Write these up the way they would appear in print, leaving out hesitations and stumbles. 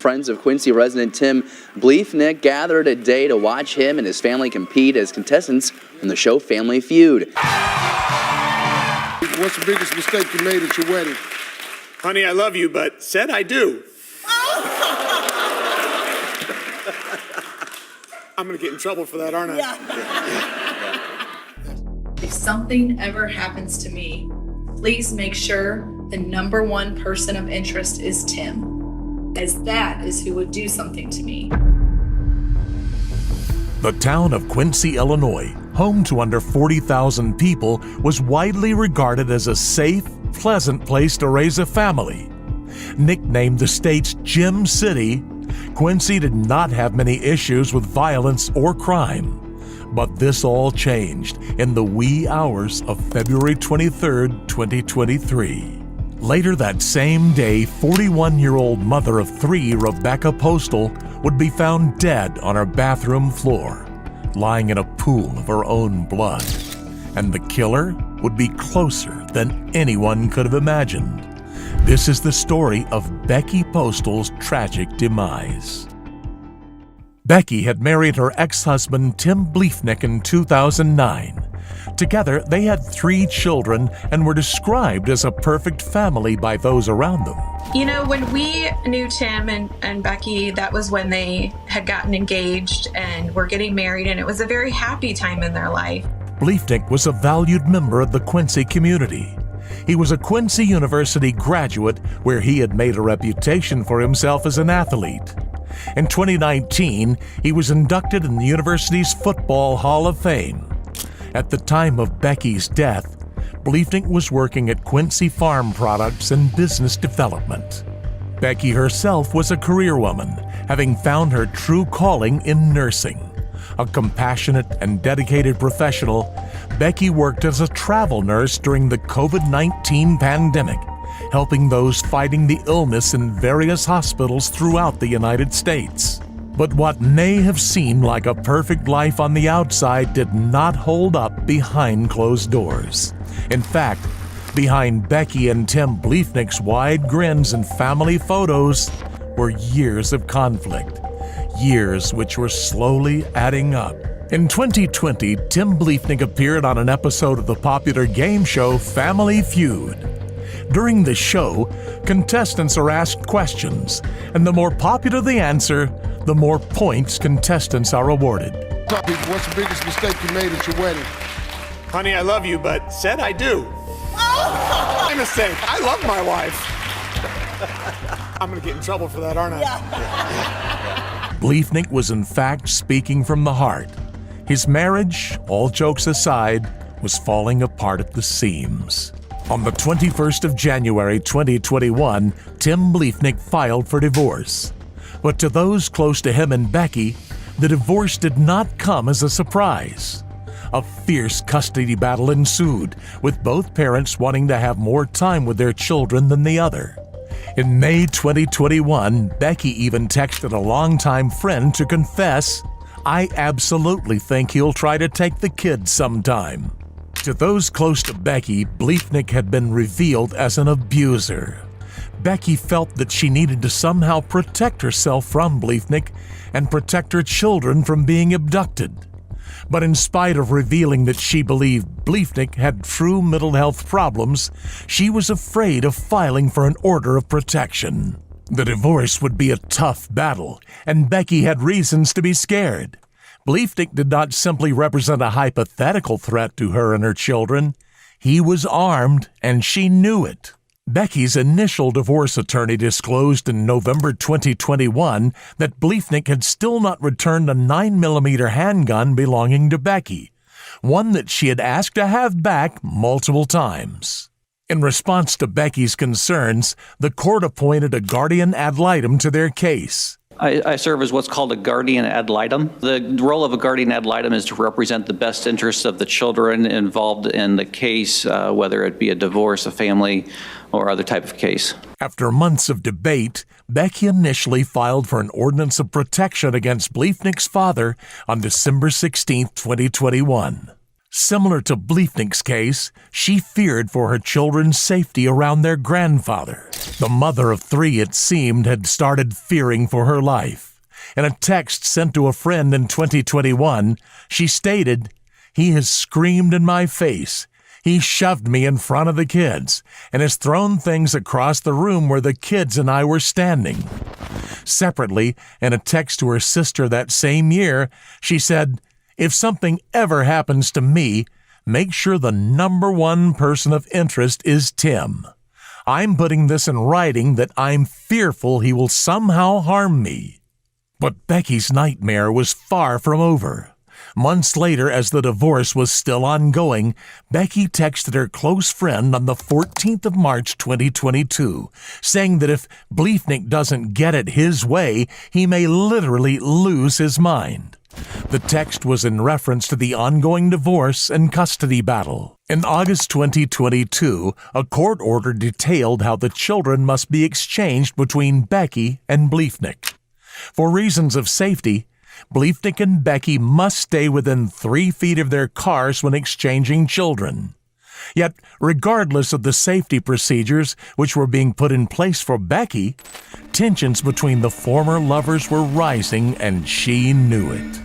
Friends of Quincy resident Tim Bleefnick gathered a day to watch him and his family compete as contestants on the show Family Feud. What's the biggest mistake you made at your wedding? Honey, I love you, but said I do. I'm gonna get in trouble for that, aren't I? Yeah. If something ever happens to me, please make sure the number one person of interest is Tim, as that is who would do something to me. The town of Quincy, Illinois, home to under 40,000 people, was widely regarded as a safe, pleasant place to raise a family. Nicknamed the state's Gym City, Quincy did not have many issues with violence or crime. But this all changed in the wee hours of February 23, 2023. Later that same day, 41-year-old mother of three, Rebecca Postal, would be found dead on her bathroom floor, lying in a pool of her own blood. And the killer would be closer than anyone could have imagined. This is the story of Becky Postal's tragic demise. Becky had married her ex-husband Tim Bleefnick in 2009. Together, they had 3 children and were described as a perfect family by those around them. You know, when we knew Tim and Becky, that was when they had gotten engaged and were getting married, and it was a very happy time in their life. Bleefnick was a valued member of the Quincy community. He was a Quincy University graduate where he had made a reputation for himself as an athlete. In 2019, he was inducted in the university's Football Hall of Fame. At the time of Becky's death, Bleefnick was working at Quincy Farm Products and Business Development. Becky herself was a career woman, having found her true calling in nursing. A compassionate and dedicated professional, Becky worked as a travel nurse during the COVID-19 pandemic, helping those fighting the illness in various hospitals throughout the United States. But what may have seemed like a perfect life on the outside did not hold up behind closed doors. In fact, behind Becky and Tim Bleefnick's wide grins and family photos were years of conflict, years which were slowly adding up. In 2020, Tim Bleefnick appeared on an episode of the popular game show Family Feud. During the show, contestants are asked questions, and the more popular the answer, the more points contestants are awarded. What's the biggest mistake you made at your wedding? Honey, I love you, but said I do. My mistake. I love my wife. I'm gonna get in trouble for that, aren't I? Yeah. Bleefnick was in fact speaking from the heart. His marriage, all jokes aside, was falling apart at the seams. On the 21st of January 2021, Tim Bleefnick filed for divorce. But to those close to him and Becky, the divorce did not come as a surprise. A fierce custody battle ensued, with both parents wanting to have more time with their children than the other. In May 2021, Becky even texted a longtime friend to confess, "I absolutely think he'll try to take the kids sometime." To those close to Becky, Bleefnick had been revealed as an abuser. Becky felt that she needed to somehow protect herself from Bleefnick and protect her children from being abducted. But in spite of revealing that she believed Bleefnick had true mental health problems, she was afraid of filing for an order of protection. The divorce would be a tough battle, and Becky had reasons to be scared. Bleefnick did not simply represent a hypothetical threat to her and her children. He was armed, and she knew it. Becky's initial divorce attorney disclosed in November 2021 that Bleefnick had still not returned a 9mm handgun belonging to Becky, one that she had asked to have back multiple times. In response to Becky's concerns, the court appointed a guardian ad litem to their case. I serve as what's called a guardian ad litem. The role of a guardian ad litem is to represent the best interests of the children involved in the case, whether it be a divorce, a family, or other type of case. After months of debate, Becky initially filed for an ordinance of protection against Bleefnick's father on December 16, 2021. Similar to Bleefnick's case, she feared for her children's safety around their grandfather. The mother of three, it seemed, had started fearing for her life. In a text sent to a friend in 2021, she stated, "He has screamed in my face. He shoved me in front of the kids and has thrown things across the room where the kids and I were standing." Separately, in a text to her sister that same year, she said, "If something ever happens to me, make sure the number one person of interest is Tim. I'm putting this in writing that I'm fearful he will somehow harm me." But Becky's nightmare was far from over. Months later, as the divorce was still ongoing, Becky texted her close friend on the 14th of March 2022, saying that if Bliefnick doesn't get it his way, he may literally lose his mind. The text was in reference to the ongoing divorce and custody battle. In August 2022, a court order detailed how the children must be exchanged between Becky and Bliefnick. For reasons of safety, Bliefnick and Becky must stay within 3 feet of their cars when exchanging children. Yet, regardless of the safety procedures which were being put in place for Becky, tensions between the former lovers were rising and she knew it.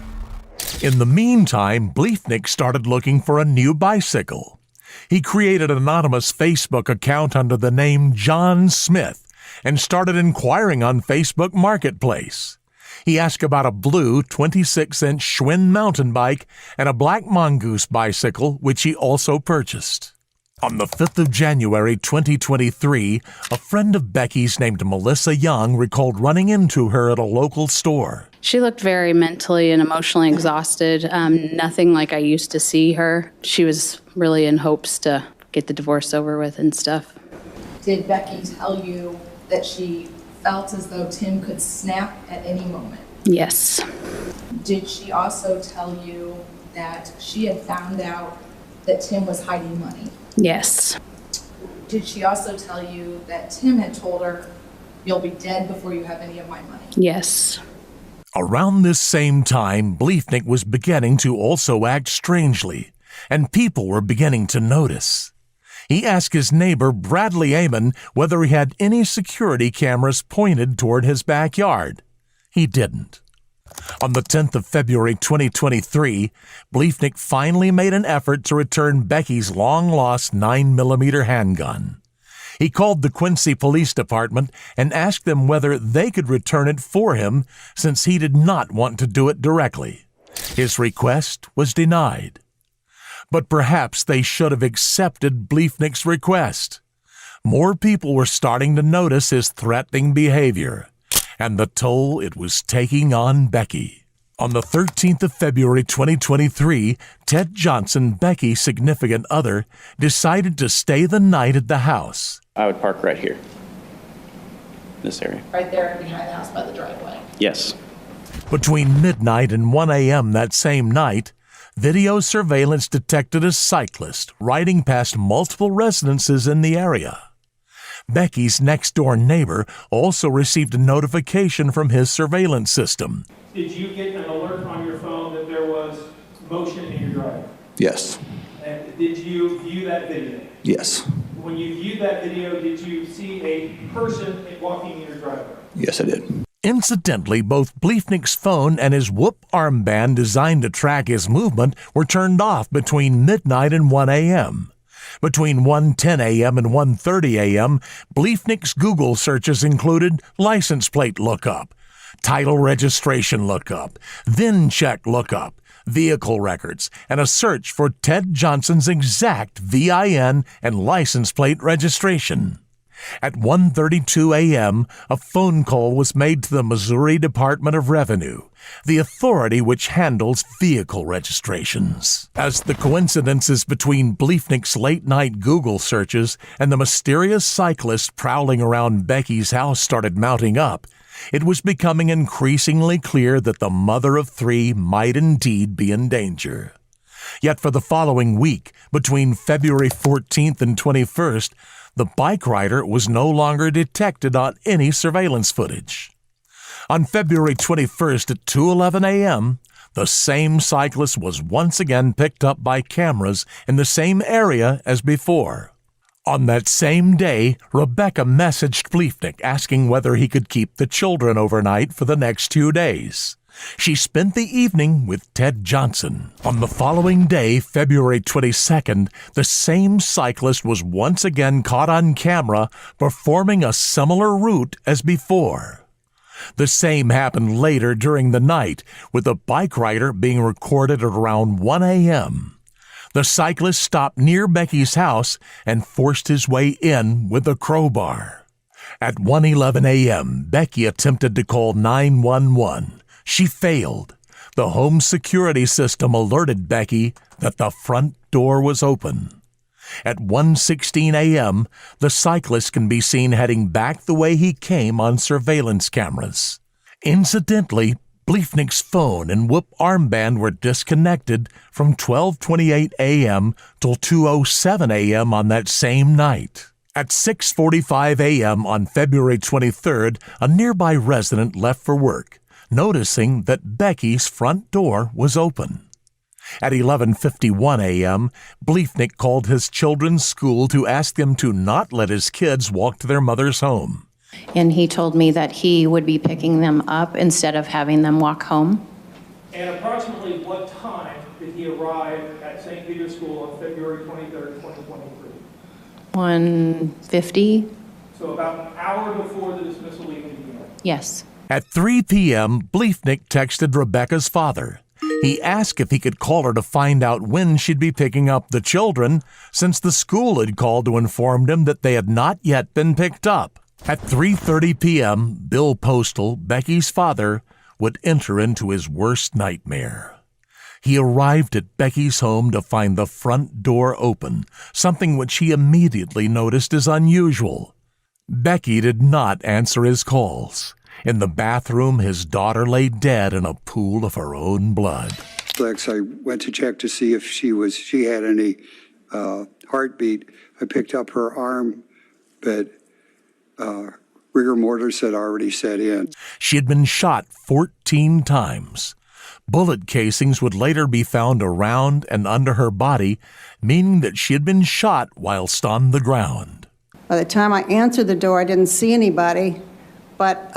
In the meantime, Bliefnick started looking for a new bicycle. He created an anonymous Facebook account under the name John Smith and started inquiring on Facebook Marketplace. He asked about a blue 26-inch Schwinn mountain bike and a black mongoose bicycle, which he also purchased. On the 5th of January 2023, a friend of Becky's named Melissa Young recalled running into her at a local store. She looked very mentally and emotionally exhausted, nothing like I used to see her. She was really in hopes to get the divorce over with and stuff. Did Becky tell you that she felt as though Tim could snap at any moment? Yes. Did she also tell you that she had found out that Tim was hiding money? Yes. Did she also tell you that Tim had told her, "You'll be dead before you have any of my money"? Yes. Around this same time, Bliefnick was beginning to also act strangely, and people were beginning to notice. He asked his neighbor, Bradley Amon, whether he had any security cameras pointed toward his backyard. He didn't. On the 10th of February 2023, Bliefnick finally made an effort to return Becky's long-lost 9mm handgun. He called the Quincy Police Department and asked them whether they could return it for him since he did not want to do it directly. His request was denied. But perhaps they should have accepted Bliefnick's request. More people were starting to notice his threatening behavior and the toll it was taking on Becky. On the 13th of February 2023, Ted Johnson, Becky's significant other, decided to stay the night at the house. I would park right here, this area. Right there behind the house by the driveway? Yes. Between midnight and 1 a.m. that same night, video surveillance detected a cyclist riding past multiple residences in the area. Becky's next-door neighbor also received a notification from his surveillance system. Did you get an alert on your phone that there was motion in your driveway? Yes. And did you view that video? Yes. When you viewed that video, did you see a person walking in your driveway? Yes, I did. Incidentally, both Bliefnick's phone and his Whoop armband designed to track his movement were turned off between midnight and 1 a.m. Between 1:10 a.m. and 1:30 a.m., Bliefnick's Google searches included license plate lookup, title registration lookup, VIN check lookup, vehicle records, and a search for Ted Johnson's exact VIN and license plate registration. At 1:32 a.m., a phone call was made to the Missouri Department of Revenue, the authority which handles vehicle registrations. As the coincidences between Bliefnick's late-night Google searches and the mysterious cyclist prowling around Becky's house started mounting up, it was becoming increasingly clear that the mother of three might indeed be in danger. Yet for the following week, between February 14th and 21st, the bike rider was no longer detected on any surveillance footage. On February 21st at 2:11 a.m., the same cyclist was once again picked up by cameras in the same area as before. On that same day, Rebecca messaged Bliefnick asking whether he could keep the children overnight for the next 2 days. She spent the evening with Ted Johnson. On the following day, February 22nd, the same cyclist was once again caught on camera performing a similar route as before. The same happened later during the night, with a bike rider being recorded at around 1 a.m. The cyclist stopped near Becky's house and forced his way in with a crowbar. At 1:11 a.m., Becky attempted to call 911. She failed. The home security system alerted Becky that the front door was open. At 1:16 a.m., the cyclist can be seen heading back the way he came on surveillance cameras. Incidentally, Bliefnick's phone and whoop armband were disconnected from 12:28 a.m. till 2:07 a.m. on that same night. At 6:45 a.m. on February 23rd, a nearby resident left for work, noticing that Becky's front door was open. At 11:51 a.m., Bliefnick called his children's school to ask them to not let his kids walk to their mother's home. And he told me that he would be picking them up instead of having them walk home. And approximately what time did he arrive at St. Peter's School on February 23rd, 2023? 1:50? So about an hour before the dismissal even began. Yes. At 3 p.m., Bliefnick texted Rebecca's father. He asked if he could call her to find out when she'd be picking up the children, since the school had called to inform him that they had not yet been picked up. At 3:30 p.m., Bill Postal, Becky's father, would enter into his worst nightmare. He arrived at Becky's home to find the front door open, something which he immediately noticed as unusual. Becky did not answer his calls. In the bathroom, his daughter lay dead in a pool of her own blood. I went to check to see if she had any heartbeat. I picked up her arm, but rigor mortis had already set in. She had been shot 14 times. Bullet casings would later be found around and under her body, meaning that she had been shot whilst on the ground. By the time I answered the door, I didn't see anybody, but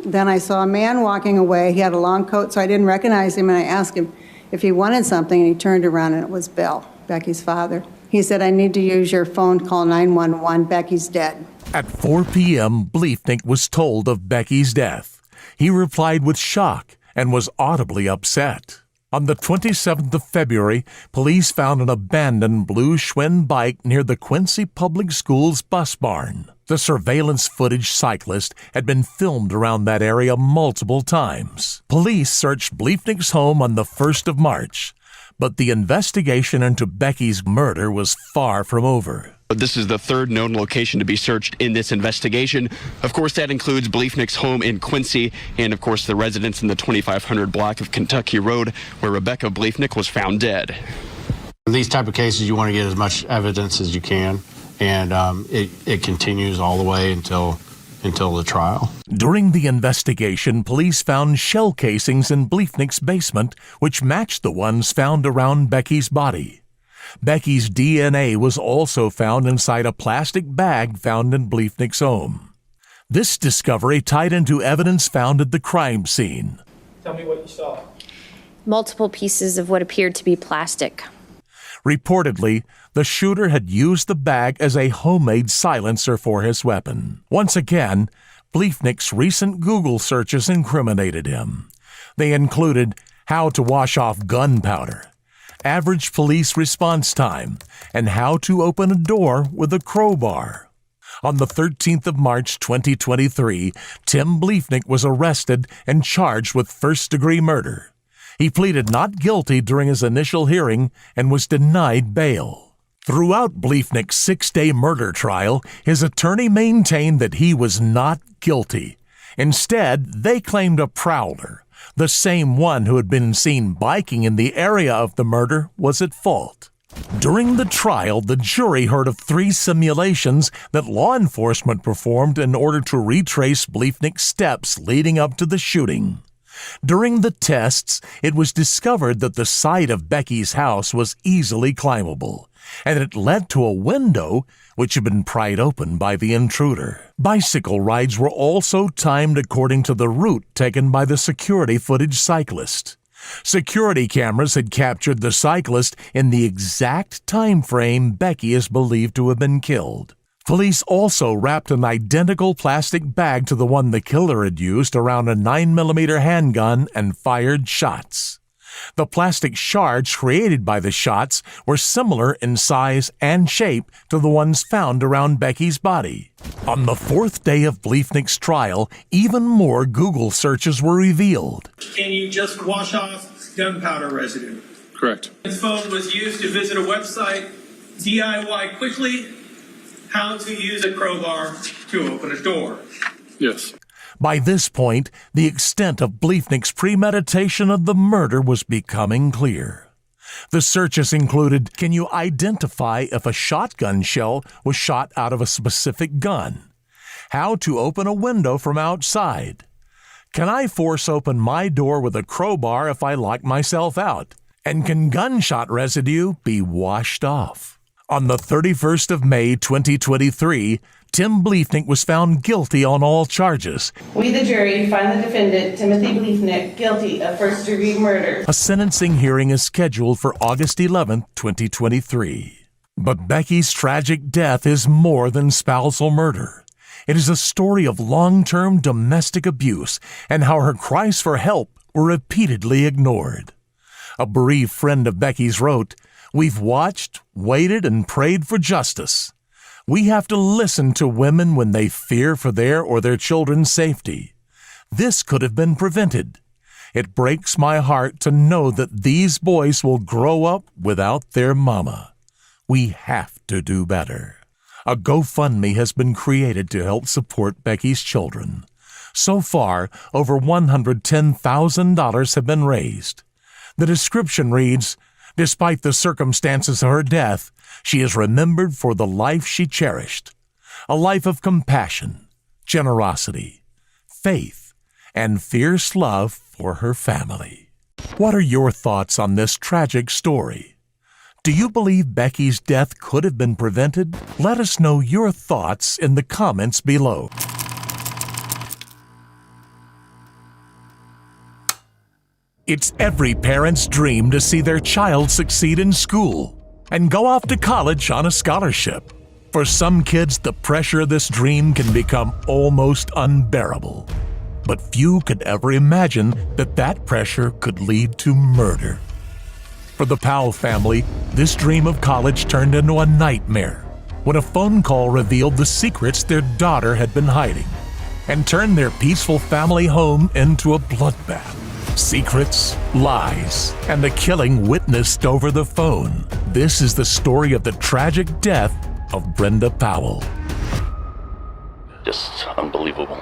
then I saw a man walking away. He had a long coat, so I didn't recognize him, and I asked him if he wanted something, and he turned around, and it was Bill, Becky's father. He said, "I need to use your phone, call 911, Becky's dead." At 4 p.m., Bliefnick was told of Becky's death. He replied with shock and was audibly upset. On the 27th of February, police found an abandoned blue Schwinn bike near the Quincy Public Schools bus barn. The surveillance footage cyclist had been filmed around that area multiple times. Police searched Bliefnick's home on the 1st of March, but the investigation into Becky's murder was far from over. This is the third known location to be searched in this investigation. Of course, that includes Bliefnick's home in Quincy and, of course, the residence in the 2500 block of Kentucky Road where Rebecca Bliefnick was found dead. In these type of cases, you want to get as much evidence as you can, and it continues all the way until the trial. During the investigation, police found shell casings in Bliefnick's basement, which matched the ones found around Becky's body. Becky's DNA was also found inside a plastic bag found in Bliefnick's home. This discovery tied into evidence found at the crime scene. Tell me what you saw. Multiple pieces of what appeared to be plastic. Reportedly, the shooter had used the bag as a homemade silencer for his weapon. Once again, Bliefnick's recent Google searches incriminated him. They included how to wash off gunpowder, average police response time, and how to open a door with a crowbar. On the 13th of March 2023, Tim Bliefnick was arrested and charged with first-degree murder. He pleaded not guilty during his initial hearing and was denied bail. Throughout Bliefnick's 6-day murder trial, his attorney maintained that he was not guilty. Instead, they claimed a prowler, the same one who had been seen biking in the area of the murder, was at fault. During the trial, the jury heard of 3 simulations that law enforcement performed in order to retrace Bliefnick's steps leading up to the shooting. During the tests, it was discovered that the side of Becky's house was easily climbable, and it led to a window which had been pried open by the intruder. Bicycle rides were also timed according to the route taken by the security footage cyclist. Security cameras had captured the cyclist in the exact time frame Becky is believed to have been killed. Police also wrapped an identical plastic bag to the one the killer had used around a 9mm handgun and fired shots. The plastic shards created by the shots were similar in size and shape to the ones found around Becky's body. On the fourth day of Bleefnick's trial, even more Google searches were revealed. Can you just wash off gunpowder residue? Correct. His phone was used to visit a website, DIY quickly, how to use a crowbar to open a door. Yes. By this point, the extent of Bleefnick's premeditation of the murder was becoming clear. The searches included, can you identify if a shotgun shell was shot out of a specific gun? How to open a window from outside? Can I force open my door with a crowbar if I lock myself out? And can gunshot residue be washed off? On the 31st of May, 2023, Tim Bleefnick was found guilty on all charges. We, the jury, find the defendant, Timothy Bleefnick, guilty of first-degree murder. A sentencing hearing is scheduled for August 11, 2023. But Becky's tragic death is more than spousal murder. It is a story of long-term domestic abuse and how her cries for help were repeatedly ignored. A bereaved friend of Becky's wrote, "We've watched, waited, and prayed for justice. We have to listen to women when they fear for their or their children's safety. This could have been prevented. It breaks my heart to know that these boys will grow up without their mama. We have to do better." A GoFundMe has been created to help support Becky's children. So far, over $110,000 have been raised. The description reads, "Despite the circumstances of her death, she is remembered for the life she cherished, a life of compassion, generosity, faith, and fierce love for her family." What are your thoughts on this tragic story? Do you believe Becky's death could have been prevented? Let us know your thoughts in the comments below. It's every parent's dream to see their child succeed in school and go off to college on a scholarship. For some kids, the pressure of this dream can become almost unbearable. But few could ever imagine that that pressure could lead to murder. For the Powell family, this dream of college turned into a nightmare when a phone call revealed the secrets their daughter had been hiding and turned their peaceful family home into a bloodbath. Secrets, lies, and the killing witnessed over the phone. This is the story of the tragic death of Brenda Powell. Just unbelievable.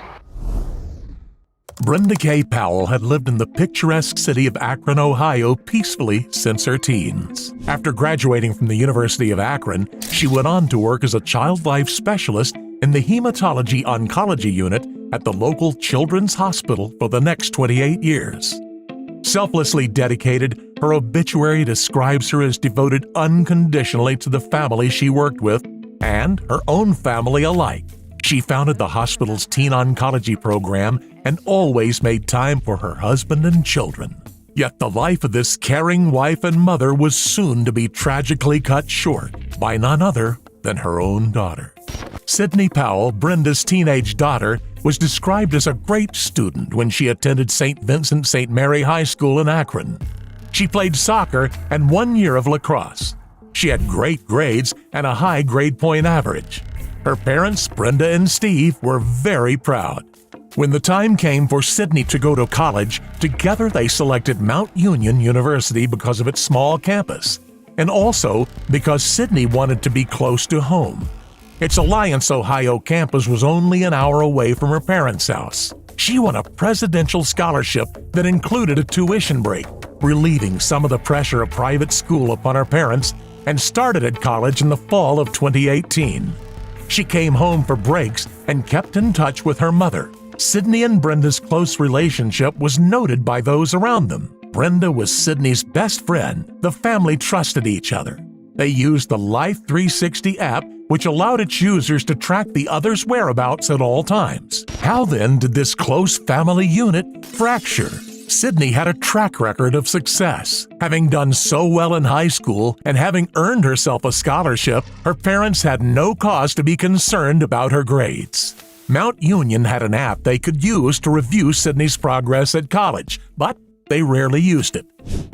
Brenda K. Powell had lived in the picturesque city of Akron, Ohio, peacefully since her teens. After graduating from the University of Akron, she went on to work as a child life specialist in the hematology oncology unit at the local children's hospital for the next 28 years. Selflessly dedicated, her obituary describes her as devoted unconditionally to the family she worked with and her own family alike. She founded the hospital's teen oncology program and always made time for her husband and children. Yet the life of this caring wife and mother was soon to be tragically cut short by none other than her own daughter. Sydney Powell, Brenda's teenage daughter, was described as a great student when she attended St. Vincent St. Mary High School in Akron. She played soccer and 1 year of lacrosse. She had great grades and a high grade point average. Her parents, Brenda and Steve, were very proud. When the time came for Sydney to go to college, together they selected Mount Union University because of its small campus, and also because Sydney wanted to be close to home. Its Alliance, Ohio campus was only an hour away from her parents' house. She won a presidential scholarship that included a tuition break, relieving some of the pressure of private school upon her parents, and started at college in the fall of 2018. She came home for breaks and kept in touch with her mother. Sydney and Brenda's close relationship was noted by those around them. Brenda was Sydney's best friend. The family trusted each other. They used the Life 360 app, which allowed its users to track the other's whereabouts at all times. How then did this close family unit fracture? Sydney had a track record of success. Having done so well in high school and having earned herself a scholarship, her parents had no cause to be concerned about her grades. Mount Union had an app they could use to review Sydney's progress at college, but they rarely used it.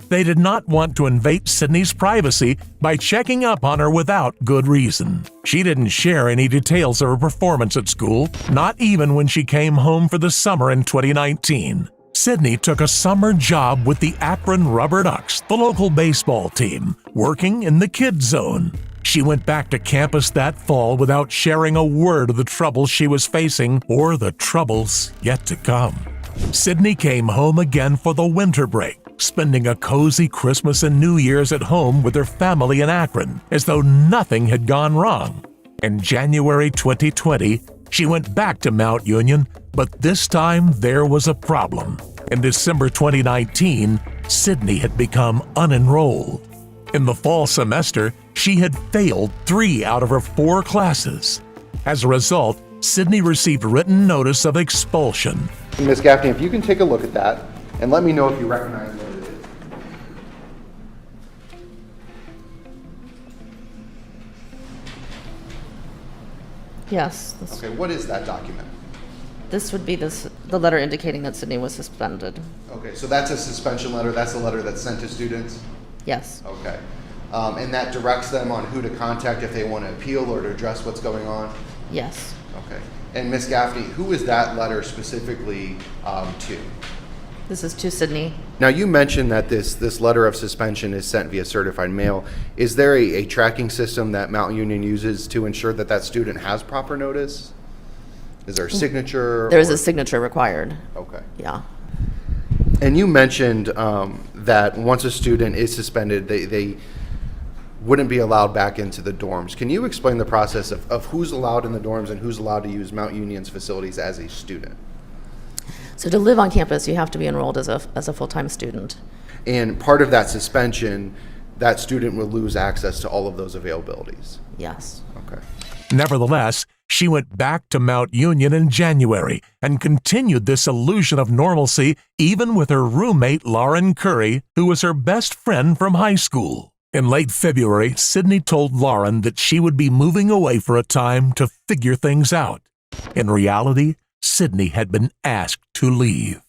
They did not want to invade Sydney's privacy by checking up on her without good reason. She didn't share any details of her performance at school, not even when she came home for the summer in 2019. Sydney took a summer job with the Akron Rubber Ducks, the local baseball team, working in the kids zone. She went back to campus that fall without sharing a word of the troubles she was facing or the troubles yet to come. Sydney came home again for the winter break, spending a cozy Christmas and New Year's at home with her family in Akron, as though nothing had gone wrong. In January 2020, she went back to Mount Union, but this time there was a problem. In December 2019, Sydney had become unenrolled. In the fall semester, she had failed 3 out of her 4 classes. As a result, Sydney received written notice of expulsion. Ms. Gaffney, if you can take a look at that and let me know if you recognize what it is. Yes. Okay, what is that document? This would be the letter indicating that Sydney was suspended. Okay, so that's a suspension letter. That's a letter that's sent to students? Yes. Okay. And that directs them on who to contact if they want to appeal or to address what's going on? Yes. Okay. And Ms. Gaffney, who is that letter specifically to? This is to Sydney. Now, you mentioned that this letter of suspension is sent via certified mail. Is there a tracking system that Mount Union uses to ensure that that student has proper notice? Is there a signature? There is a signature required. Okay. Yeah. And you mentioned that once a student is suspended, they wouldn't be allowed back into the dorms. Can you explain the process of who's allowed in the dorms and who's allowed to use Mount Union's facilities as a student? So to live on campus, you have to be enrolled as a full-time student. And part of that suspension, that student will lose access to all of those availabilities. Yes. Okay. Nevertheless, she went back to Mount Union in January and continued this illusion of normalcy even with her roommate Lauren Curry, who was her best friend from high school. In late February, Sydney told Lauren that she would be moving away for a time to figure things out. In reality, Sydney had been asked to leave.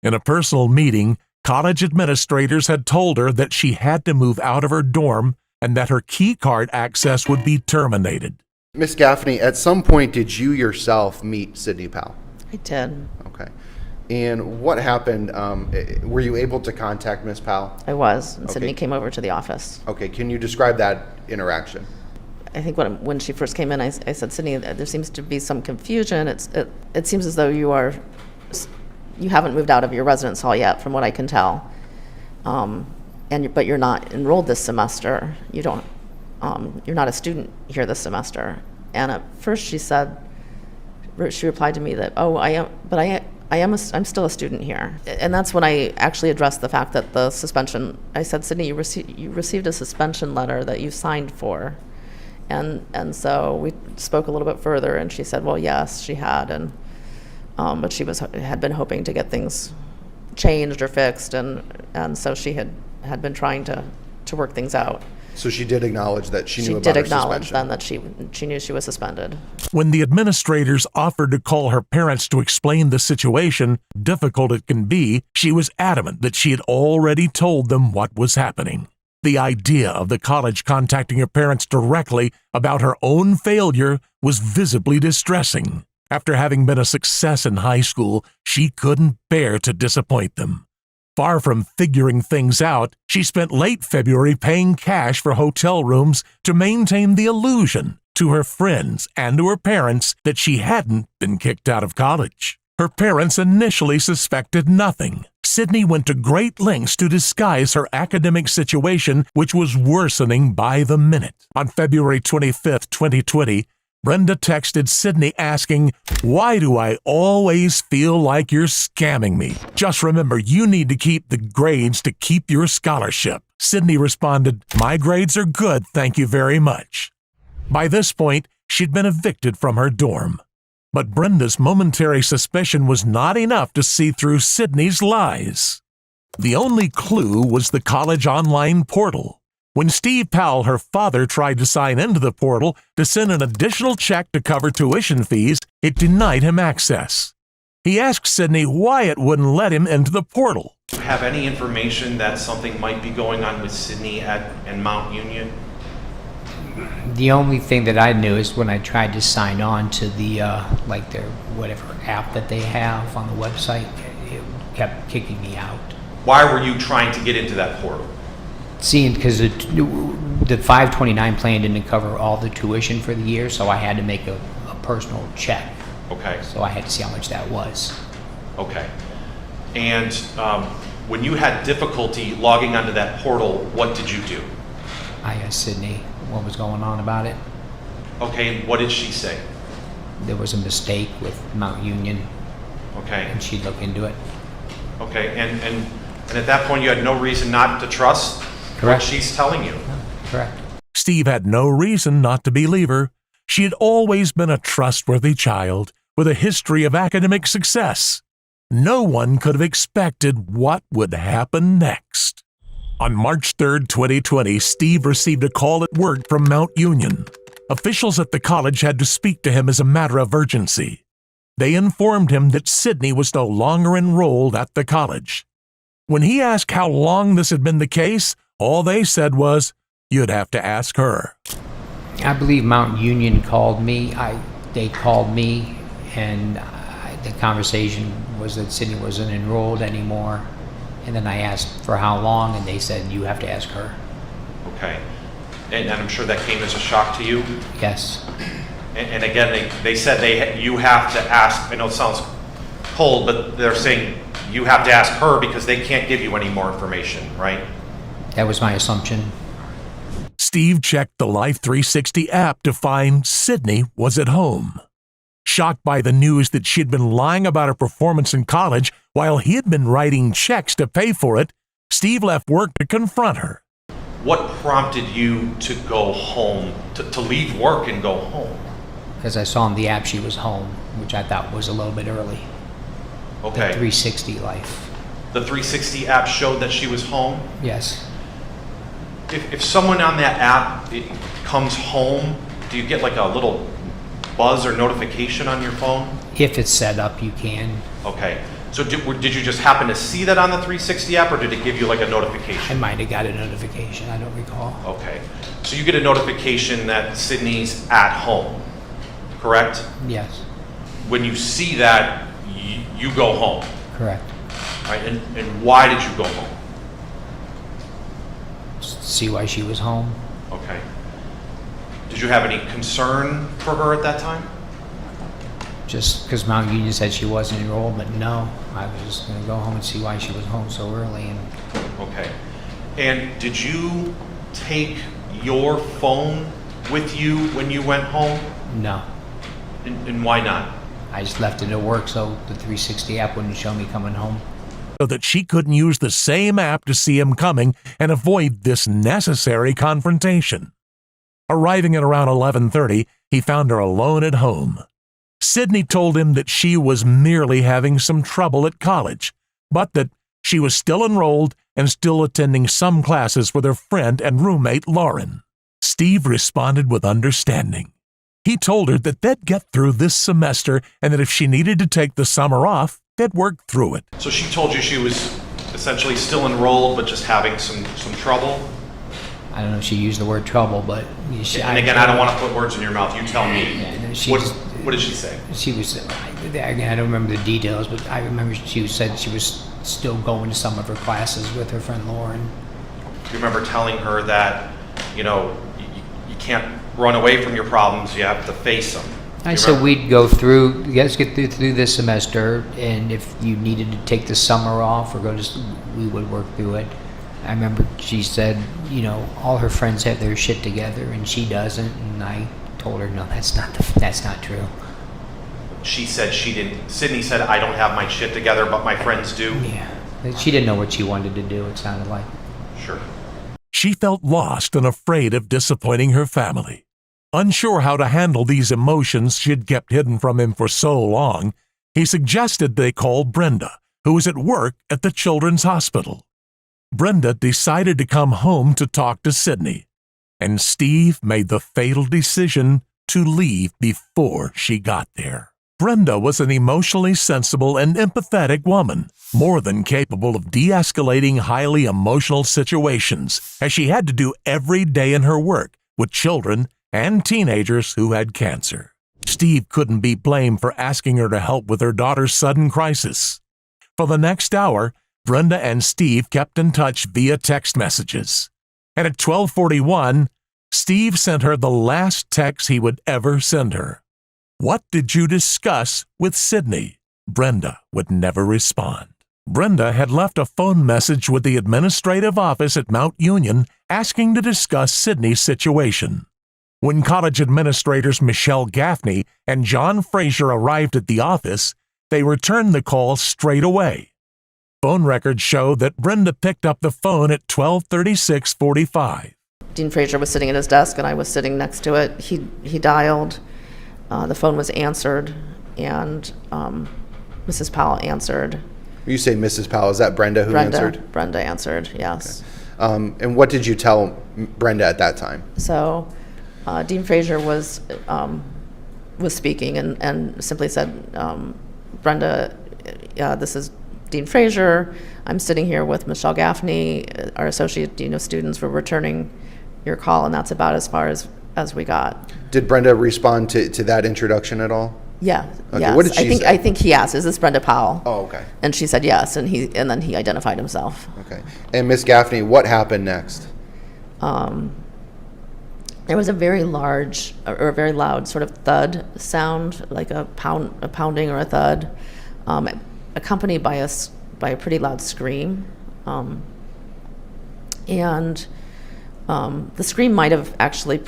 In a personal meeting, college administrators had told her that she had to move out of her dorm and that her key card access would be terminated. Ms. Gaffney, at some point did you yourself meet Sydney Powell? I did. Okay. And what happened? Were you able to contact Ms. Powell? I was, and Okay. Sydney came over to the office. Okay, can you describe that interaction? I think when she first came in, I said, Sydney, there seems to be some confusion. It seems as though you haven't moved out of your residence hall yet, from what I can tell. But you're not enrolled this semester. You're not a student here this semester. And at first she replied to me that, oh, I am, but I'm still a student here. And that's when I actually addressed the fact that the suspension, I said, Sydney, you received a suspension letter that you signed for. And so we spoke a little bit further, and she said, well, yes, she had, but she had been hoping to get things changed or fixed, and so she had been trying to work things out. So she did acknowledge that she knew about her suspension. She did acknowledge then that she knew she was suspended. When the administrators offered to call her parents to explain the situation, difficult it can be, she was adamant that she had already told them what was happening. The idea of the college contacting her parents directly about her own failure was visibly distressing. After having been a success in high school, she couldn't bear to disappoint them. Far from figuring things out, she spent late February paying cash for hotel rooms to maintain the illusion to her friends and to her parents that she hadn't been kicked out of college. Her parents initially suspected nothing. Sydney went to great lengths to disguise her academic situation, which was worsening by the minute. On February 25, 2020, Brenda texted Sydney asking, "Why do I always feel like you're scamming me? Just remember, you need to keep the grades to keep your scholarship." Sydney responded, "My grades are good, thank you very much." By this point, she'd been evicted from her dorm. But Brenda's momentary suspicion was not enough to see through Sydney's lies. The only clue was the college online portal. When Steve Powell, her father, tried to sign into the portal to send an additional check to cover tuition fees, it denied him access. He asked Sydney why it wouldn't let him into the portal. Do you have any information that something might be going on with Sydney and Mount Union? The only thing that I knew is when I tried to sign on to the, like their whatever app that they have on the website, it kept kicking me out. Why were you trying to get into that portal? Seeing, because the 529 plan didn't cover all the tuition for the year, so I had to make a personal check. Okay. So I had to see how much that was. Okay. And when you had difficulty logging onto that portal, what did you do? I asked Sydney what was going on about it. Okay, and what did she say? There was a mistake with Mount Union. Okay. And she'd look into it. Okay, and at that point you had no reason not to trust Correct. what she's telling you? Correct. Steve had no reason not to believe her. She had always been a trustworthy child with a history of academic success. No one could have expected what would happen next. On March 3, 2020, Steve received a call at work from Mount Union. Officials at the college had to speak to him as a matter of urgency. They informed him that Sydney was no longer enrolled at the college. When he asked how long this had been the case, all they said was, "You'd have to ask her." I believe Mount Union called me. They called me, and the conversation was that Sydney wasn't enrolled anymore. And then I asked for how long, and they said, "You have to ask her." Okay. And I'm sure that came as a shock to you? Yes. And again, they said you have to ask. I know it sounds cold, but they're saying you have to ask her because they can't give you any more information, right? That was my assumption. Steve checked the Life 360 app to find Sydney was at home. Shocked by the news that she'd been lying about her performance in college while he had been writing checks to pay for it, Steve left work to confront her. What prompted you to go home, to leave work and go home? Because I saw on the app she was home, which I thought was a little bit early. Okay. The 360 Life. The 360 app showed that she was home? Yes. If someone on that app comes home, do you get like a little buzz or notification on your phone? If it's set up, you can. Okay. So did you just happen to see that on the 360 app, or did it give you like a notification? I might have got a notification. I don't recall. Okay. So you get a notification that Sydney's at home, correct? Yes. When you see that, you go home. Correct. All right. And why did you go home? See why she was home. Okay. Did you have any concern for her at that time? Just because Mount Union said she wasn't enrolled, but no, I was just going to go home and see why she was home so early. And okay. And did you take your phone with you when you went home? No. And why not? I just left it at work so the 360 app wouldn't show me coming home. So that she couldn't use the same app to see him coming and avoid this necessary confrontation. Arriving at around 11:30, he found her alone at home. Sydney told him that she was merely having some trouble at college, but that she was still enrolled and still attending some classes with her friend and roommate Lauren. Steve responded with understanding. He told her that they'd get through this semester and that if she needed to take the summer off, they'd work through it. So she told you she was essentially still enrolled but just having some trouble? I don't know if she used the word trouble, but... And again, I don't want to put words in your mouth. You tell me. Yeah, what did she say? She was... Again, I don't remember the details, but I remember she said she was still going to some of her classes with her friend Lauren. You remember telling her that, you can't run away from your problems, you have to face them. I said we'd go through, let's get through this semester, and if you needed to take the summer off or we would work through it. I remember she said, all her friends have their shit together and she doesn't, and I told her, no, that's not true. She said she didn't. Sydney said, I don't have my shit together, but my friends do. Yeah, she didn't know what she wanted to do, it sounded like. Sure. She felt lost and afraid of disappointing her family. Unsure how to handle these emotions she'd kept hidden from him for so long, he suggested they call Brenda, who was at work at the Children's Hospital. Brenda decided to come home to talk to Sydney, and Steve made the fatal decision to leave before she got there. Brenda was an emotionally sensible and empathetic woman, more than capable of de-escalating highly emotional situations, as she had to do every day in her work with children and teenagers who had cancer. Steve couldn't be blamed for asking her to help with her daughter's sudden crisis. For the next hour, Brenda and Steve kept in touch via text messages. And at 12:41, Steve sent her the last text he would ever send her. "What did you discuss with Sydney?" Brenda would never respond. Brenda had left a phone message with the administrative office at Mount Union asking to discuss Sydney's situation. When college administrators Michelle Gaffney and John Frazier arrived at the office, they returned the call straight away. Phone records show that Brenda picked up the phone at 12:36:45. Dean Frazier was sitting at his desk and I was sitting next to it. He dialed. The phone was answered, and Mrs. Powell answered. You say Mrs. Powell, is that Brenda who answered? Brenda answered, yes. Okay. And what did you tell Brenda at that time? So Dean Frazier was speaking and simply said, Brenda, this is Dean Frazier. I'm sitting here with Michelle Gaffney, our associate dean of students. We're returning your call, and that's about as far as we got. Did Brenda respond to that introduction at all? Yeah. Okay. Yes. What did she say? I think he asked, "Is this Brenda Powell?" Oh, okay. And she said yes, and then he identified himself. Okay. And Miss Gaffney, what happened next? There was a very large or a very loud sort of thud sound, like a pounding or a thud, accompanied by a pretty loud scream, and the scream might have actually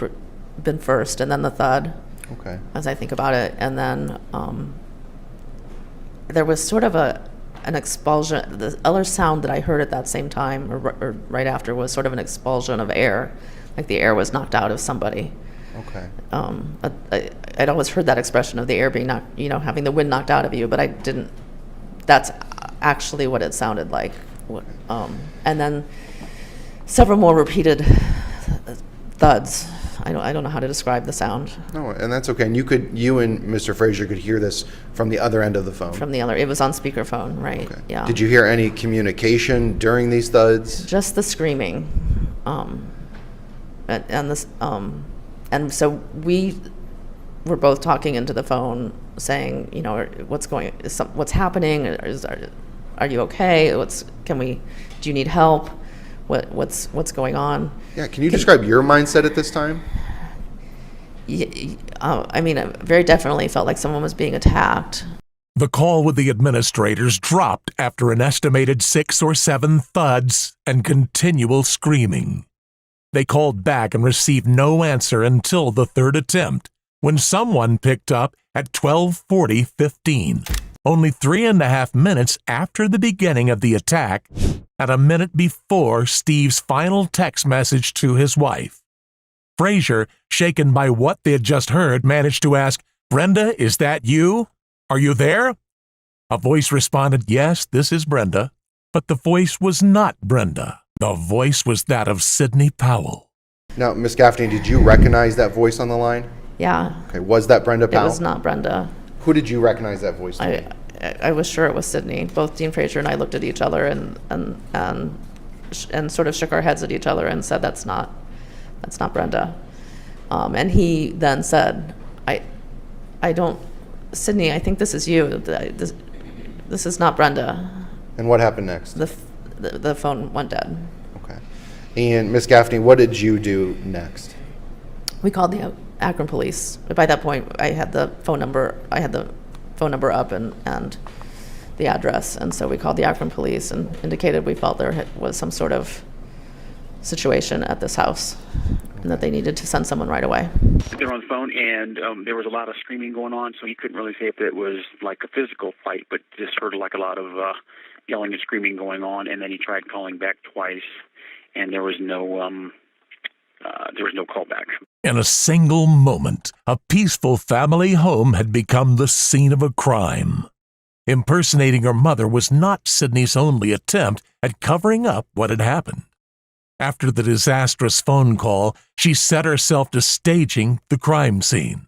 been first, and then the thud. Okay. As I think about it, and then there was sort of an expulsion. The other sound that I heard at that same time, or right after, was sort of an expulsion of air, like the air was knocked out of somebody. Okay. I'd always heard that expression of the air being knocked, having the wind knocked out of you, but I didn't. That's actually what it sounded like. And then several more repeated thuds. I don't know how to describe the sound. No, and that's okay. And you and Mr. Frazier could hear this from the other end of the phone. From the other, it was on speakerphone, right? Okay. Yeah. Did you hear any communication during these thuds? Just the screaming, and so we were both talking into the phone, saying, what's happening? Are you okay? Do you need help? What's going on? Yeah, can you describe your mindset at this time? I mean, I very definitely felt like someone was being attacked. The call with the administrators dropped after an estimated 6 or 7 thuds and continual screaming. They called back and received no answer until the third attempt, when someone picked up at 12:40:15, only 3.5 minutes after the beginning of the attack, at a minute before Steve's final text message to his wife. Frazier, shaken by what they had just heard, managed to ask, "Brenda, is that you? Are you there?" A voice responded, "Yes, this is Brenda." But the voice was not Brenda. The voice was that of Sydney Powell. Now, Miss Gaffney, did you recognize that voice on the line? Yeah. Okay, was that Brenda Powell? It was not Brenda. Who did you recognize that voice to be? I was sure it was Sydney. Both Dean Frazier and I looked at each other and sort of shook our heads at each other and said, that's not Brenda. And he then said, I don't, Sydney, I think this is you. This is not Brenda. And what happened next? The phone went dead. Okay. And Miss Gaffney, what did you do next? We called the Akron police. But by that point, I had the phone number up and the address, and so we called the Akron police and indicated we felt there was some sort of situation at this house and that they needed to send someone right away. They were on the phone, and there was a lot of screaming going on, so he couldn't really say if it was like a physical fight, but just heard like a lot of yelling and screaming going on, and then he tried calling back twice, and there was no callback. In a single moment, a peaceful family home had become the scene of a crime. Impersonating her mother was not Sydney's only attempt at covering up what had happened. After the disastrous phone call, she set herself to staging the crime scene.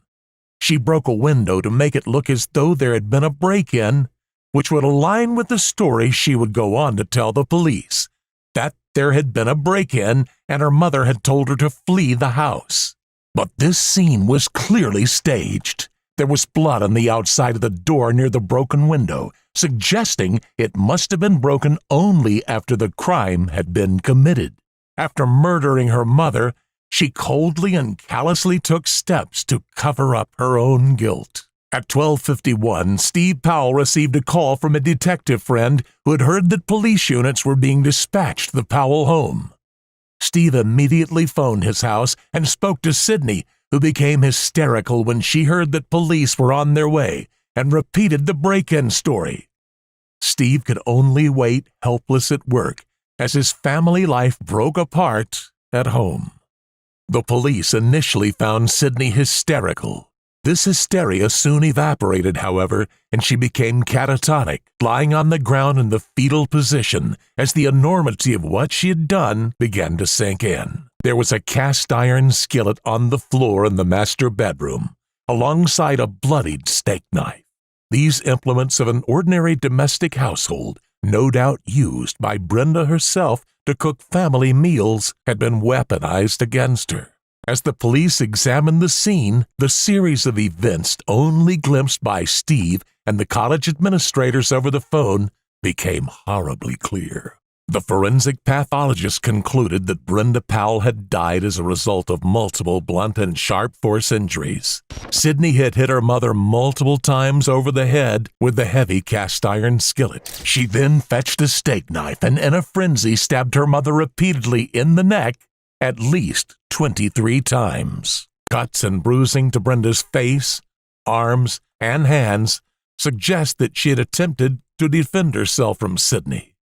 She broke a window to make it look as though there had been a break-in, which would align with the story she would go on to tell the police, that there had been a break-in and her mother had told her to flee the house. But this scene was clearly staged. There was blood on the outside of the door near the broken window, suggesting it must have been broken only after the crime had been committed. After murdering her mother, she coldly and callously took steps to cover up her own guilt. At 12:51, Steve Powell received a call from a detective friend who had heard that police units were being dispatched to the Powell home. Steve immediately phoned his house and spoke to Sydney, who became hysterical when she heard that police were on their way and repeated the break-in story. Steve could only wait helpless at work as his family life broke apart at home. The police initially found Sydney hysterical. This hysteria soon evaporated, however, and she became catatonic, lying on the ground in the fetal position as the enormity of what she had done began to sink in. There was a cast-iron skillet on the floor in the master bedroom, alongside a bloodied steak knife. These implements of an ordinary domestic household, no doubt used by Brenda herself to cook family meals, had been weaponized against her. As the police examined the scene, the series of events only glimpsed by Steve and the college administrators over the phone became horribly clear. The forensic pathologist concluded that Brenda Powell had died as a result of multiple blunt and sharp force injuries. Sydney had hit her mother multiple times over the head with the heavy cast-iron skillet. She then fetched a steak knife and in a frenzy stabbed her mother repeatedly in the neck at least 23 times. Cuts and bruising to Brenda's face, arms, and hands suggest that she had attempted to defend herself from Sydney.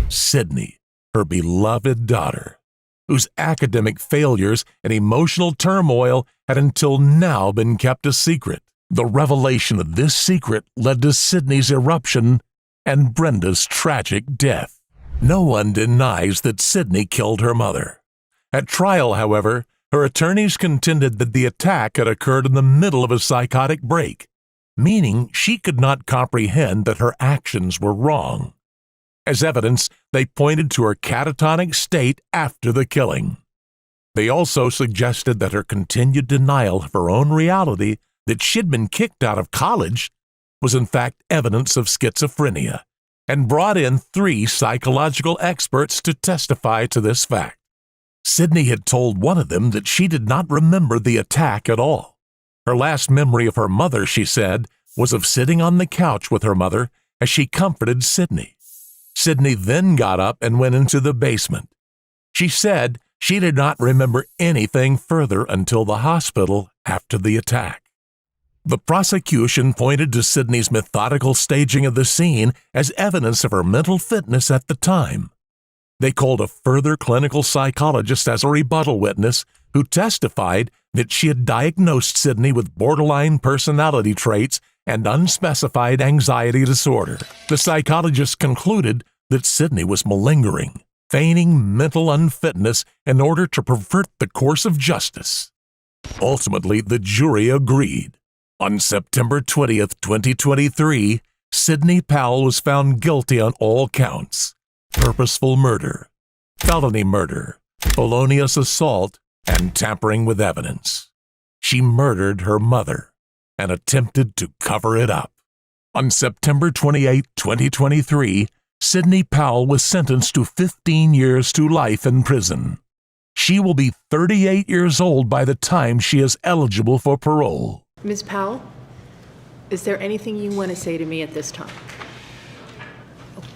Sydney, her beloved daughter, whose academic failures and emotional turmoil had until now been kept a secret. The revelation of this secret led to Sydney's eruption and Brenda's tragic death. No one denies that Sydney killed her mother. At trial, however, her attorneys contended that the attack had occurred in the middle of a psychotic break, meaning she could not comprehend that her actions were wrong. As evidence, they pointed to her catatonic state after the killing. They also suggested that her continued denial of her own reality, that she'd been kicked out of college, was in fact evidence of schizophrenia, and brought in 3 psychological experts to testify to this fact. Sydney had told one of them that she did not remember the attack at all. Her last memory of her mother, she said, was of sitting on the couch with her mother as she comforted Sydney. Sydney then got up and went into the basement. She said she did not remember anything further until the hospital after the attack. The prosecution pointed to Sydney's methodical staging of the scene as evidence of her mental fitness at the time. They called a further clinical psychologist as a rebuttal witness who testified that she had diagnosed Sydney with borderline personality traits and unspecified anxiety disorder. The psychologist concluded that Sydney was malingering, feigning mental unfitness in order to pervert the course of justice. Ultimately, the jury agreed. On September 20th, 2023, Sydney Powell was found guilty on all counts: purposeful murder, felony murder, felonious assault, and tampering with evidence. She murdered her mother and attempted to cover it up. On September 28, 2023, Sydney Powell was sentenced to 15 years to life in prison. She will be 38 years old by the time she is eligible for parole. Ms. Powell, is there anything you want to say to me at this time?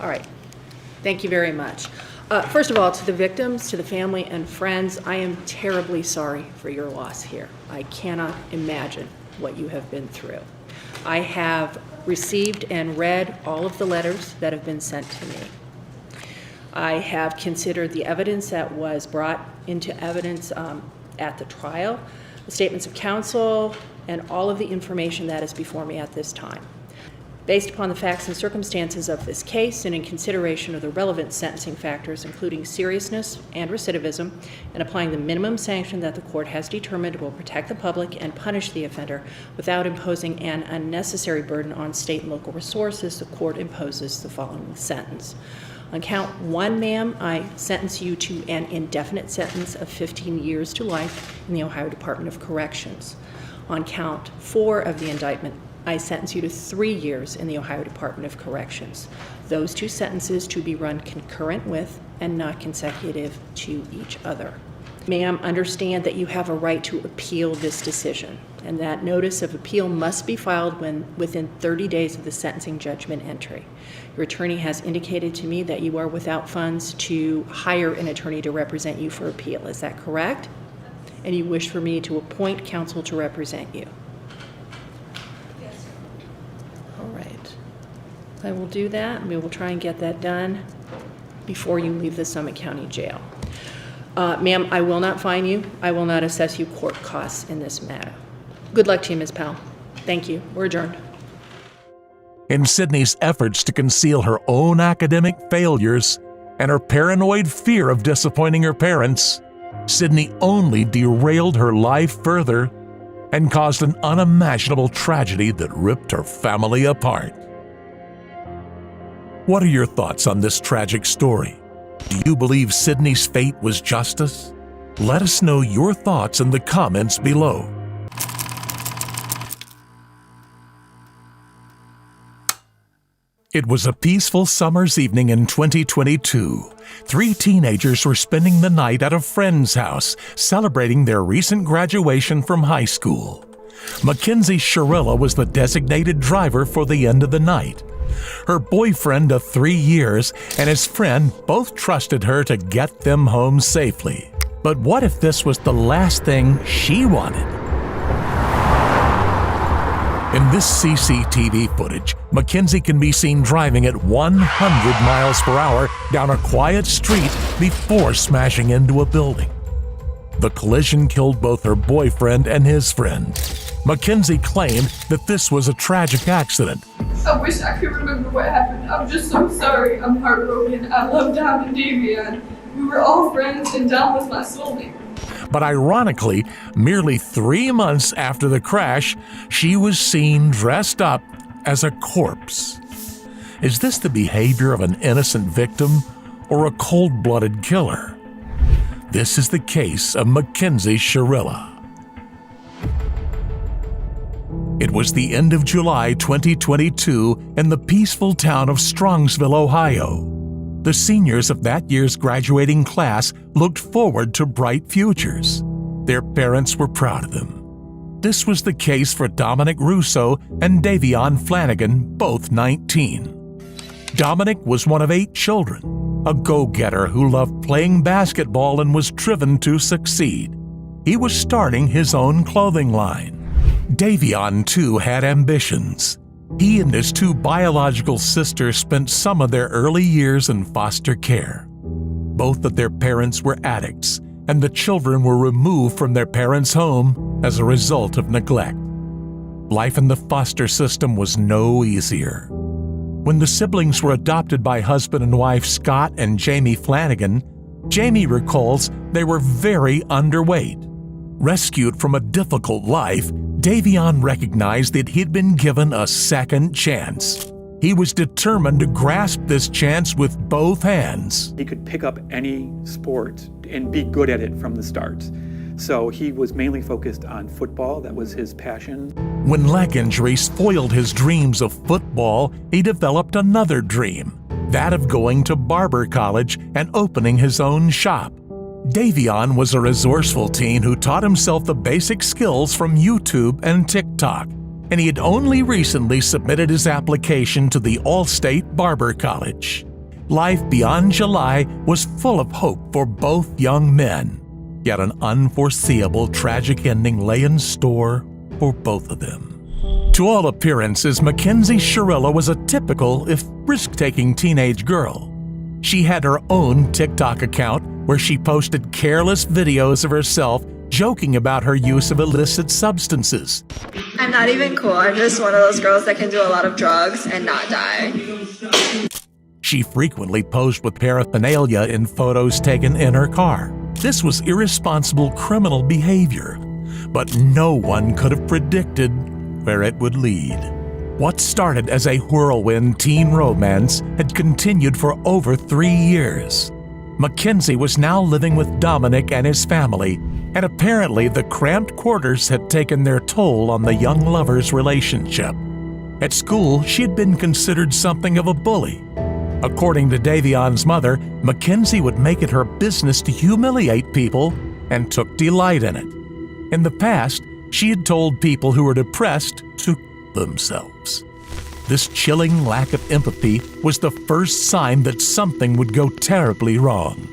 All right. Thank you very much. First of all, to the victims, to the family and friends, I am terribly sorry for your loss here. I cannot imagine what you have been through. I have received and read all of the letters that have been sent to me. I have considered the evidence that was brought into evidence at the trial, the statements of counsel, and all of the information that is before me at this time. Based upon the facts and circumstances of this case and in consideration of the relevant sentencing factors, including seriousness and recidivism, and applying the minimum sanction that the court has determined will protect the public and punish the offender without imposing an unnecessary burden on state and local resources, the court imposes the following sentence. On count 1, ma'am, I sentence you to an indefinite sentence of 15 years to life in the Ohio Department of Corrections. On count 4 of the indictment, I sentence you to 3 years in the Ohio Department of Corrections. Those two sentences to be run concurrent with and not consecutive to each other. Ma'am, understand that you have a right to appeal this decision, and that notice of appeal must be filed within 30 days of the sentencing judgment entry. Your attorney has indicated to me that you are without funds to hire an attorney to represent you for appeal. Is that correct? And you wish for me to appoint counsel to represent you? All right. I will do that, and we will try and get that done before you leave the Summit County Jail. Ma'am, I will not fine you. I will not assess you court costs in this matter. Good luck to you, Ms. Powell. Thank you. We're adjourned. In Sydney's efforts to conceal her own academic failures and her paranoid fear of disappointing her parents, Sydney only derailed her life further and caused an unimaginable tragedy that ripped her family apart. What are your thoughts on this tragic story? Do you believe Sydney's fate was justice? Let us know your thoughts in the comments below. It was a peaceful summer's evening in 2022. 3 teenagers were spending the night at a friend's house, celebrating their recent graduation from high school. Mackenzie Sharilla was the designated driver for the end of the night. Her boyfriend of 3 years and his friend both trusted her to get them home safely. But what if this was the last thing she wanted? In this CCTV footage, Mackenzie can be seen driving at 100 miles per hour down a quiet street before smashing into a building. The collision killed both her boyfriend and his friend. Mackenzie claimed that this was a tragic accident. I wish I could remember what happened. I'm just so sorry. I'm heartbroken. I love Dom and Davion. We were all friends and Dom was my soulmate. But ironically, merely 3 months after the crash, she was seen dressed up as a corpse. Is this the behavior of an innocent victim or a cold-blooded killer? This is the case of Mackenzie Sharilla. It was the end of July 2022 in the peaceful town of Strongsville, Ohio. The seniors of that year's graduating class looked forward to bright futures. Their parents were proud of them. This was the case for Dominic Russo and Davion Flanagan, both 19. Dominic was one of 8 children, a go-getter who loved playing basketball and was driven to succeed. He was starting his own clothing line. Davion, too, had ambitions. He and his 2 biological sisters spent some of their early years in foster care. Both of their parents were addicts, and the children were removed from their parents' home as a result of neglect. Life in the foster system was no easier. When the siblings were adopted by husband and wife Scott and Jamie Flanagan, Jamie recalls they were very underweight. Rescued from a difficult life, Davion recognized that he'd been given a second chance. He was determined to grasp this chance with both hands. He could pick up any sport and be good at it from the start. So he was mainly focused on football. That was his passion. When leg injuries foiled his dreams of football, he developed another dream, that of going to barber college and opening his own shop. Davion was a resourceful teen who taught himself the basic skills from YouTube and TikTok, and he had only recently submitted his application to the All-State Barber College. Life beyond July was full of hope for both young men, yet an unforeseeable tragic ending lay in store for both of them. To all appearances, Mackenzie Sharilla was a typical, if risk-taking teenage girl. She had her own TikTok account where she posted careless videos of herself joking about her use of illicit substances. I'm not even cool. I'm just one of those girls that can do a lot of drugs and not die. She frequently posed with paraphernalia in photos taken in her car. This was irresponsible criminal behavior, but no one could have predicted where it would lead. What started as a whirlwind teen romance had continued for over 3 years. Mackenzie was now living with Dominic and his family, and apparently the cramped quarters had taken their toll on the young lovers' relationship. At school, she had been considered something of a bully. According to Davion's mother, Mackenzie would make it her business to humiliate people and took delight in it. In the past, she had told people who were depressed to themselves. This chilling lack of empathy was the first sign that something would go terribly wrong.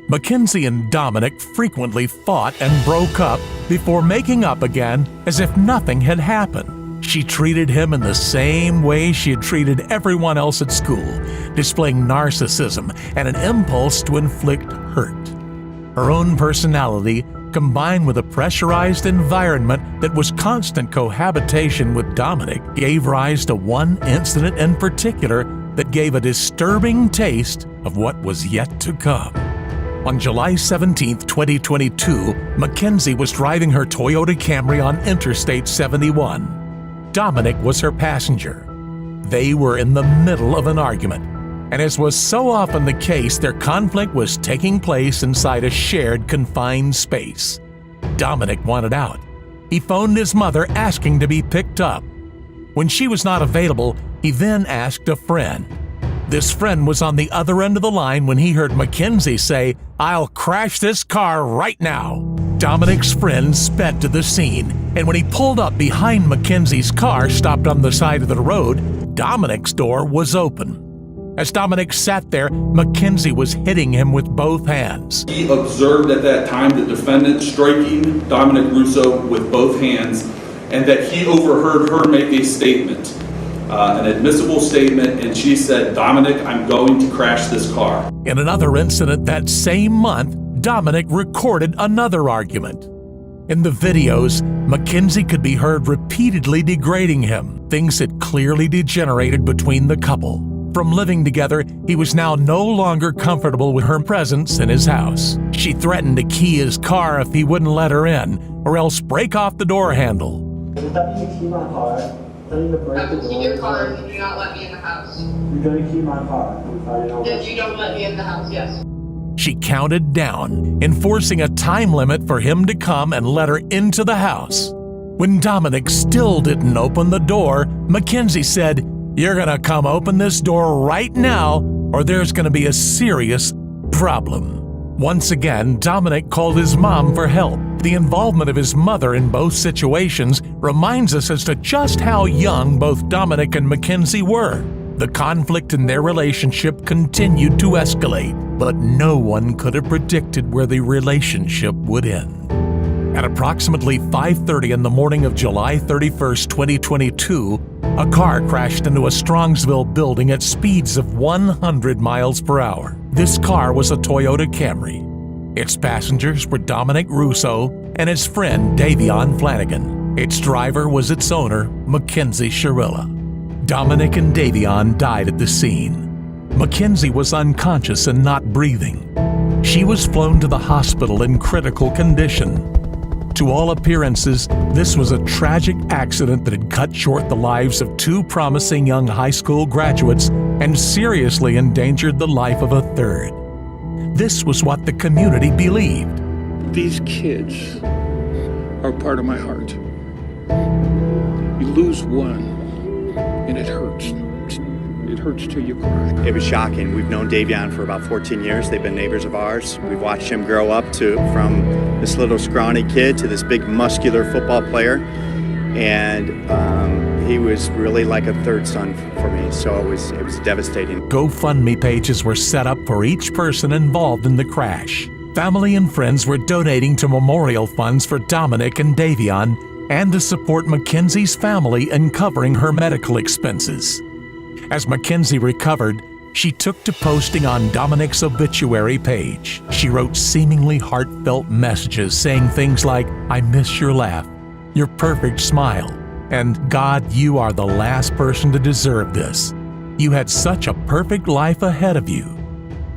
Mackenzie and Dominic frequently fought and broke up before making up again as if nothing had happened. She treated him in the same way she had treated everyone else at school, displaying narcissism and an impulse to inflict hurt. Her own personality, combined with a pressurized environment that was constant cohabitation with Dominic, gave rise to one incident in particular that gave a disturbing taste of what was yet to come. On July 17, 2022, Mackenzie was driving her Toyota Camry on Interstate 71. Dominic was her passenger. They were in the middle of an argument, and as was so often the case, their conflict was taking place inside a shared confined space. Dominic wanted out. He phoned his mother asking to be picked up. When she was not available, he then asked a friend. This friend was on the other end of the line when he heard Mackenzie say, "I'll crash this car right now." Dominic's friend sped to the scene, and when he pulled up behind Mackenzie's car stopped on the side of the road, Dominic's door was open. As Dominic sat there, Mackenzie was hitting him with both hands. He observed at that time the defendant striking Dominic Russo with both hands, and that he overheard her make a statement, an admissible statement, and she said, "Dominic, I'm going to crash this car." In another incident that same month, Dominic recorded another argument. In the videos, Mackenzie could be heard repeatedly degrading him. Things had clearly degenerated between the couple. From living together, he was now no longer comfortable with her presence in his house. She threatened to key his car if he wouldn't let her in, or else break off the door handle. Does that mean you key my car? Tell you to break the door. Key your car and you do not let me in the house. You're going to key my car. If you don't let me in the house, yes. She counted down, enforcing a time limit for him to come and let her into the house. When Dominic still didn't open the door, Mackenzie said, "You're gonna come open this door right now, or there's gonna be a serious problem." Once again, Dominic called his mom for help. The involvement of his mother in both situations reminds us as to just how young both Dominic and Mackenzie were. The conflict in their relationship continued to escalate, but no one could have predicted where the relationship would end. At approximately 5:30 in the morning of July 31st, 2022, a car crashed into a Strongsville building at speeds of 100 miles per hour. This car was a Toyota Camry. Its passengers were Dominic Russo and his friend Davion Flanagan. Its driver was its owner, Mackenzie Sharilla. Dominic and Davion died at the scene. Mackenzie was unconscious and not breathing. She was flown to the hospital in critical condition. To all appearances, this was a tragic accident that had cut short the lives of two promising young high school graduates and seriously endangered the life of a third. This was what the community believed. These kids are part of my heart. You lose one, and it hurts. It hurts till you cry. It was shocking. We've known Davion for about 14 years. They've been neighbors of ours. We've watched him grow up from this little scrawny kid to this big muscular football player. And he was really like a third son for me. So it was devastating. GoFundMe pages were set up for each person involved in the crash. Family and friends were donating to memorial funds for Dominic and Davion and to support Mackenzie's family in covering her medical expenses. As Mackenzie recovered, she took to posting on Dominic's obituary page. She wrote seemingly heartfelt messages saying things like, "I miss your laugh, your perfect smile, and God, you are the last person to deserve this. You had such a perfect life ahead of you.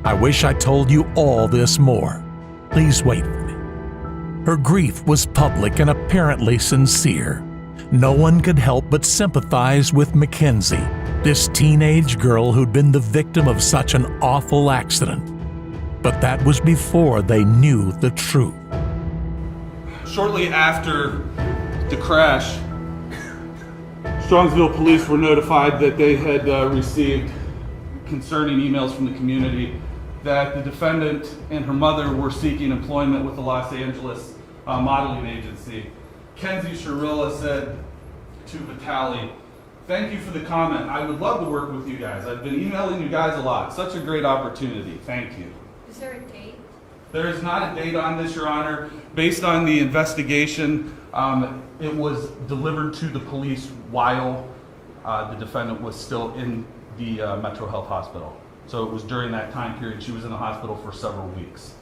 I wish I told you all this more. Please wait for me." Her grief was public and apparently sincere. No one could help but sympathize with Mackenzie, this teenage girl who'd been the victim of such an awful accident. But that was before they knew the truth. Shortly after the crash, Strongsville police were notified that they had received concerning emails from the community that the defendant and her mother were seeking employment with the Los Angeles modeling agency. Kenzie Shirilla said to Vitali, "Thank you for the comment. I would love to work with you guys. I've been emailing you guys a lot. Such a great opportunity. Thank you." Is there a date? There is not a date on this, Your Honor. Based on the investigation, it was delivered to the police while the defendant was still in the Metro Health Hospital. So it was during that time period. She was in the hospital for several weeks.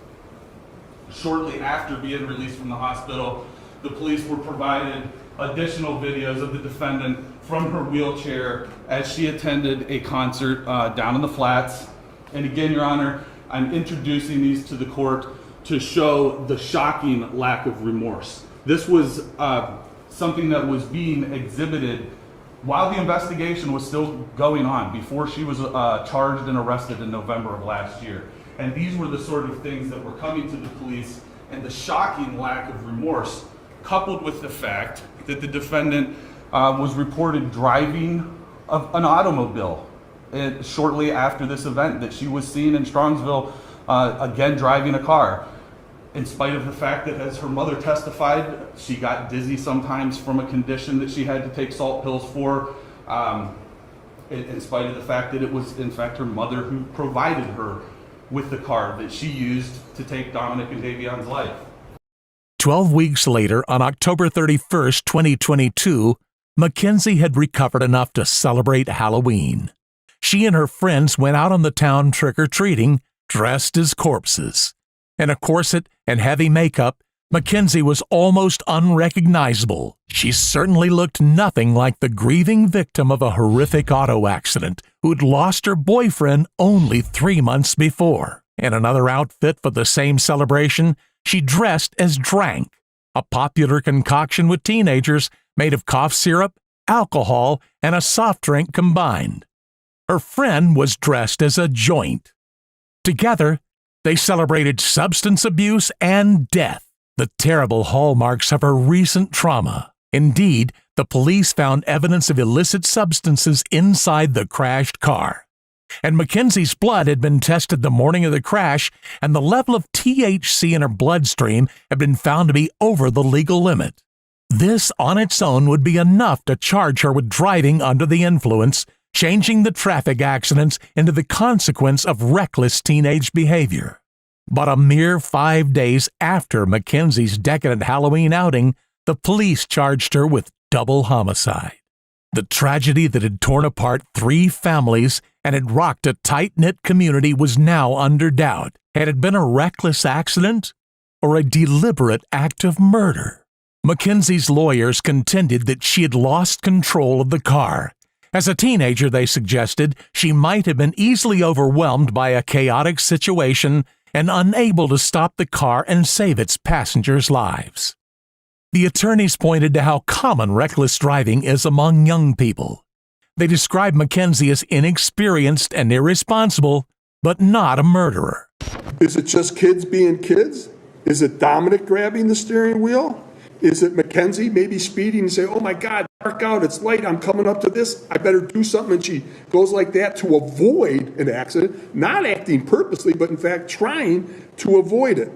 Shortly after being released from the hospital, the police were provided additional videos of the defendant from her wheelchair as she attended a concert down in the Flats. And again, Your Honor, I'm introducing these to the court to show the shocking lack of remorse. This was something that was being exhibited while the investigation was still going on, before she was charged and arrested in November of last year. And these were the sort of things that were coming to the police, and the shocking lack of remorse, coupled with the fact that the defendant was reported driving an automobile shortly after this event, that she was seen in Strongsville again driving a car. In spite of the fact that, as her mother testified, she got dizzy sometimes from a condition that she had to take salt pills for, in spite of the fact that it was in fact her mother who provided her with the car that she used to take Dominic and Davion's life. 12 weeks later, on October 31st, 2022, Mackenzie had recovered enough to celebrate Halloween. She and her friends went out on the town trick-or-treating, dressed as corpses. In a corset and heavy makeup, Mackenzie was almost unrecognizable. She certainly looked nothing like the grieving victim of a horrific auto accident who'd lost her boyfriend only 3 months before. In another outfit for the same celebration, she dressed as Drank, a popular concoction with teenagers made of cough syrup, alcohol, and a soft drink combined. Her friend was dressed as a Joint. Together, they celebrated substance abuse and death, the terrible hallmarks of her recent trauma. Indeed, the police found evidence of illicit substances inside the crashed car. And Mackenzie's blood had been tested the morning of the crash, and the level of THC in her bloodstream had been found to be over the legal limit. This on its own would be enough to charge her with driving under the influence, changing the traffic accidents into the consequence of reckless teenage behavior. But a mere 5 days after Mackenzie's decadent Halloween outing, the police charged her with double homicide. The tragedy that had torn apart 3 families and had rocked a tight-knit community was now under doubt. Had it been a reckless accident or a deliberate act of murder? Mackenzie's lawyers contended that she had lost control of the car. As a teenager, they suggested, she might have been easily overwhelmed by a chaotic situation and unable to stop the car and save its passengers' lives. The attorneys pointed to how common reckless driving is among young people. They described Mackenzie as inexperienced and irresponsible, but not a murderer. Is it just kids being kids? Is it Dominic grabbing the steering wheel? Is it Mackenzie maybe speeding and say, "Oh my God, dark out, it's late, I'm coming up to this, I better do something," and she goes like that to avoid an accident, not acting purposely, but in fact trying to avoid it?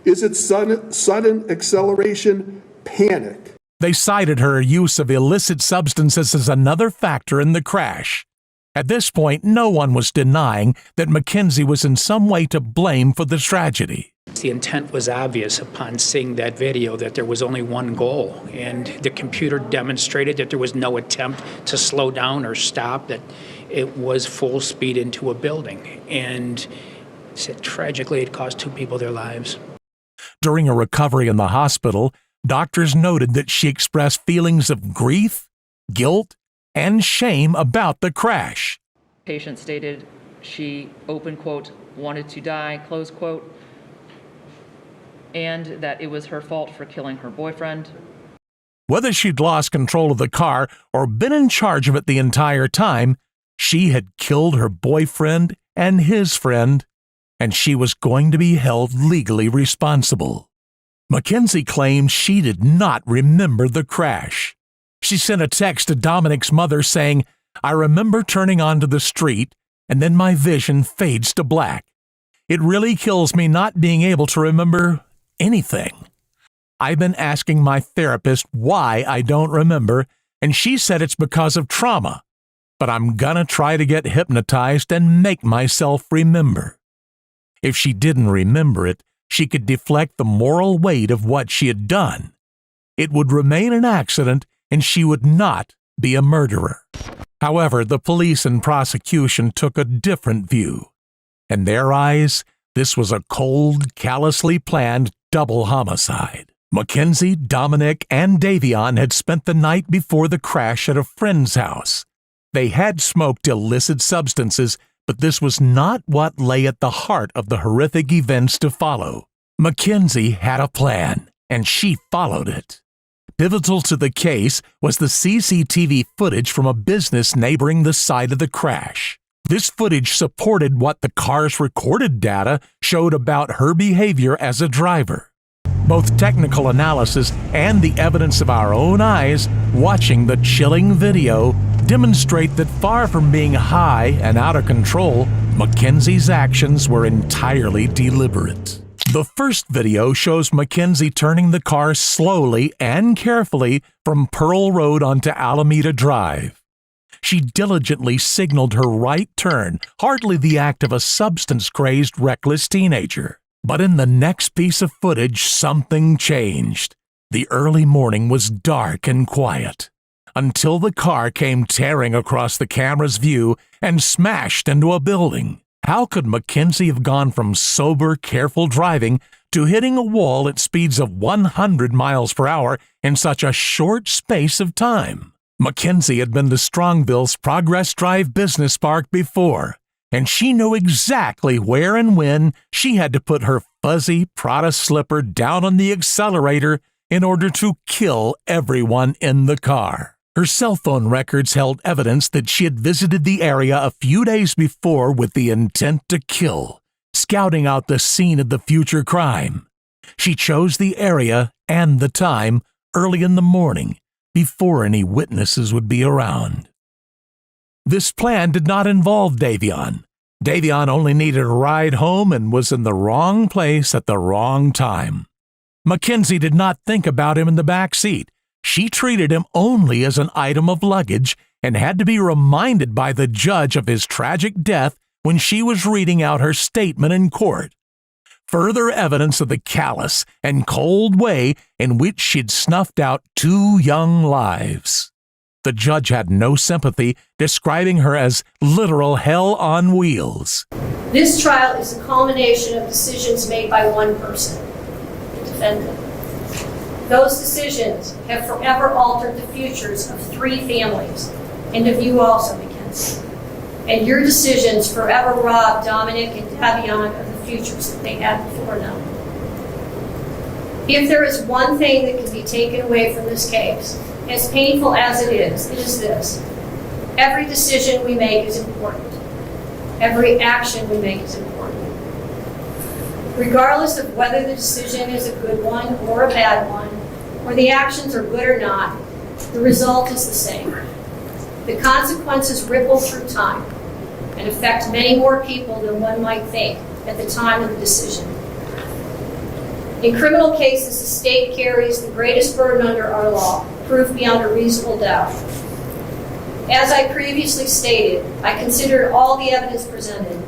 Is it sudden acceleration, panic? They cited her use of illicit substances as another factor in the crash. At this point, no one was denying that Mackenzie was in some way to blame for the tragedy. The intent was obvious upon seeing that video that there was only one goal, and the computer demonstrated that there was no attempt to slow down or stop, that it was full speed into a building. And tragically, it cost 2 people their lives. During a recovery in the hospital, doctors noted that she expressed feelings of grief, guilt, and shame about the crash. Patient stated she, open quote, wanted to die, close quote, and that it was her fault for killing her boyfriend. Whether she'd lost control of the car or been in charge of it the entire time, she had killed her boyfriend and his friend, and she was going to be held legally responsible. Mackenzie claimed she did not remember the crash. She sent a text to Dominic's mother saying, "I remember turning onto the street, and then my vision fades to black. It really kills me not being able to remember anything. I've been asking my therapist why I don't remember, and she said it's because of trauma. But I'm gonna try to get hypnotized and make myself remember." If she didn't remember it, she could deflect the moral weight of what she had done. It would remain an accident, and she would not be a murderer. However, the police and prosecution took a different view. In their eyes, this was a cold, callously planned double homicide. Mackenzie, Dominic, and Davion had spent the night before the crash at a friend's house. They had smoked illicit substances, but this was not what lay at the heart of the horrific events to follow. Mackenzie had a plan, and she followed it. Pivotal to the case was the CCTV footage from a business neighboring the site of the crash. This footage supported what the car's recorded data showed about her behavior as a driver. Both technical analysis and the evidence of our own eyes watching the chilling video demonstrate that far from being high and out of control, Mackenzie's actions were entirely deliberate. The first video shows Mackenzie turning the car slowly and carefully from Pearl Road onto Alameda Drive. She diligently signaled her right turn, hardly the act of a substance-crazed, reckless teenager. But in the next piece of footage, something changed. The early morning was dark and quiet, until the car came tearing across the camera's view and smashed into a building. How could Mackenzie have gone from sober, careful driving to hitting a wall at speeds of 100 miles per hour in such a short space of time? Mackenzie had been to Strongville's Progress Drive Business Park before, and she knew exactly where and when she had to put her fuzzy Prada slipper down on the accelerator in order to kill everyone in the car. Her cell phone records held evidence that she had visited the area a few days before with the intent to kill, scouting out the scene of the future crime. She chose the area and the time early in the morning, before any witnesses would be around. This plan did not involve Davion. Davion only needed a ride home and was in the wrong place at the wrong time. Mackenzie did not think about him in the back seat. She treated him only as an item of luggage and had to be reminded by the judge of his tragic death when she was reading out her statement in court. Further evidence of the callous and cold way in which she'd snuffed out 2 young lives. The judge had no sympathy, describing her as literal hell on wheels. This trial is a culmination of decisions made by one person, the defendant. Those decisions have forever altered the futures of 3 families, and of you also, Mackenzie. And your decisions forever robbed Dominic and Davion of the futures that they had before them. If there is one thing that can be taken away from this case, as painful as it is this. Every decision we make is important. Every action we make is important. Regardless of whether the decision is a good one or a bad one, or the actions are good or not, the result is the same. The consequences ripple through time and affect many more people than one might think at the time of the decision. In criminal cases, the state carries the greatest burden under our law, proof beyond a reasonable doubt. As I previously stated, I considered all the evidence presented.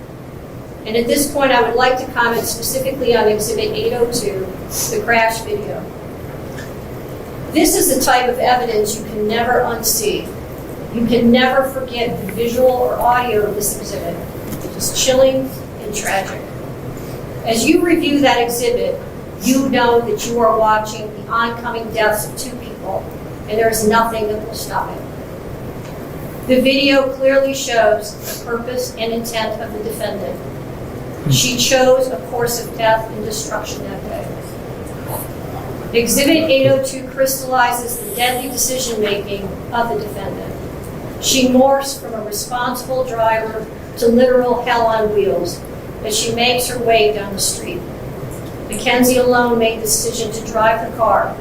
And at this point, I would like to comment specifically on Exhibit 802, the crash video. This is the type of evidence you can never unsee. You can never forget the visual or audio of this exhibit. It is chilling and tragic. As you review that exhibit, you know that you are watching the oncoming deaths of two people, and there is nothing that will stop it. The video clearly shows the purpose and intent of the defendant. She chose a course of death and destruction that day. Exhibit 802 crystallizes the deadly decision-making of the defendant. She morphs from a responsible driver to literal hell on wheels as she makes her way down the street. Mackenzie alone made the decision to drive the car,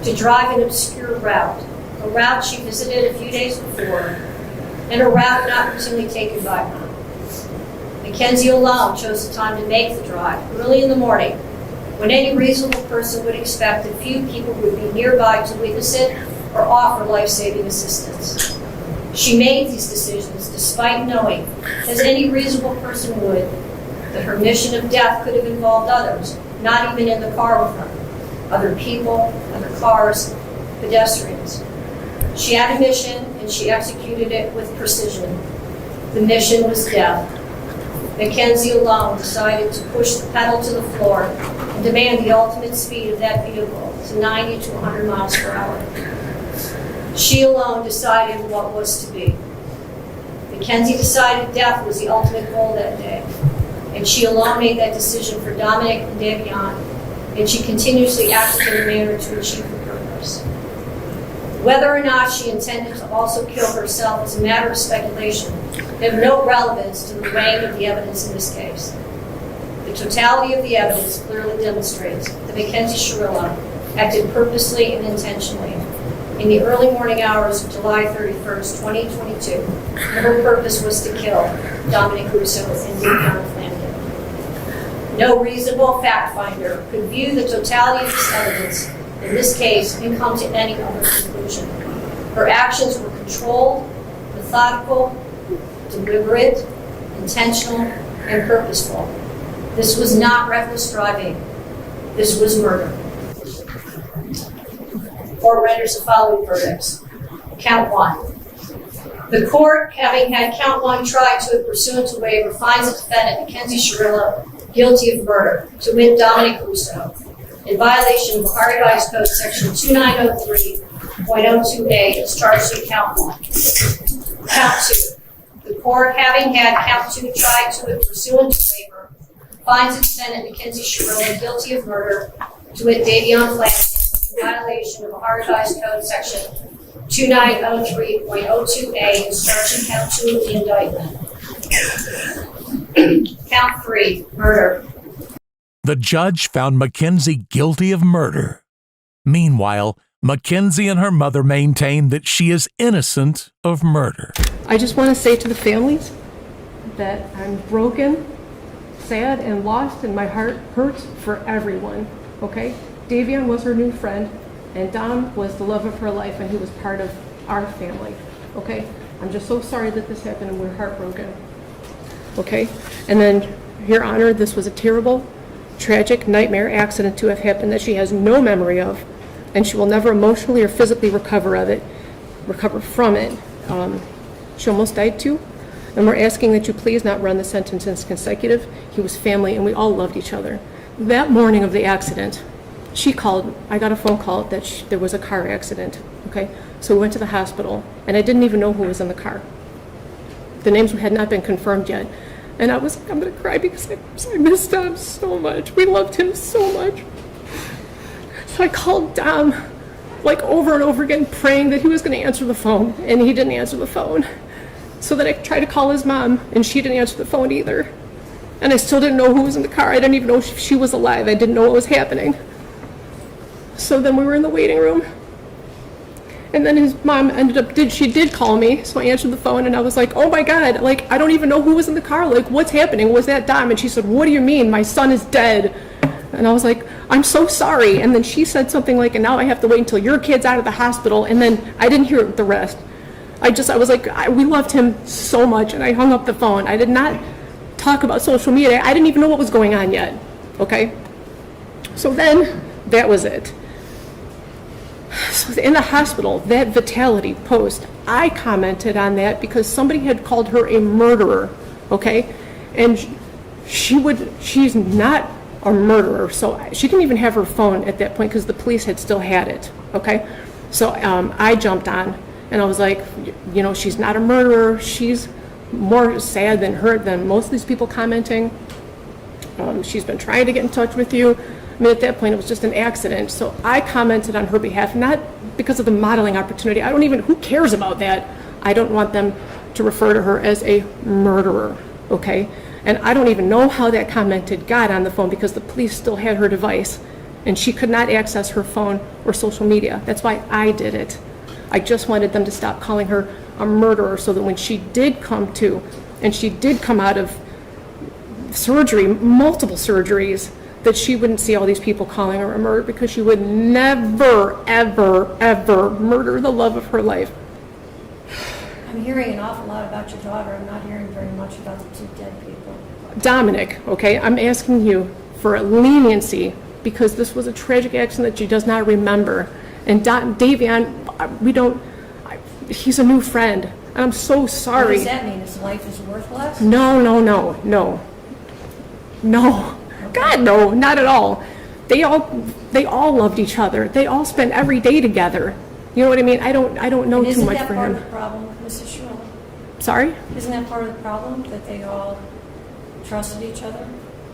to drive an obscure route, a route she visited a few days before, and a route not routinely taken by her. Mackenzie alone chose the time to make the drive, early in the morning, when any reasonable person would expect that few people would be nearby to witness it or offer life-saving assistance. She made these decisions despite knowing, as any reasonable person would, that her mission of death could have involved others, not even in the car with her, other people, other cars, pedestrians. She had a mission, and she executed it with precision. The mission was death. Mackenzie alone decided to push the pedal to the floor and demand the ultimate speed of that vehicle to 90 to 100 miles per hour. She alone decided what was to be. Mackenzie decided death was the ultimate goal that day, and she alone made that decision for Dominic and Davion, and she continuously acted in a manner to achieve her purpose. Whether or not she intended to also kill herself is a matter of speculation. They have no relevance to the weighing of the evidence in this case. The totality of the evidence clearly demonstrates that Mackenzie Shirilla acted purposely and intentionally in the early morning hours of July 31st, 2022, and her purpose was to kill Dominic Russo and Davion Flanagan. No reasonable fact finder could view the totality of this evidence in this case and come to any other conclusion. Her actions were controlled, methodical, deliberate, intentional, and purposeful. This was not reckless driving. This was murder. Court renders the following verdicts. Count 1. The court, having had count 1 tried to it pursuant to waiver, finds the defendant, Mackenzie Shirilla, guilty of murder, to wit Dominic Russo, in violation of Ohio Revised Code Section 2903.02a, is charged in count 1. Count 2. The court, having had count 2 tried to it pursuant to waiver, finds the defendant, Mackenzie Shirilla, guilty of murder, to wit Davion Flanagan, in violation of Ohio Revised Code Section 2903.02a, is charged in count 2 of the indictment. Count 3, murder. The judge found Mackenzie guilty of murder. Meanwhile, Mackenzie and her mother maintain that she is innocent of murder. I just want to say to the families that I'm broken, sad, and lost, and my heart hurts for everyone, okay? Davion was her new friend, and Dom was the love of her life, and he was part of our family, okay? I'm just so sorry that this happened, and we're heartbroken, okay? And then, Your Honor, this was a terrible, tragic nightmare accident to have happened that she has no memory of, and she will never emotionally or physically recover from it. She almost died too, and we're asking that you please not run the sentence as consecutive. He was family, and we all loved each other. That morning of the accident, she called. I got a phone call that there was a car accident. Okay, so we went to the hospital, and I didn't even know who was in the car. The names had not been confirmed yet. And I'm going to cry because I missed Dom so much. We loved him so much. So I called Dom, like over and over again, praying that he was going to answer the phone, and he didn't answer the phone. So then I tried to call his mom, and she didn't answer the phone either. And I still didn't know who was in the car. I didn't even know if she was alive. I didn't know what was happening. So then we were in the waiting room. And then his mom she did call me, so I answered the phone, and I was like, oh my God, like, I don't even know who was in the car, like, what's happening, was that Dom? And she said, what do you mean, my son is dead? And I was like, I'm so sorry. And then she said something like, and now I have to wait until your kid's out of the hospital, and then I didn't hear the rest. I was like, we loved him so much, and I hung up the phone. I did not talk about social media. I didn't even know what was going on yet, okay? So then, that was it. So in the hospital, that Vitality post, I commented on that because somebody had called her a murderer, okay? And she's not a murderer, so she didn't even have her phone at that point because the police had still had it, okay? So I jumped on and I was like, you know, she's not a murderer. She's more sad than most of these people commenting. She's been trying to get in touch with you. I mean, at that point, it was just an accident. So I commented on her behalf, not because of the modeling opportunity. Who cares about that? I don't want them to refer to her as a murderer, okay? And I don't even know how that comment had got on the phone because the police still had her device and she could not access her phone or social media. That's why I did it. I just wanted them to stop calling her a murderer so that when she did come to, and she did come out of surgery, multiple surgeries, that she wouldn't see all these people calling her a murderer because she would never, ever, ever murder the love of her life. I'm hearing an awful lot about your daughter. I'm not hearing very much about the two dead people. Dominic, okay, I'm asking you for leniency because this was a tragic accident that she does not remember. And Davion, he's a new friend. And I'm so sorry. What does that mean? His life is worthless? No. God, no, not at all. They all loved each other. They all spent every day together. You know what I mean? I don't know too much for him. Isn't that part of the problem, Mrs. Schmidt? Sorry? Isn't that part of the problem, that they all trusted each other?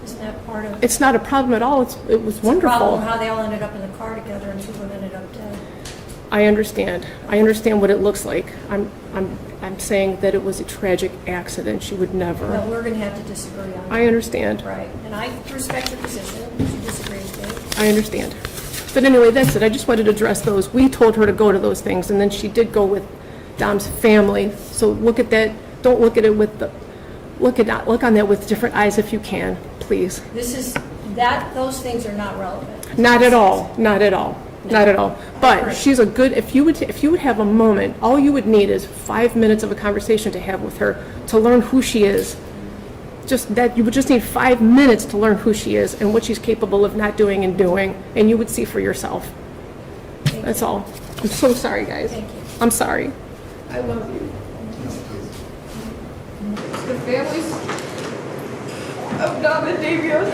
Isn't that part of... It's not a problem at all. It was wonderful. It's a problem how they all ended up in the car together and two of them ended up dead. I understand what it looks like. I'm saying that it was a tragic accident. She would never. Well, we're going to have to disagree on that. I understand. Right. And I respect your position if you disagree with me. I understand. But anyway, that's it. I just wanted to address those. We told her to go to those things, and then she did go with Dom's family. So look at that. Don't look at it with the... Look on that with different eyes if you can, please. Those things are not relevant. Not at all. But she's a good, if you would have a moment, all you would need is 5 minutes of a conversation to have with her to learn who she is. Just that, you would just need 5 minutes to learn who she is and what she's capable of not doing and doing, and you would see for yourself. That's all. I'm so sorry, guys. Thank you. I'm sorry. I love you. The families of Dom and Davion,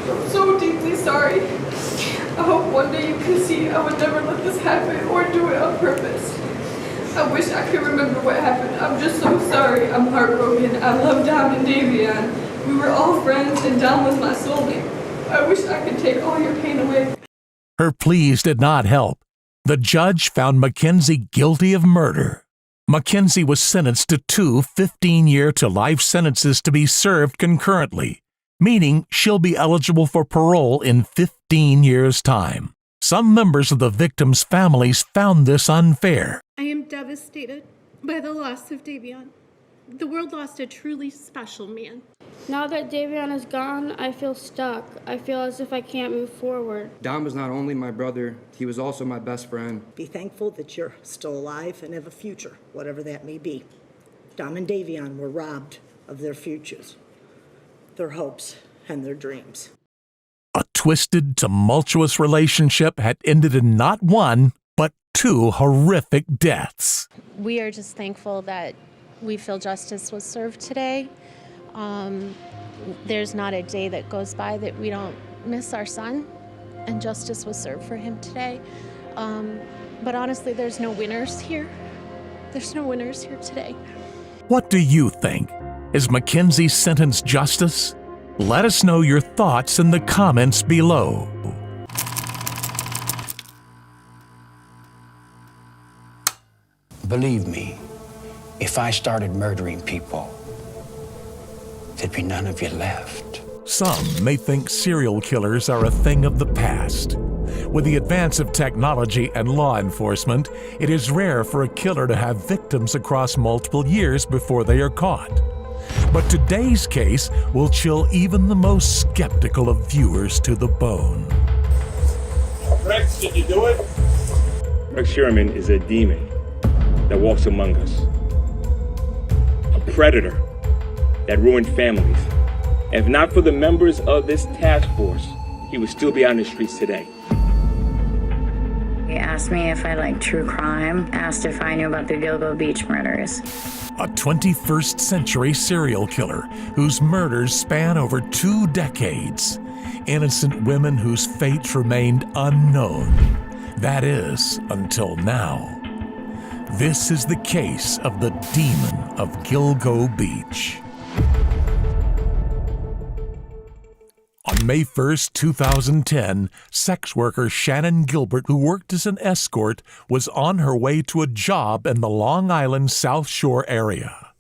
I'm so deeply sorry. I hope one day you can see I would never let this happen or do it on purpose. I wish I could remember what happened. I'm just so sorry. I'm heartbroken. I love Dom and Davion. We were all friends and Dom was my soulmate. I wish I could take all your pain away. Her pleas did not help. The judge found Mackenzie guilty of murder. Mackenzie was sentenced to 2 15-year to life sentences to be served concurrently, meaning she'll be eligible for parole in 15 years' time. Some members of the victims' families found this unfair. I am devastated by the loss of Davion. The world lost a truly special man. Now that Davion is gone, I feel stuck. I feel as if I can't move forward. Dom was not only my brother, he was also my best friend. Be thankful that you're still alive and have a future, whatever that may be. Dom and Davion were robbed of their futures, their hopes, and their dreams. A twisted, tumultuous relationship had ended in not one, but 2 horrific deaths. We are just thankful that we feel justice was served today. There's not a day that goes by that we don't miss our son, and justice was served for him today. But honestly, there's no winners here. There's no winners here today. What do you think? Is Mackenzie's sentence justice? Let us know your thoughts in the comments below. Believe me, if I started murdering people, there'd be none of you left. Some may think serial killers are a thing of the past. With the advance of technology and law enforcement, it is rare for a killer to have victims across multiple years before they are caught. But today's case will chill even the most skeptical of viewers to the bone. Rex, did you do it? Rex Sherman is a demon that walks among us. A predator that ruined families If not for the members of this task force, he would still be on the streets today. He asked me if I liked true crime, asked if I knew about the Gilgo Beach murders. A 21st century serial killer whose murders span over 2 decades. Innocent women whose fates remained unknown. That is, until now. This is the case of the demon of Gilgo Beach. On May 1st, 2010, sex worker Shannon Gilbert, who worked as an escort, was on her way to a job in the Long Island South Shore area.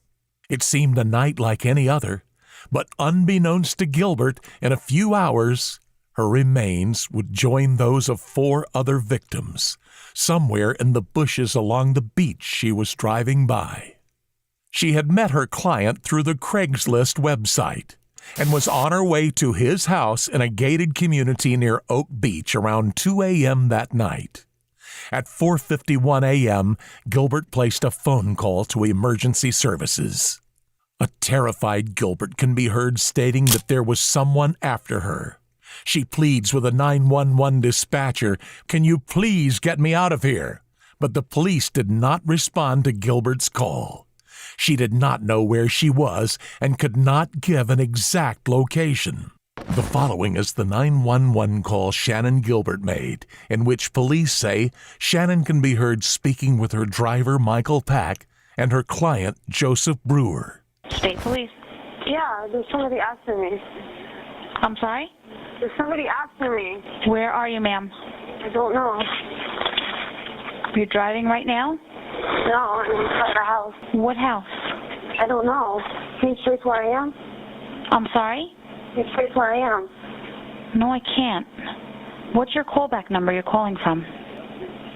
It seemed a night like any other, but unbeknownst to Gilbert, in a few hours, her remains would join those of 4 other victims, somewhere in the bushes along the beach she was driving by. She had met her client through the Craigslist website and was on her way to his house in a gated community near Oak Beach around 2 a.m. that night. At 4:51 a.m., Gilbert placed a phone call to emergency services. A terrified Gilbert can be heard stating that there was someone after her. She pleads with a 911 dispatcher, "Can you please get me out of here?" But the police did not respond to Gilbert's call. She did not know where she was and could not give an exact location. The following is the 911 call Shannon Gilbert made, in which police say Shannon can be heard speaking with her driver, Michael Pack, and her client, Joseph Brewer. State Police. Yeah, there's somebody after me. I'm sorry? There's somebody after me. Where are you, ma'am? I don't know. You're driving right now? No, I'm inside the house. What house? I don't know. Can you trace where I am? I'm sorry? Can you trace where I am? No, I can't. What's your callback number you're calling from?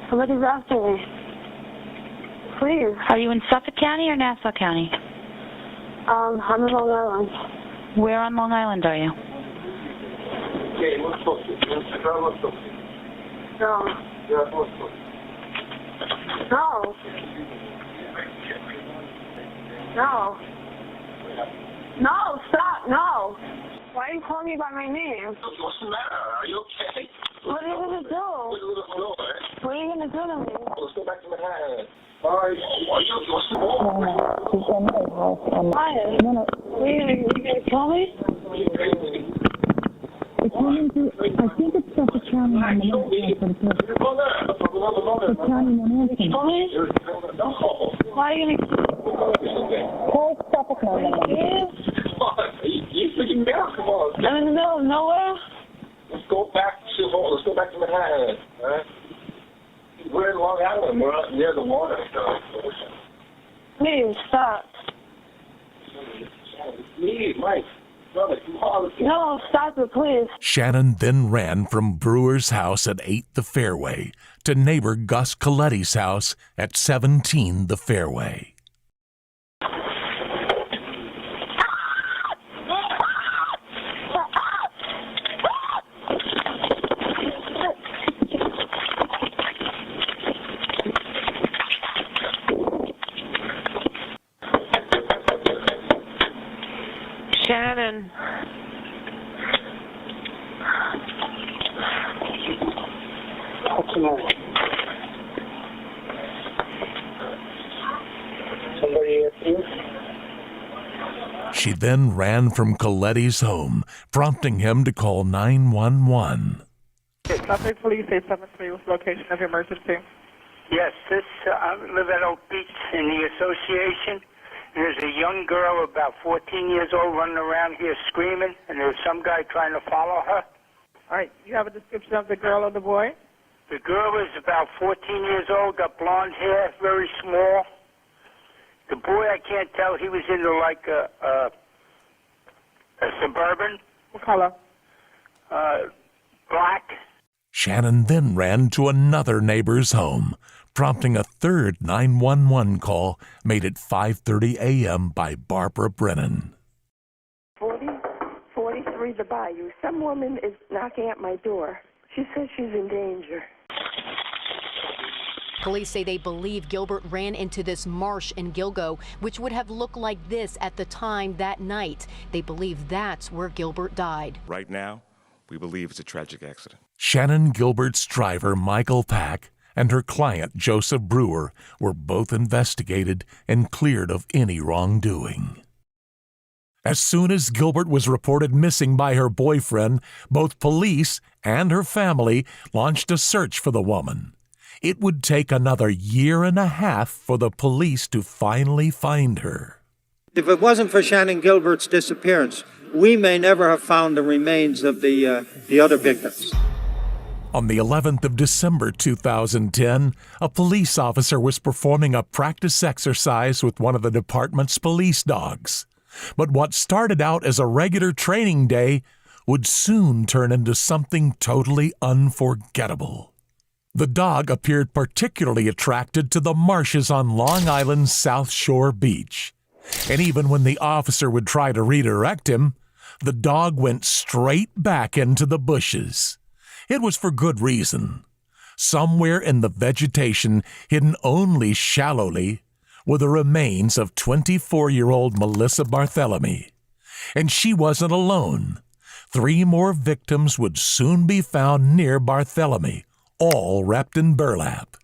Somebody's after me. Please. Are you in Suffolk County or Nassau County? I'm in Long Island. Where on Long Island are you? No. No. No. No, stop, no. Why are you calling me by my name? What's the matter? Are you okay? What are you going to do? What are you going to do to me? Let's go back to Manhattan. All right. What's the matter? Why? What are you going to kill me? I think it's Suffolk County on the north for the police. Suffolk County Manhattan. Why are you going to Call Suffolk County. You freaking mad? Come on. I'm in the middle of nowhere. Let's go back to Manhattan. All right? We're in Long Island. We're out near the water. Please, stop. Please, Mike. Brother, come on. No, stop it, please. Shannon then ran from Brewer's house at 8 The Fairway to neighbor Gus Coletti's house at 17 The Fairway. Shannon. What's the matter? Somebody after you? She then ran from Coletti's home, prompting him to call 911. Suffolk Police 873 with location of emergency. Yes, I live at Oak Beach in the association. There's a young girl about 14 years old running around here screaming, and there's some guy trying to follow her. All right, you have a description of the girl or the boy? The girl is about 14 years old, got blonde hair, very small. The boy, I can't tell. He was into like a Suburban. What color? Black. Shannon then ran to another neighbor's home, prompting a third 911 call made at 5:30 a.m. by Barbara Brennan. 43 The Bayou. Some woman is knocking at my door. She says she's in danger. Police say they believe Gilbert ran into this marsh in Gilgo, which would have looked like this at the time that night. They believe that's where Gilbert died. Right now, we believe it's a tragic accident. Shannon Gilbert's driver, Michael Pack, and her client, Joseph Brewer, were both investigated and cleared of any wrongdoing. As soon as Gilbert was reported missing by her boyfriend, both police and her family launched a search for the woman. It would take another 1.5 years for the police to finally find her. If it wasn't for Shannon Gilbert's disappearance, we may never have found the remains of the other victims. On the 11th of December 2010, a police officer was performing a practice exercise with one of the department's police dogs. But what started out as a regular training day would soon turn into something totally unforgettable. The dog appeared particularly attracted to the marshes on Long Island's South Shore beach. And even when the officer would try to redirect him, the dog went straight back into the bushes. It was for good reason. Somewhere in the vegetation, hidden only shallowly, were the remains of 24-year-old Melissa Barthelemy. And she wasn't alone. 3 more victims would soon be found near Barthelemy, all wrapped in burlap.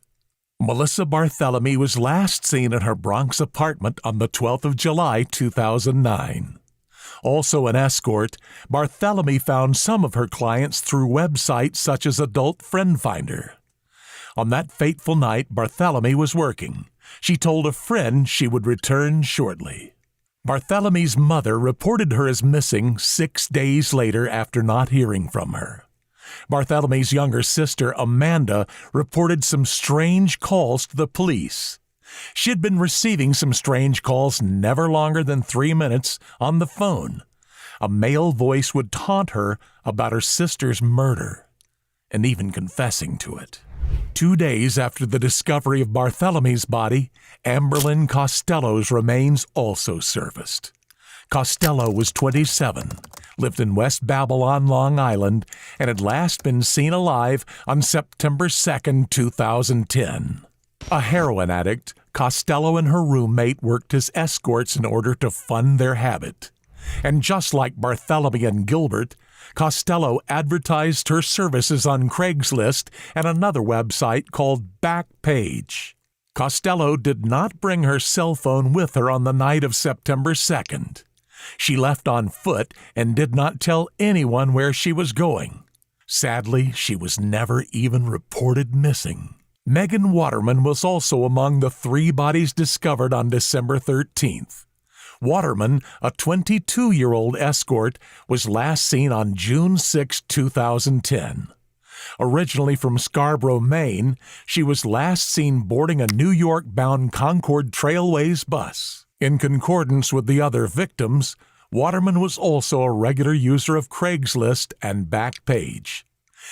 Melissa Barthelemy was last seen in her Bronx apartment on the 12th of July, 2009. Also an escort, Barthelemy found some of her clients through websites such as Adult Friend Finder. On that fateful night, Barthelemy was working. She told a friend she would return shortly. Barthelemy's mother reported her as missing 6 days later after not hearing from her. Barthelemy's younger sister, Amanda, reported some strange calls to the police. She had been receiving some strange calls never longer than 3 minutes on the phone. A male voice would taunt her about her sister's murder, and even confessing to it. 2 days after the discovery of Barthelemy's body, Amberlynn Costello's remains also surfaced. Costello was 27, lived in West Babylon, Long Island, and had last been seen alive on September 2, 2010. A heroin addict, Costello and her roommate worked as escorts in order to fund their habit. And just like Barthelemy and Gilbert, Costello advertised her services on Craigslist and another website called Backpage. Costello did not bring her cell phone with her on the night of September 2nd. She left on foot and did not tell anyone where she was going. Sadly, she was never even reported missing. Megan Waterman was also among the 3 bodies discovered on December 13th. Waterman, a 22-year-old escort, was last seen on June 6, 2010. Originally from Scarborough, Maine, she was last seen boarding a New York-bound Concord Trailways bus. In concordance with the other victims, Waterman was also a regular user of Craigslist and Backpage.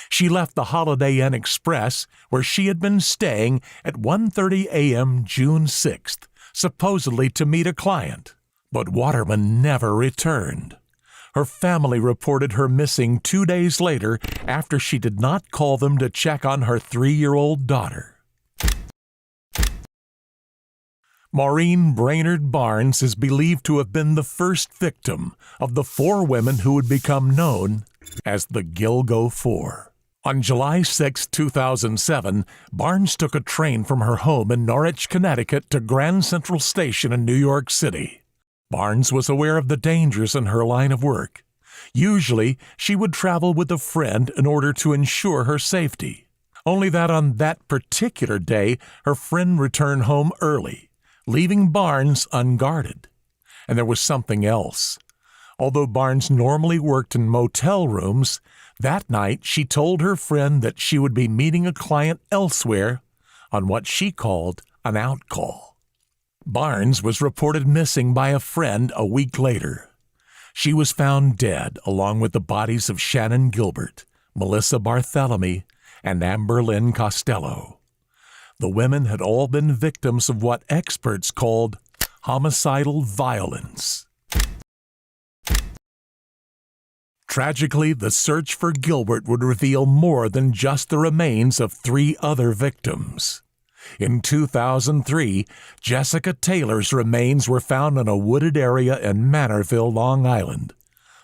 She left the Holiday Inn Express, where she had been staying, at 1:30 a.m. June 6th, supposedly to meet a client. But Waterman never returned. Her family reported her missing 2 days later after she did not call them to check on her 3-year-old daughter. Maureen Brainerd Barnes is believed to have been the first victim of the 4 women who would become known as the Gilgo Four. On July 6, 2007, Barnes took a train from her home in Norwich, Connecticut to Grand Central Station in New York City. Barnes was aware of the dangers in her line of work. Usually, she would travel with a friend in order to ensure her safety. Only that on that particular day, her friend returned home early, leaving Barnes unguarded. And there was something else. Although Barnes normally worked in motel rooms, that night she told her friend that she would be meeting a client elsewhere on what she called an out call. Barnes was reported missing by a friend a week later. She was found dead along with the bodies of Shannon Gilbert, Melissa Barthelemy, and Amberlynn Costello. The women had all been victims of what experts called homicidal violence. Tragically, the search for Gilbert would reveal more than just the remains of 3 other victims. In 2003, Jessica Taylor's remains were found in a wooded area in Manorville, Long Island.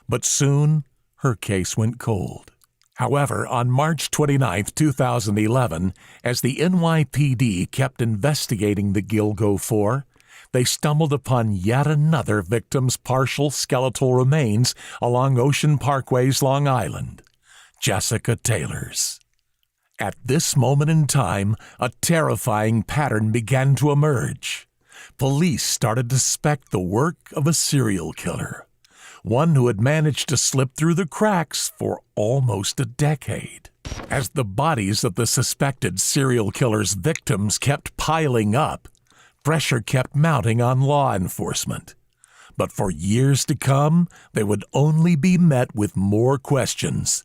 But soon, her case went cold. However, on March 29, 2011, as the NYPD kept investigating the Gilgo Four, they stumbled upon yet another victim's partial skeletal remains along Ocean Parkway's Long Island, Jessica Taylor's. At this moment in time, a terrifying pattern began to emerge. Police started to suspect the work of a serial killer, one who had managed to slip through the cracks for almost a decade. As the bodies of the suspected serial killer's victims kept piling up, pressure kept mounting on law enforcement. But for years to come, they would only be met with more questions.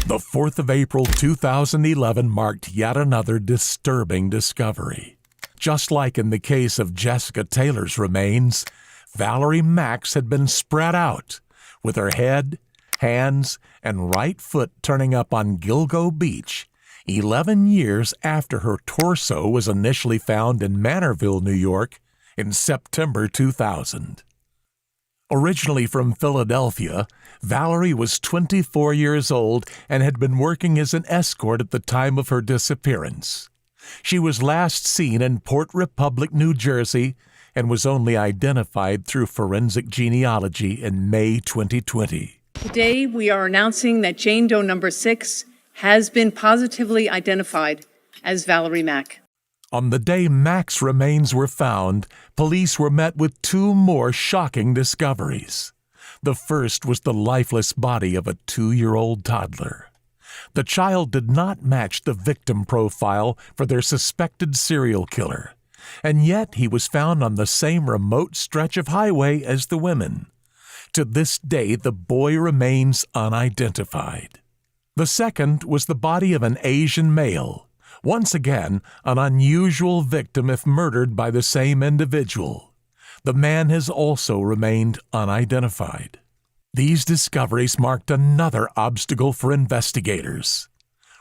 The 4th of April 2011 marked yet another disturbing discovery. Just like in the case of Jessica Taylor's remains, Valerie Max had been spread out, with her head, hands, and right foot turning up on Gilgo Beach, 11 years after her torso was initially found in Manorville, New York, in September 2000. Originally from Philadelphia, Valerie was 24 years old and had been working as an escort at the time of her disappearance. She was last seen in Port Republic, New Jersey, and was only identified through forensic genealogy in May 2020. Today, we are announcing that Jane Doe number 6 has been positively identified as Valerie Mack. On the day Mack's remains were found, police were met with two more shocking discoveries. The first was the lifeless body of a 2-year-old toddler. The child did not match the victim profile for their suspected serial killer, and yet he was found on the same remote stretch of highway as the women. To this day, the boy remains unidentified. The second was the body of an Asian male. Once again, an unusual victim if murdered by the same individual. The man has also remained unidentified. These discoveries marked another obstacle for investigators.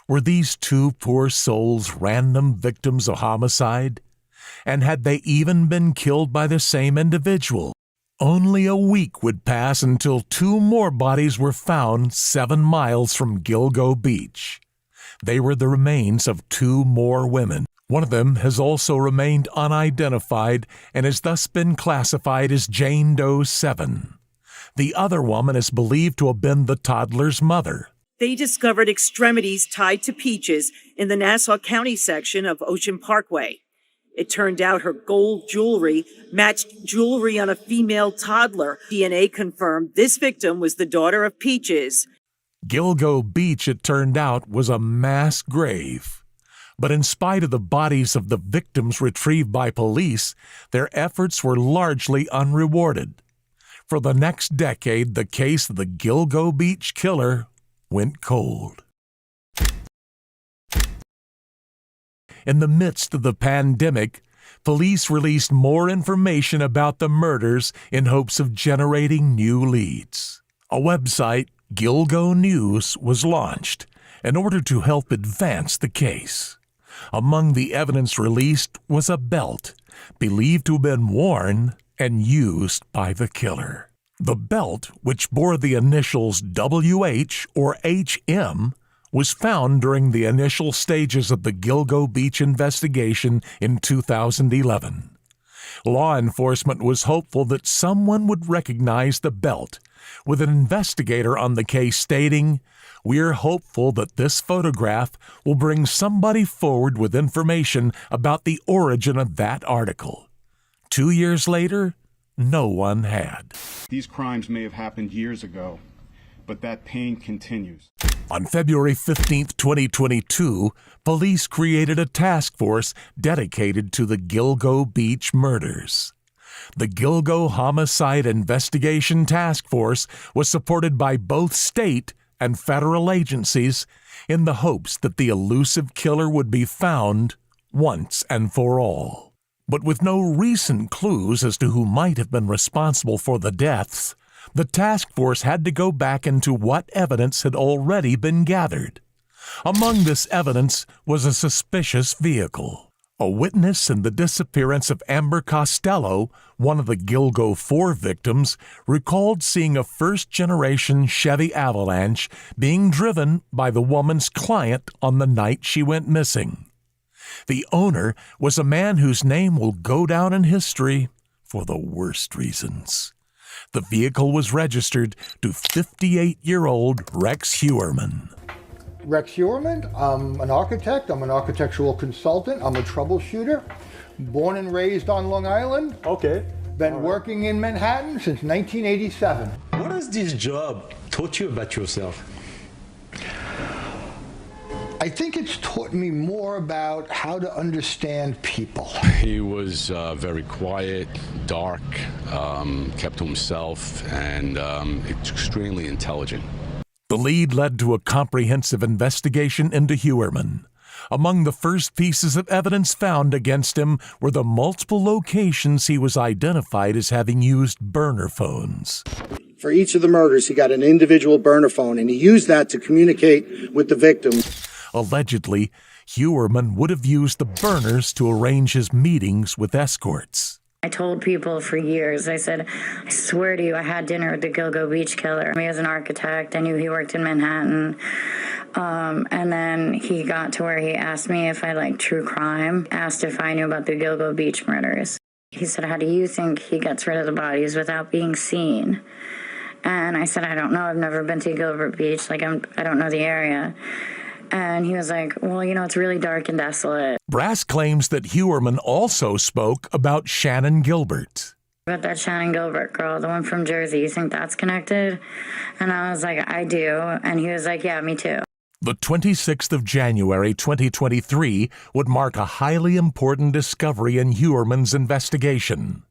Were these two poor souls random victims of homicide? And had they even been killed by the same individual? Only a week would pass until two more bodies were found 7 miles from Gilgo Beach. They were the remains of two more women. One of them has also remained unidentified and has thus been classified as Jane Doe 7. The other woman is believed to have been the toddler's mother. They discovered extremities tied to Peaches in the Nassau County section of Ocean Parkway. It turned out her gold jewelry matched jewelry on a female toddler. DNA confirmed this victim was the daughter of Peaches. Gilgo Beach, it turned out, was a mass grave. But in spite of the bodies of the victims retrieved by police, their efforts were largely unrewarded. For the next decade, the case of the Gilgo Beach killer went cold. In the midst of the pandemic, police released more information about the murders in hopes of generating new leads. A website, Gilgo News, was launched in order to help advance the case. Among the evidence released was a belt believed to have been worn and used by the killer. The belt, which bore the initials WH or HM, was found during the initial stages of the Gilgo Beach investigation in 2011. Law enforcement was hopeful that someone would recognize the belt, with an investigator on the case stating, "We're hopeful that this photograph will bring somebody forward with information about the origin of that article." 2 years later, no one had. These crimes may have happened years ago, but that pain continues. On February 15, 2022, police created a task force dedicated to the Gilgo Beach murders. The Gilgo Homicide Investigation Task Force was supported by both state and federal agencies in the hopes that the elusive killer would be found once and for all. But with no recent clues as to who might have been responsible for the deaths, the task force had to go back into what evidence had already been gathered. Among this evidence was a suspicious vehicle. A witness in the disappearance of Amber Costello, one of the Gilgo 4 victims, recalled seeing a first-generation Chevy Avalanche being driven by the woman's client on the night she went missing. The owner was a man whose name will go down in history for the worst reasons. The vehicle was registered to 58-year-old Rex Hewerman. Rex Hewerman. I'm an architect. I'm an architectural consultant. I'm a troubleshooter. Born and raised on Long Island. Okay. Been working in Manhattan since 1987. What has this job taught you about yourself? I think it's taught me more about how to understand people. He was very quiet, dark, kept to himself, and extremely intelligent. The lead led to a comprehensive investigation into Hewerman. Among the first pieces of evidence found against him were the multiple locations he was identified as having used burner phones. For each of the murders, he got an individual burner phone, and he used that to communicate with the victim. Allegedly, Hewerman would have used the burners to arrange his meetings with escorts. I told people for years, I said, I swear to you, I had dinner with the Gilgo Beach killer. He was an architect. I knew he worked in Manhattan. And then he got to where he asked me if I liked true crime, asked if I knew about the Gilgo Beach murders. He said, how do you think he gets rid of the bodies without being seen? And I said, I don't know. I've never been to Gilbert Beach. I don't know the area. And he was like, well, it's really dark and desolate. Brass claims that Hewerman also spoke about Shannon Gilbert. About that Shannon Gilbert girl, the one from Jersey, you think that's connected? And I was like, I do. And he was like, yeah, me too. The 26th of January 2023 would mark a highly important discovery in Hewerman's investigation.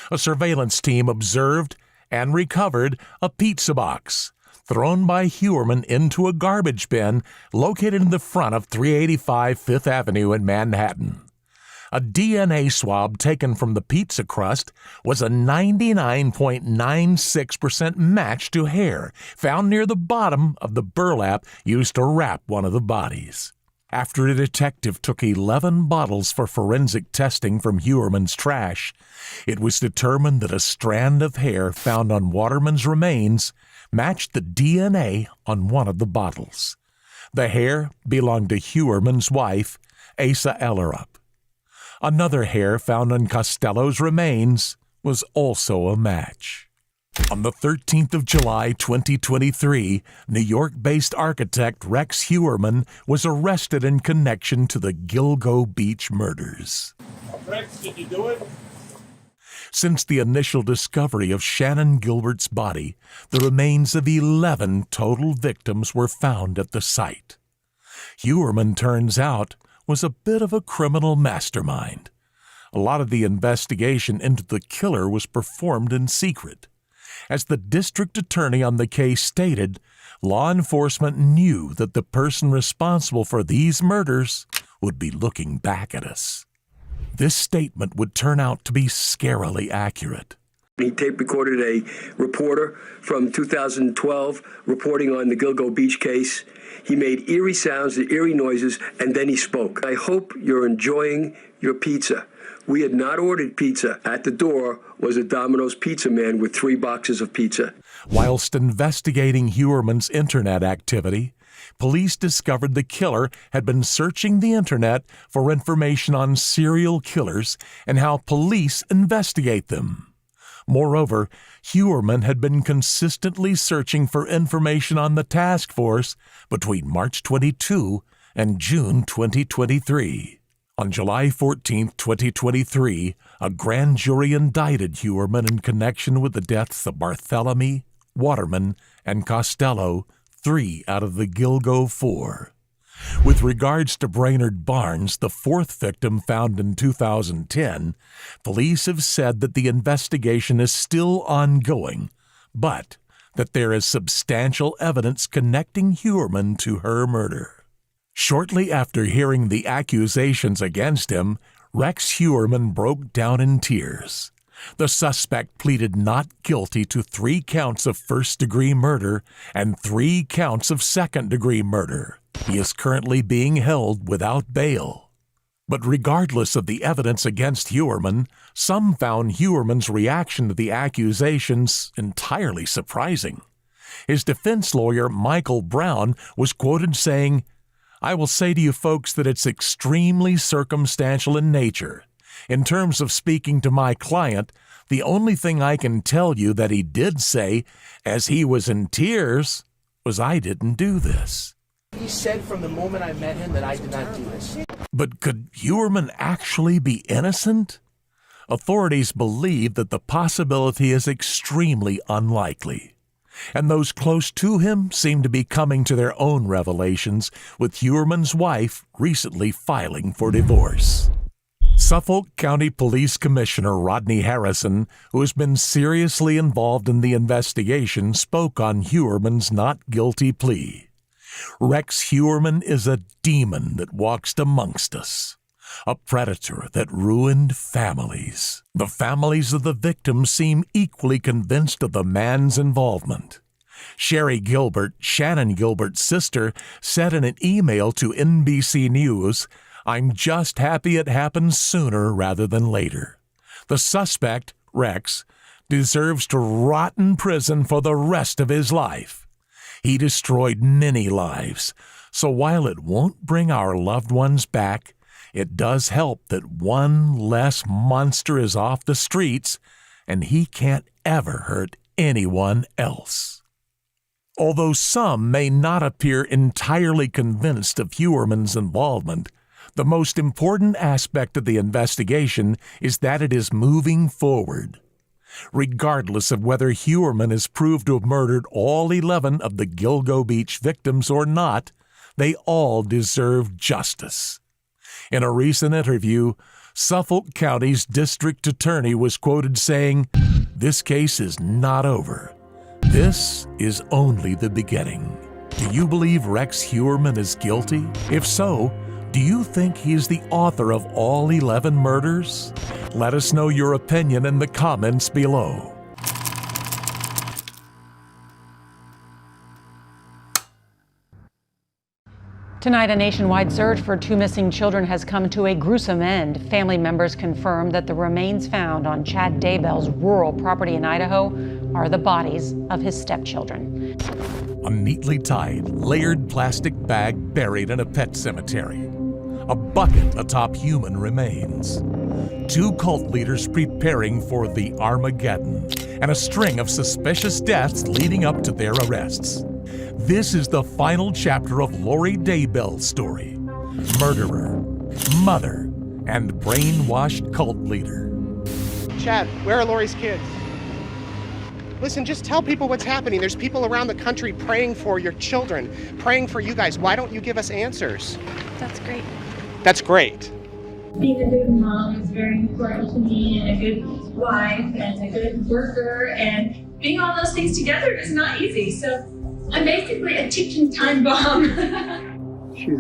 A surveillance team observed and recovered a pizza box thrown by Hewerman into a garbage bin located in the front of 385 Fifth Avenue in Manhattan. A DNA swab taken from the pizza crust was a 99.96% match to hair found near the bottom of the burlap used to wrap one of the bodies. After a detective took 11 bottles for forensic testing from Hewerman's trash, it was determined that a strand of hair found on Waterman's remains matched the DNA on one of the bottles. The hair belonged to Hewerman's wife, Asa Ellerup. Another hair found on Costello's remains was also a match. On the 13th of July 2023, New York-based architect Rex Hewerman was arrested in connection to the Gilgo Beach murders. Rex, did you do it? Since the initial discovery of Shannon Gilbert's body, the remains of 11 total victims were found at the site. Hewerman, turns out, was a bit of a criminal mastermind. A lot of the investigation into the killer was performed in secret. As the district attorney on the case stated, law enforcement knew that the person responsible for these murders would be looking back at us. This statement would turn out to be scarily accurate. He tape recorded a reporter from 2012 reporting on the Gilgo Beach case. He made eerie sounds, eerie noises, and then he spoke. I hope you're enjoying your pizza. We had not ordered pizza. At the door was a Domino's pizza man with 3 boxes of pizza. Whilst investigating Hewerman's internet activity, police discovered the killer had been searching the internet for information on serial killers and how police investigate them. Moreover, Hewerman had been consistently searching for information on the task force between March 22 and June 2023. On July 14, 2023, a grand jury indicted Hewerman in connection with the deaths of Barthélemy, Waterman, and Costello, 3 out of the Gilgo 4. With regards to Brainerd Barnes, the 4th victim found in 2010, police have said that the investigation is still ongoing, but that there is substantial evidence connecting Hewerman to her murder. Shortly after hearing the accusations against him, Rex Hewerman broke down in tears. The suspect pleaded not guilty to 3 counts of first-degree murder and 3 counts of second-degree murder. He is currently being held without bail. But regardless of the evidence against Huerman, some found Huerman's reaction to the accusations entirely surprising. His defense lawyer, Michael Brown, was quoted saying, "I will say to you folks that it's extremely circumstantial in nature. In terms of speaking to my client, the only thing I can tell you that he did say, as he was in tears, was I didn't do this." He said from the moment I met him that I did not do this. But could Huerman actually be innocent? Authorities believe that the possibility is extremely unlikely, and those close to him seem to be coming to their own revelations, with Huerman's wife recently filing for divorce. Suffolk County Police Commissioner Rodney Harrison, who has been seriously involved in the investigation, spoke on Huerman's not guilty plea. Rex Huerman is a demon that walks amongst us, a predator that ruined families. The families of the victims seem equally convinced of the man's involvement. Sherry Gilbert, Shannon Gilbert's sister, said in an email to NBC News, "I'm just happy it happened sooner rather than later. The suspect, Rex, deserves to rot in prison for the rest of his life. He destroyed many lives, so while it won't bring our loved ones back, it does help that one less monster is off the streets, and he can't ever hurt anyone else." Although some may not appear entirely convinced of Huerman's involvement, the most important aspect of the investigation is that it is moving forward. Regardless of whether Huerman is proved to have murdered all 11 of the Gilgo Beach victims or not, they all deserve justice. In a recent interview, Suffolk County's district attorney was quoted saying, "This case is not over. This is only the beginning." Do you believe Rex Huerman is guilty? If so, do you think he is the author of all 11 murders? Let us know your opinion in the comments below. Tonight, a nationwide search for 2 missing children has come to a gruesome end. Family members confirm that the remains found on Chad Daybell's rural property in Idaho are the bodies of his stepchildren. A neatly tied, layered plastic bag buried in a pet cemetery. A bucket atop human remains. 2 cult leaders preparing for the Armageddon, and a string of suspicious deaths leading up to their arrests. This is the final chapter of Lori Daybell's story. Murderer, mother, and brainwashed cult leader. Chad, where are Lori's kids? Listen, just tell people what's happening. There's people around the country praying for your children, praying for you guys. Why don't you give us answers? That's great. That's great. Being a good mom is very important to me, and a good wife, and a good worker, and being all those things together is not easy. So I'm basically a ticking time bomb. She's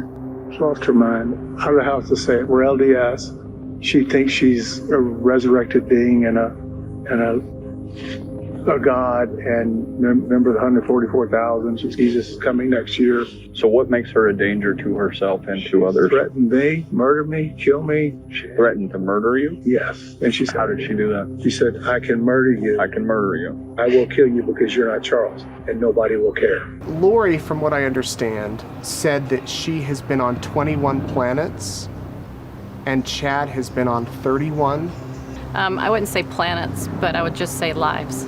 lost her mind. I don't know how else to say it. We're LDS. She thinks she's a resurrected being and a God, and remember the 144,000. Jesus is coming next year. So what makes her a danger to herself and to others? Threatened me, murder me, kill me. She threatened to murder you? Yes. And she said, how did she do that? She said, I can murder you. I can murder you. I will kill you because you're not Charles, and nobody will care. Lori, from what I understand, said that she has been on 21 planets, and Chad has been on 31. I wouldn't say planets, but I would just say lives.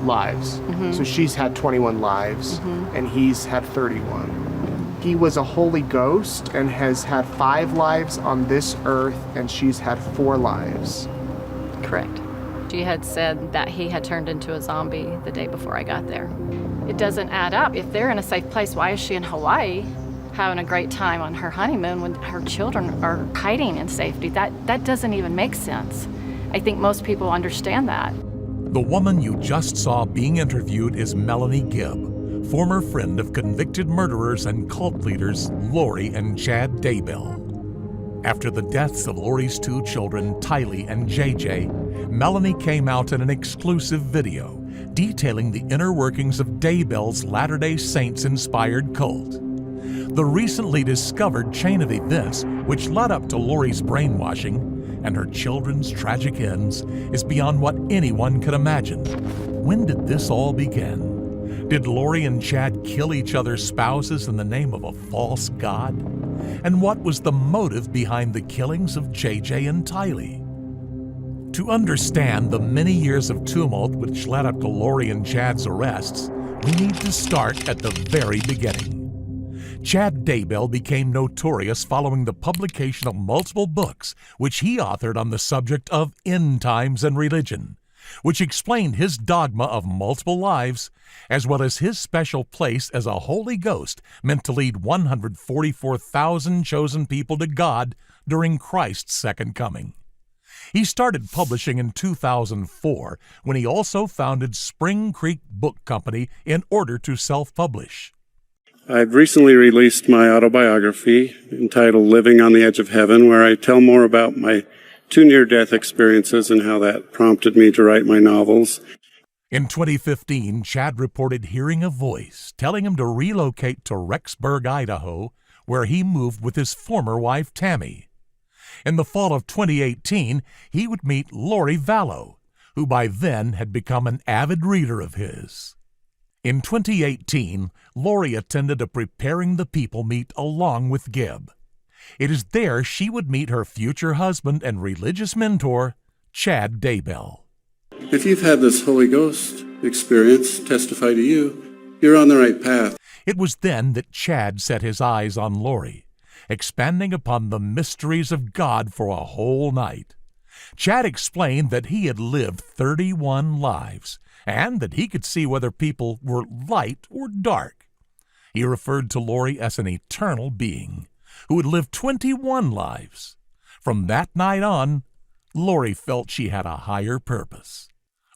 Lives. Mm-hmm. So she's had 21 lives, and he's had 31. He was a holy ghost and has had 5 lives on this earth, and she's had 4 lives. Correct. She had said that he had turned into a zombie the day before I got there. It doesn't add up. If they're in a safe place, why is she in Hawaii having a great time on her honeymoon when her children are hiding in safety? That doesn't even make sense. I think most people understand that. The woman you just saw being interviewed is Melanie Gibb, former friend of convicted murderers and cult leaders Lori and Chad Daybell. After the deaths of Lori's 2 children, Tylee and JJ, Melanie came out in an exclusive video detailing the inner workings of Daybell's Latter-day Saints-inspired cult. The recently discovered chain of events which led up to Lori's brainwashing and her children's tragic ends is beyond what anyone could imagine. When did this all begin? Did Lori and Chad kill each other's spouses in the name of a false god? And what was the motive behind the killings of JJ and Tylee? To understand the many years of tumult which led up to Lori and Chad's arrests, we need to start at the very beginning. Chad Daybell became notorious following the publication of multiple books which he authored on the subject of end times and religion, which explained his dogma of multiple lives, as well as his special place as a Holy Ghost meant to lead 144,000 chosen people to God during Christ's second coming. He started publishing in 2004 when he also founded Spring Creek Book Company in order to self-publish. I've recently released my autobiography entitled Living on the Edge of Heaven, where I tell more about my 2 near-death experiences and how that prompted me to write my novels. In 2015, Chad reported hearing a voice telling him to relocate to Rexburg, Idaho, where he moved with his former wife, Tammy. In the fall of 2018, he would meet Lori Vallow, who by then had become an avid reader of his. In 2018, Lori attended a Preparing the People meet along with Gibb. It is there she would meet her future husband and religious mentor, Chad Daybell. If you've had this Holy Ghost experience testify to you, you're on the right path. It was then that Chad set his eyes on Lori, expanding upon the mysteries of God for a whole night. Chad explained that he had lived 31 lives, and that he could see whether people were light or dark. He referred to Lori as an eternal being who had lived 21 lives. From that night on, Lori felt she had a higher purpose.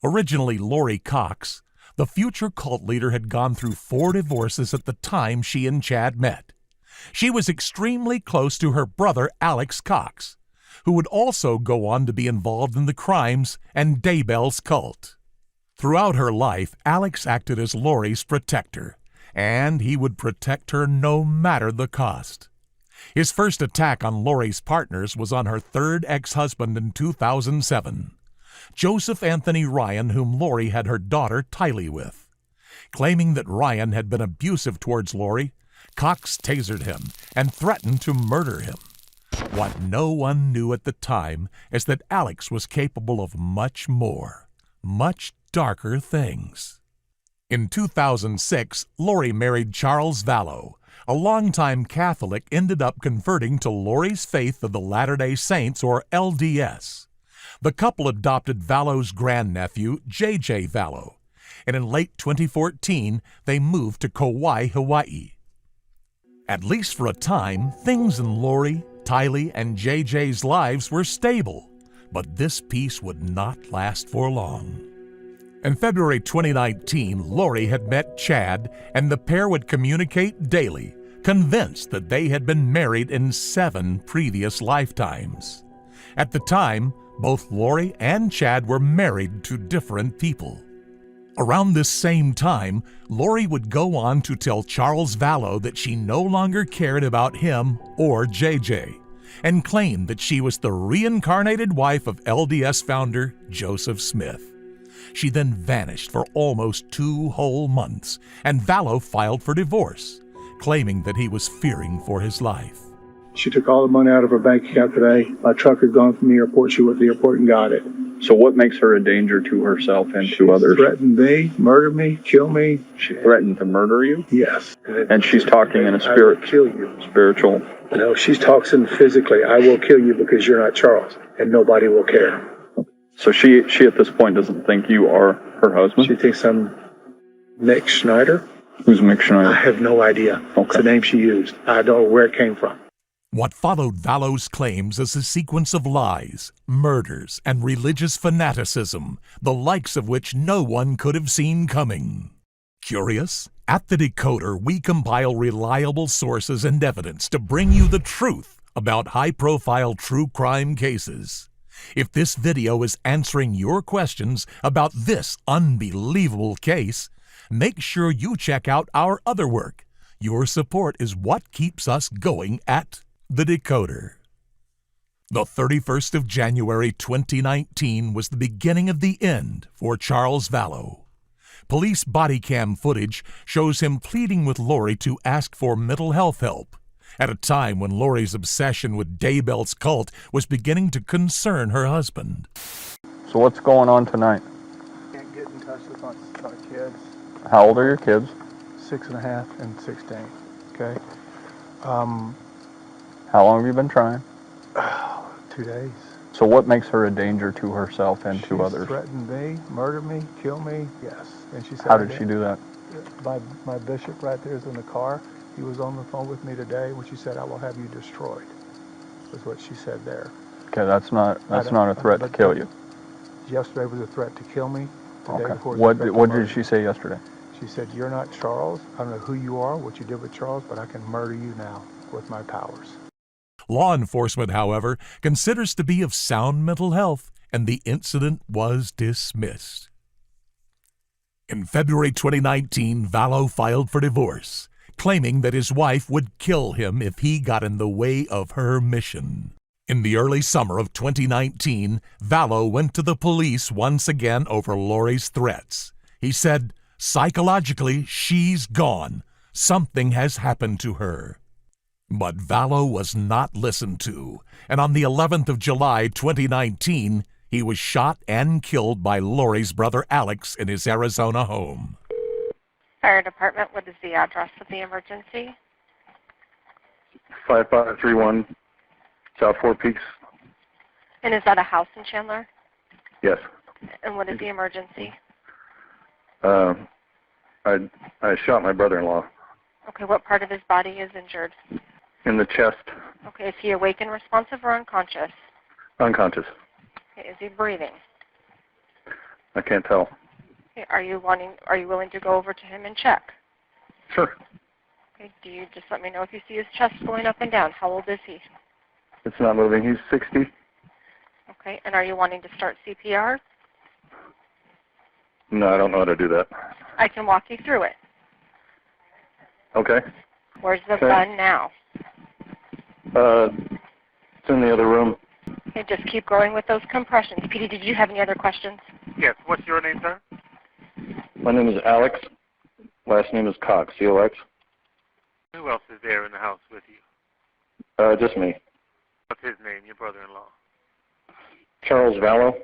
Originally Lori Cox, the future cult leader had gone through 4 divorces at the time she and Chad met. She was extremely close to her brother Alex Cox, who would also go on to be involved in the crimes and Daybell's cult. Throughout her life, Alex acted as Lori's protector, and he would protect her no matter the cost. His first attack on Lori's partners was on her 3rd ex-husband in 2007, Joseph Anthony Ryan, whom Lori had her daughter Tylee with. Claiming that Ryan had been abusive towards Lori, Cox tasered him and threatened to murder him. What no one knew at the time is that Alex was capable of much more, much darker things. In 2006, Lori married Charles Vallow. A longtime Catholic ended up converting to Lori's faith of the Latter-day Saints, or LDS. The couple adopted Vallow's grandnephew, JJ Vallow, and in late 2014, they moved to Kauai, Hawaii. At least for a time, things in Lori, Tylee, and JJ's lives were stable, but this peace would not last for long. In February 2019, Lori had met Chad, and the pair would communicate daily, convinced that they had been married in 7 previous lifetimes. At the time, both Lori and Chad were married to different people. Around this same time, Lori would go on to tell Charles Vallow that she no longer cared about him or JJ, and claimed that she was the reincarnated wife of LDS founder Joseph Smith. She then vanished for almost 2 whole months, and Vallow filed for divorce, claiming that he was fearing for his life. She took all the money out of her bank account today. My truck had gone from the airport. She went to the airport and got it. So what makes her a danger to herself and to others? Threatened me, murder me, kill me. She threatened to murder you? Yes. And she's talking in a spirit. I will kill you. Spiritual. No, she's talking physically. I will kill you because you're not Charles, and nobody will care. So she at this point doesn't think you are her husband? She thinks I'm Mick Schneider. Who's Mick Schneider? I have no idea. Okay. It's the name she used. I don't know where it came from. What followed Vallow's claims is a sequence of lies, murders, and religious fanaticism, the likes of which no one could have seen coming. Curious? At The Decoder, we compile reliable sources and evidence to bring you the truth about high-profile true crime cases. If this video is answering your questions about this unbelievable case, make sure you check out our other work. Your support is what keeps us going at The Decoder. The 31st of January 2019 was the beginning of the end for Charles Vallow. Police body cam footage shows him pleading with Lori to ask for mental health help at a time when Lori's obsession with Daybell's cult was beginning to concern her husband. So what's going on tonight? Can't get in touch with our kids. How old are your kids? 6.5 and 16. Okay. How long have you been trying? 2 days. So what makes her a danger to herself and to others? She threatened me, murder me, kill me. Yes. And she said. How did she do that? My bishop right there is in the car. He was on the phone with me today when she said, "I will have you destroyed." Was what she said there. Okay, that's not a threat to kill you. Yesterday was a threat to kill me. Okay. What did she say yesterday? She said, "You're not Charles. I don't know who you are, what you did with Charles, but I can murder you now with my powers." Law enforcement, however, considers to be of sound mental health, and the incident was dismissed. In February 2019, Vallow filed for divorce, claiming that his wife would kill him if he got in the way of her mission. In the early summer of 2019, Vallow went to the police once again over Lori's threats. He said, psychologically, she's gone. Something has happened to her. But Vallow was not listened to, and on the 11th of July 2019, he was shot and killed by Lori's brother Alex in his Arizona home. Fire department, what is the address of the emergency? 5531 South Four Peaks. And is that a house in Chandler? Yes. And what is the emergency? I shot my brother-in-law Okay, what part of his body is injured? in the chest, Okay, is he awake and responsive or unconscious? unconscious. Okay, is he breathing? I can't tell. Okay, are you willing to go over to him and check? Sure. Okay, do you just let me know if you see his chest going up and down? How old is he? It's not moving. He's 60. Okay, and are you wanting to start CPR? No, I don't know how to do that. I can walk you through it. Okay. Where's the Okay. gun now? It's in the other room. Okay, just keep going with those compressions. Petey, did you have any other questions? Yes. What's your name, sir? My name is Alex. Last name is Cox, C-O-X. Who else is there in the house with you? Just me. What's his name, your brother-in-law? Charles Vallow.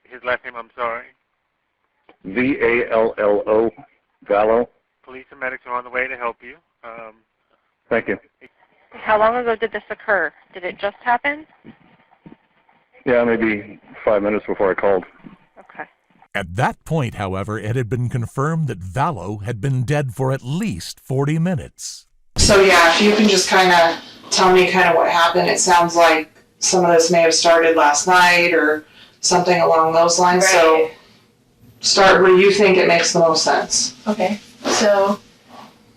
His last name, I'm sorry. V-A-L-L-O. Vallow. Police and medics are on the way to help you. Thank you. How long ago did this occur? Did it just happen? Yeah, maybe 5 minutes before I called. Okay. At that point, however, it had been confirmed that Vallow had been dead for at least 40 minutes. So yeah, if you can just kind of tell me kind of what happened. It sounds like some of this may have started last night or something along those lines. Right. So start where you think it makes the most sense. Okay, so,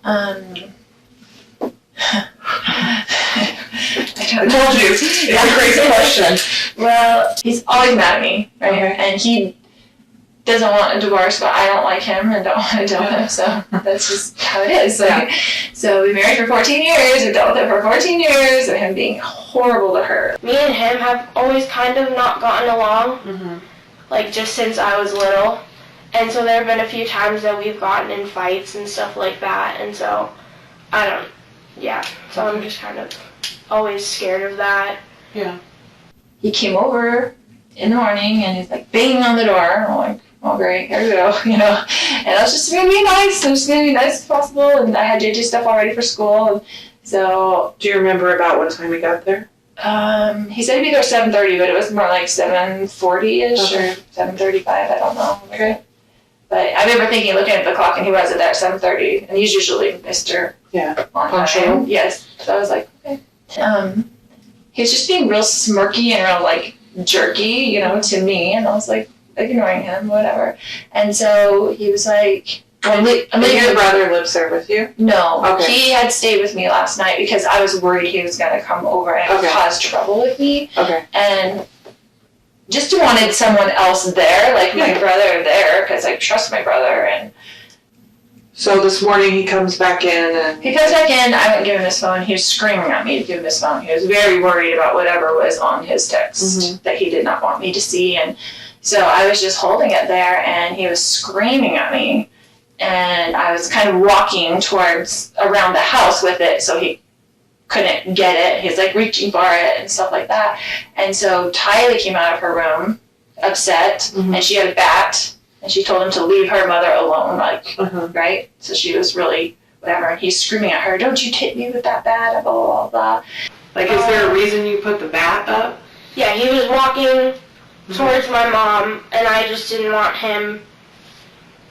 I told you, it's a crazy question. Well, he's always mad at me, right? Okay. And he doesn't want a divorce, but I don't like him and don't want to deal with him, so that's just how it is. Like, so we married for 14 years, we dealt with it for 14 years, and him being horrible to her. Me and him have always kind of not gotten along, like just since I was little. And so there have been a few times that we've gotten in fights and stuff like that, and so so I'm just kind of always scared of that. Yeah. He came over in the morning and he's like banging on the door. I'm like, oh great, here we go, you know. And I was just gonna be nice. I was gonna be nice as possible. And I had JJ stuff all ready for school. And so. Do you remember about what time he got there? He said he'd be there 7:30, but it was more like 7:40ish Okay. or 7:35. I don't know. Okay. But I remember looking at the clock, and he wasn't there at 7:30, and he's usually Mr. On Punctual. time. Yes. So I was like, okay. He was just being real smirky and real like jerky, you know, to me, and I was like ignoring him, whatever. And so he was like, And your brother lives there with you? No. Okay. He had stayed with me last night because I was worried he was going to come over and cause trouble with me. Okay. And just wanted someone else there, like my brother there, because I trust my brother. And So this morning he comes back in and... He comes back in, I wouldn't give him his phone. He was screaming at me to give him his phone. He was very worried about whatever was on his text that he did not want me to see. And so I was just holding it there, and he was screaming at me. And I was kind of walking towards around the house with it, so he couldn't get it. He was like reaching for it and stuff like that. And so Tylee came out of her room upset, and she had a bat. And she told him to leave her mother alone, like, right? So she was really, whatever. And he's screaming at her, don't you hit me with that bat, blah, blah, blah. Like, is there a reason you put the bat up? Yeah, he was walking towards my mom, and I just didn't want him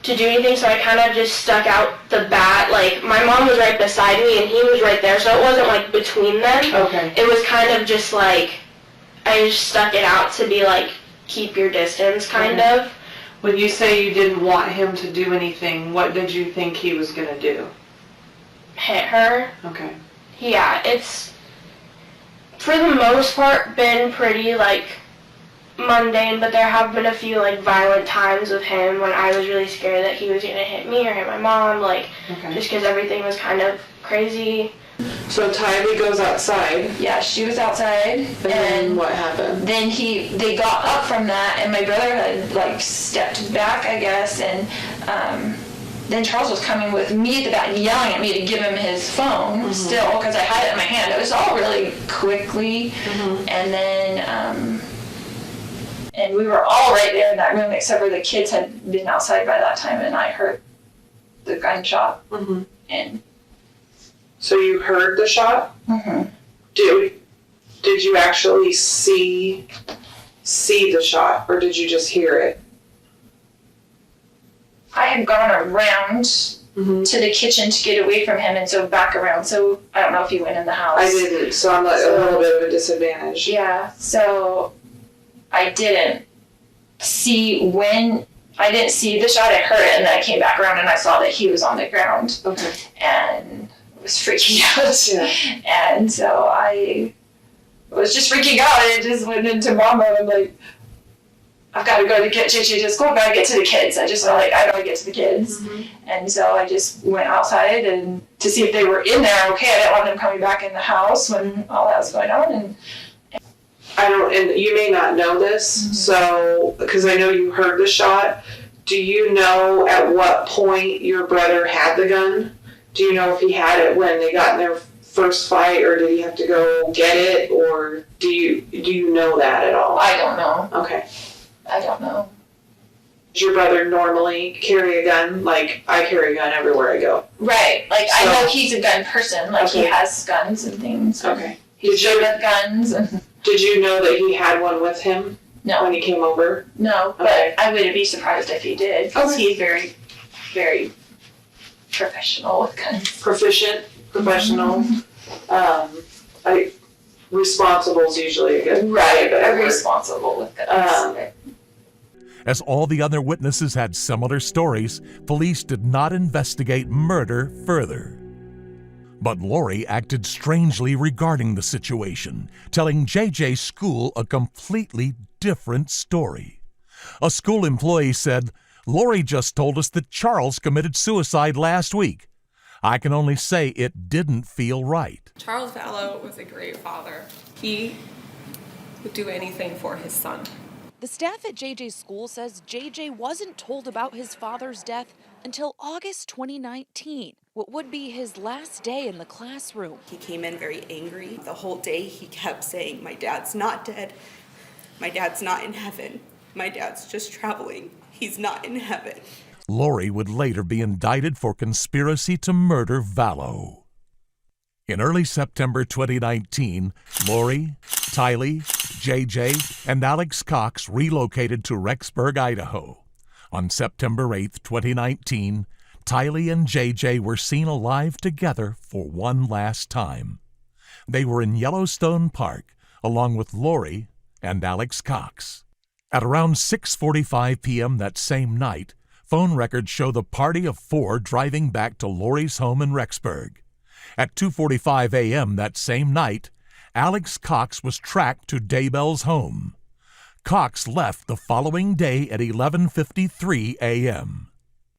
to do anything, so I kind of just stuck out the bat. Like, my mom was right beside me, and he was right there, so it wasn't, like, between them. Okay. It was kind of just, like, I just stuck it out to be, like, keep your distance, kind of. When you say you didn't want him to do anything, what did you think he was going to do? Hit her. Okay. Yeah, it's, for the most part, been pretty, like, mundane, but there have been a few, like, violent times with him when I was really scared that he was going to hit me or hit my mom, like, just because everything was kind of crazy. So Tylee goes outside. Yeah, she was outside. And then what happened? Then they got up from that, and my brother had, like, stepped back, I guess, and then Charles was coming with me at the back, yelling at me to give him his phone still, because I had it in my hand. It was all really quickly, and then, and we were all right there in that room, except for the kids had been outside by that time, and I heard the gunshot, and... So you heard the shot? Did you actually see the shot, or did you just hear it? I had gone around to the kitchen to get away from him, and so back around. So I don't know if he went in the house. I didn't, so I'm a little bit of a disadvantage. Yeah, so I didn't see the shot. I heard it, and then I came back around and I saw that he was on the ground. Okay. And was freaking out. Yeah. And so I was just freaking out, and it just went into mom mode. I'm like, I've got to go to get JJ to school. I've got to get to the kids. I just felt like I got to get to the kids. And so I just went outside and to see if they were in there. Okay, I didn't want them coming back in the house when all that was going on. And you may not know this, so because I know you heard the shot. Do you know at what point your brother had the gun? Do you know if he had it when they got in their first fight, or did he have to go get it, or do you know that at all? I don't know. Okay. I don't know. Does your brother normally carry a gun? Like, I carry a gun everywhere I go. Right. Like, I know he's a gun person. Like, he has guns and things. Okay. He's good with guns. Did you know that he had one with him? No. When he came over? No, but I wouldn't be surprised if he did, because he's very, very professional with guns. Proficient, professional. Responsible is usually a good Right, responsible with guns. As all the other witnesses had similar stories, police did not investigate murder further. But Lori acted strangely regarding the situation, telling JJ's school a completely different story. A school employee said, "Lori just told us that Charles committed suicide last week. I can only say it didn't feel right." Charles Vallow was a great father. He would do anything for his son. The staff at JJ's school says JJ wasn't told about his father's death until August 2019, what would be his last day in the classroom. He came in very angry. The whole day he kept saying, "My dad's not dead. My dad's not in heaven. My dad's just traveling. He's not in heaven." Lori would later be indicted for conspiracy to murder Vallow. In early September 2019, Lori, Tylee, JJ, and Alex Cox relocated to Rexburg, Idaho. On September 8, 2019, Tylee and JJ were seen alive together for one last time. They were in Yellowstone Park, along with Lori and Alex Cox. At around 6:45 p.m. that same night, phone records show the party of four driving back to Lori's home in Rexburg. At 2:45 a.m. that same night, Alex Cox was tracked to Daybell's home. Cox left the following day at 11:53 a.m.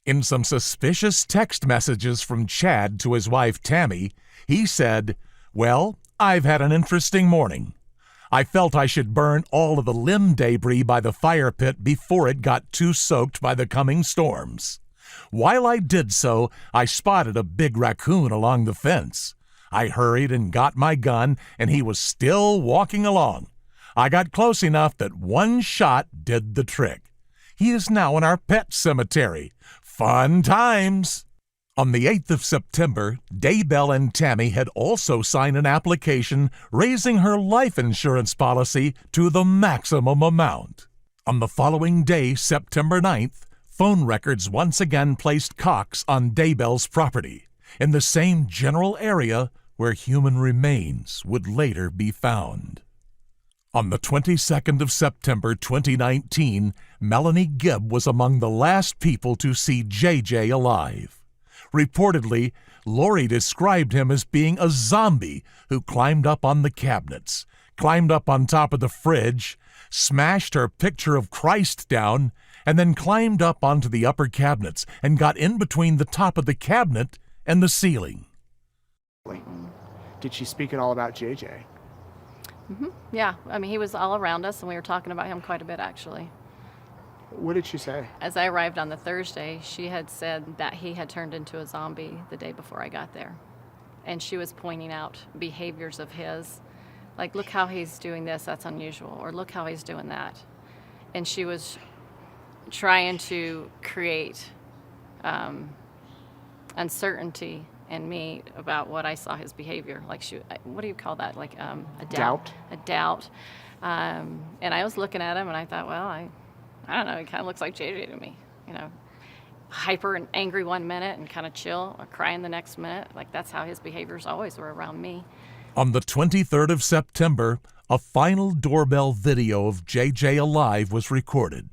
In some suspicious text messages from Chad to his wife Tammy, he said, "Well, I've had an interesting morning. I felt I should burn all of the limb debris by the fire pit before it got too soaked by the coming storms. While I did so, I spotted a big raccoon along the fence. I hurried and got my gun, and he was still walking along. I got close enough that one shot did the trick. He is now in our pet cemetery. Fun times!" On the 8th of September, Daybell and Tammy had also signed an application raising her life insurance policy to the maximum amount. On the following day, September 9th, phone records once again placed Cox on Daybell's property, in the same general area where human remains would later be found. On the 22nd of September 2019, Melanie Gibb was among the last people to see JJ alive. Reportedly, Lori described him as being a zombie who climbed up on the cabinets, climbed up on top of the fridge, smashed her picture of Christ down, and then climbed up onto the upper cabinets and got in between the top of the cabinet and the ceiling. Did she speak at all about JJ? Yeah, I mean, he was all around us, and we were talking about him quite a bit, actually. What did she say? As I arrived on the Thursday, she had said that he had turned into a zombie the day before I got there. And she was pointing out behaviors of his, like, look how he's doing this, that's unusual, or look how he's doing that. And she was trying to create uncertainty in me about what I saw his behavior. Like, what do you call that? Like a doubt. A doubt. And I was looking at him, and I thought, well, I don't know, he kind of looks like JJ to me. You know, hyper and angry one minute and kind of chill or crying the next minute. Like, that's how his behaviors always were around me. On the 23rd of September, a final doorbell video of JJ alive was recorded.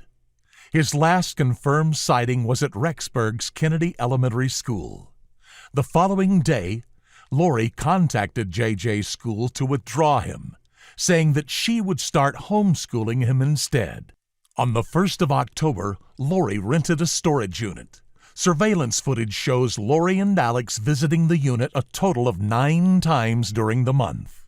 His last confirmed sighting was at Rexburg's Kennedy Elementary School. The following day, Lori contacted JJ's school to withdraw him, saying that she would start homeschooling him instead. On the 1st of October, Lori rented a storage unit. Surveillance footage shows Lori and Alex visiting the unit a total of 9 times during the month.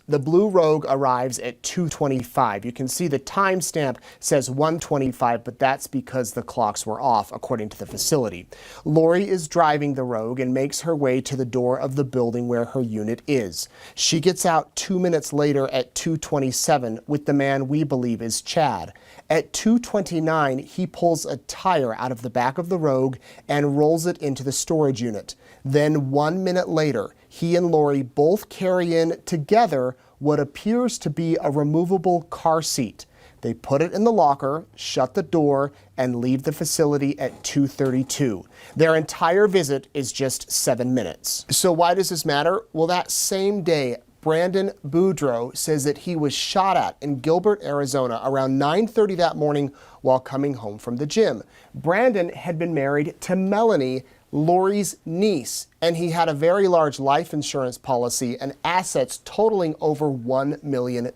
The blue Rogue arrives at 2:25. You can see the timestamp says 1:25, but that's because the clocks were off, according to the facility. Lori is driving the Rogue and makes her way to the door of the building where her unit is. She gets out 2 minutes later at 2:27 with the man we believe is Chad. At 2:29, he pulls a tire out of the back of the Rogue and rolls it into the storage unit. Then 1 minute later, he and Lori both carry in together what appears to be a removable car seat. They put it in the locker, shut the door, and leave the facility at 2:32. Their entire visit is just 7 minutes. So why does this matter? Well, that same day, Brandon Boudreaux says that he was shot at in Gilbert, Arizona around 9:30 that morning while coming home from the gym. Brandon had been married to Melanie, Lori's niece, and he had a very large life insurance policy and assets totaling over $1 million.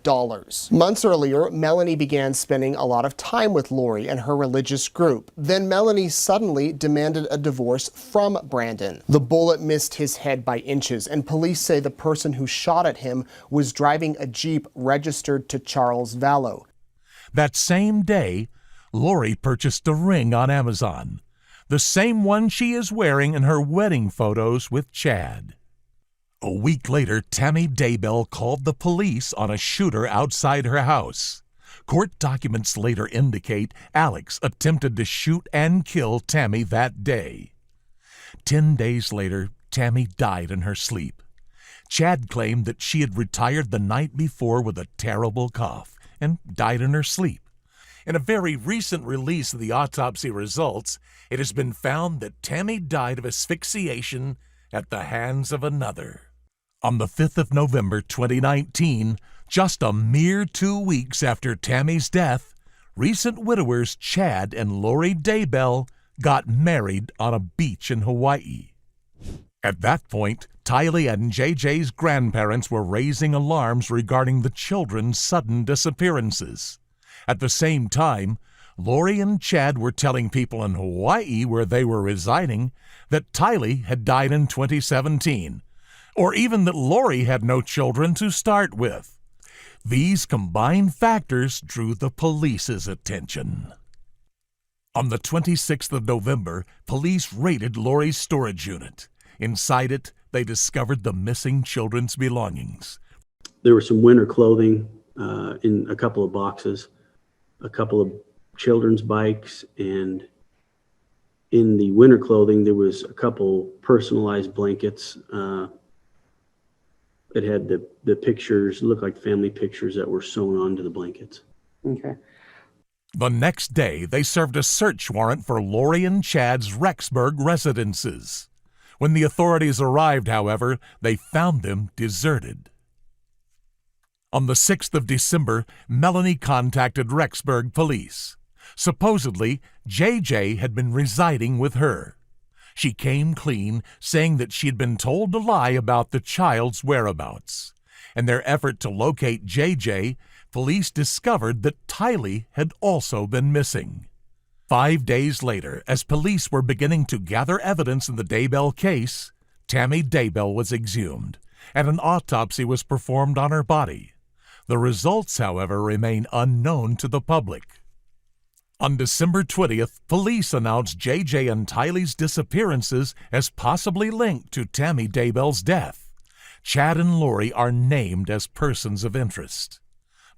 Months earlier, Melanie began spending a lot of time with Lori and her religious group. Then Melanie suddenly demanded a divorce from Brandon. The bullet missed his head by inches, and police say the person who shot at him was driving a Jeep registered to Charles Vallow. That same day, Lori purchased a ring on Amazon, the same one she is wearing in her wedding photos with Chad. A week later, Tammy Daybell called the police on a shooter outside her house. Court documents later indicate Alex attempted to shoot and kill Tammy that day. 10 days later, Tammy died in her sleep. Chad claimed that she had retired the night before with a terrible cough and died in her sleep. In a very recent release of the autopsy results, it has been found that Tammy died of asphyxiation at the hands of another. On the 5th of November 2019, just a mere 2 weeks after Tammy's death, recent widowers Chad and Lori Daybell got married on a beach in Hawaii. At that point, Tylee and JJ's grandparents were raising alarms regarding the children's sudden disappearances. At the same time, Lori and Chad were telling people in Hawaii, where they were residing, that Tylee had died in 2017, or even that Lori had no children to start with. These combined factors drew the police's attention. On the 26th of November, police raided Lori's storage unit. Inside it, they discovered the missing children's belongings. There was some winter clothing in a couple of boxes, a couple of children's bikes, and in the winter clothing, there was a couple personalized blankets. It had the pictures, looked like family pictures that were sewn onto the blankets. Okay. The next day, they served a search warrant for Lori and Chad's Rexburg residences. When the authorities arrived, however, they found them deserted. On the 6th of December, Melanie contacted Rexburg police. Supposedly, JJ had been residing with her. She came clean, saying that she had been told to lie about the child's whereabouts. In their effort to locate JJ, police discovered that Tylee had also been missing. 5 days later, as police were beginning to gather evidence in the Daybell case, Tammy Daybell was exhumed, and an autopsy was performed on her body. The results, however, remain unknown to the public. On December 20th, police announced JJ and Tylee's disappearances as possibly linked to Tammy Daybell's death. Chad and Lori are named as persons of interest.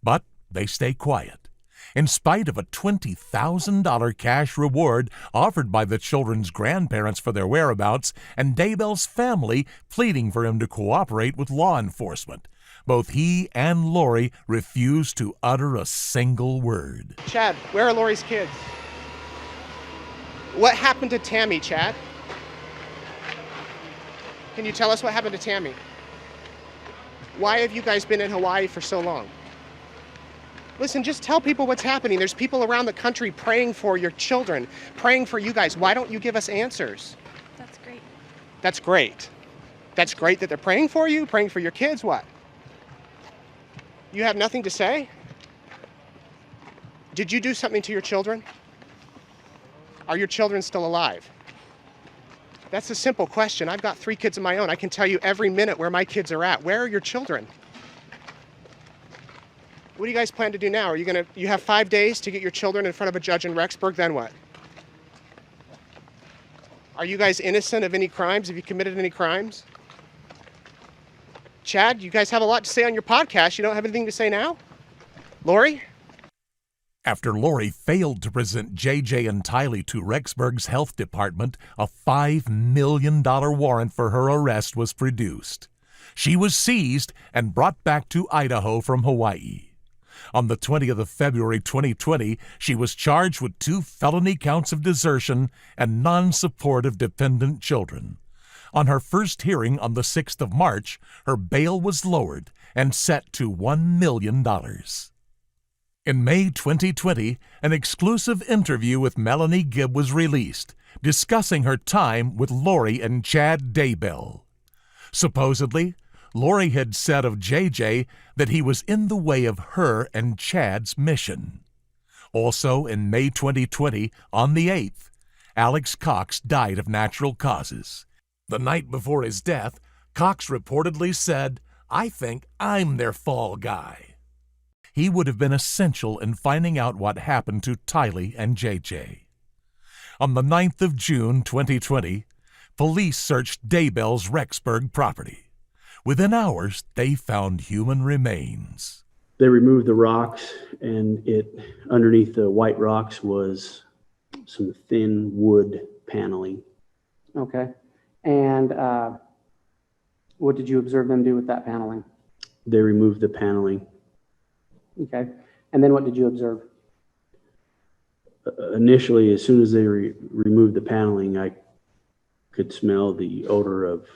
But they stay quiet. In spite of a $20,000 cash reward offered by the children's grandparents for their whereabouts and Daybell's family pleading for him to cooperate with law enforcement, both he and Lori refuse to utter a single word. Chad, where are Lori's kids? What happened to Tammy, Chad? Can you tell us what happened to Tammy? Why have you guys been in Hawaii for so long? Listen, just tell people what's happening. There's people around the country praying for your children, praying for you guys. Why don't you give us answers? That's great. That's great. That's great that they're praying for you, praying for your kids. What? You have nothing to say? Did you do something to your children? Are your children still alive? That's a simple question. I've got 3 kids of my own. I can tell you every minute where my kids are at. Where are your children? What do you guys plan to do now? You have 5 days to get your children in front of a judge in Rexburg, then what? Are you guys innocent of any crimes? Have you committed any crimes? Chad, you guys have a lot to say on your podcast. You don't have anything to say now? Lori? After Lori failed to present JJ and Tylee to Rexburg's health department, a $5 million warrant for her arrest was produced. She was seized and brought back to Idaho from Hawaii. On the 20th of February 2020, she was charged with 2 felony counts of desertion and non-support of dependent children. On her first hearing on the 6th of March, her bail was lowered and set to $1 million. In May 2020, an exclusive interview with Melanie Gibb was released, discussing her time with Lori and Chad Daybell. Supposedly, Lori had said of JJ that he was in the way of her and Chad's mission. Also, in May 2020, on the 8th, Alex Cox died of natural causes. The night before his death, Cox reportedly said, "I think I'm their fall guy." He would have been essential in finding out what happened to Tylee and JJ. On the 9th of June 2020, police searched Daybell's Rexburg property. Within hours, they found human remains. They removed the rocks, and underneath the white rocks was some thin wood paneling. Okay. And what did you observe them do with that paneling? They removed the paneling. Okay. And then what did you observe? Initially, as soon as they removed the paneling, I could smell the odor of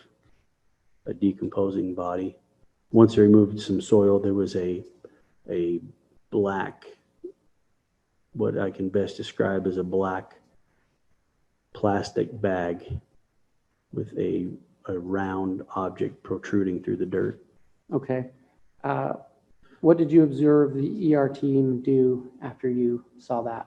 a decomposing body. Once they removed some soil, there was a black, what I can best describe as a black plastic bag with a round object protruding through the dirt. Okay. What did you observe the ER team do after you saw that?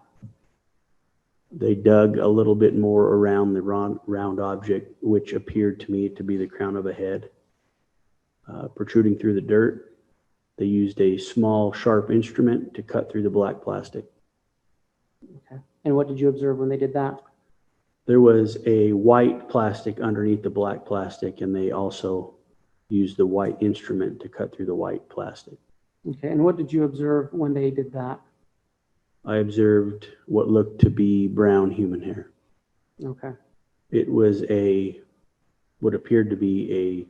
They dug a little bit more around the round object, which appeared to me to be the crown of a head, protruding through the dirt. They used a small, sharp instrument to cut through the black plastic. Okay. And what did you observe when they did that? There was a white plastic underneath the black plastic, and they also used the white instrument to cut through the white plastic. Okay. And what did you observe when they did that? I observed what looked to be brown human hair. Okay. It was what appeared to be a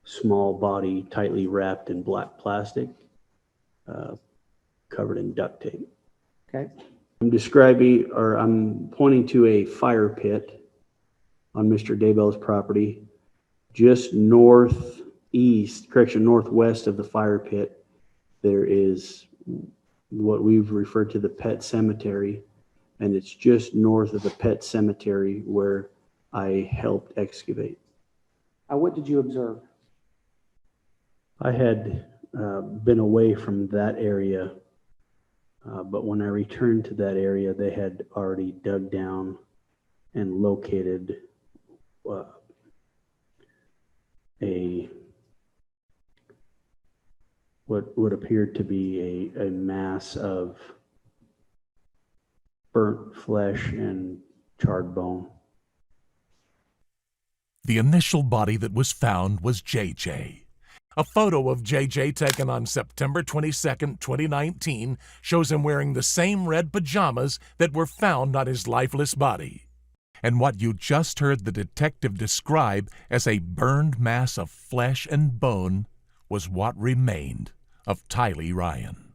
small body tightly wrapped in black plastic, covered in duct tape. Okay. I'm pointing to a fire pit on Mr. Daybell's property, just northwest of the fire pit. There is what we've referred to the pet cemetery, and it's just north of the pet cemetery where I helped excavate. What did you observe? I had been away from that area, but when I returned to that area, they had already dug down and located what appeared to be a mass of burnt flesh and charred bone. The initial body that was found was JJ. A photo of JJ taken on September 22, 2019 shows him wearing the same red pajamas that were found on his lifeless body. And what you just heard the detective describe as a burned mass of flesh and bone was what remained of Tylee Ryan.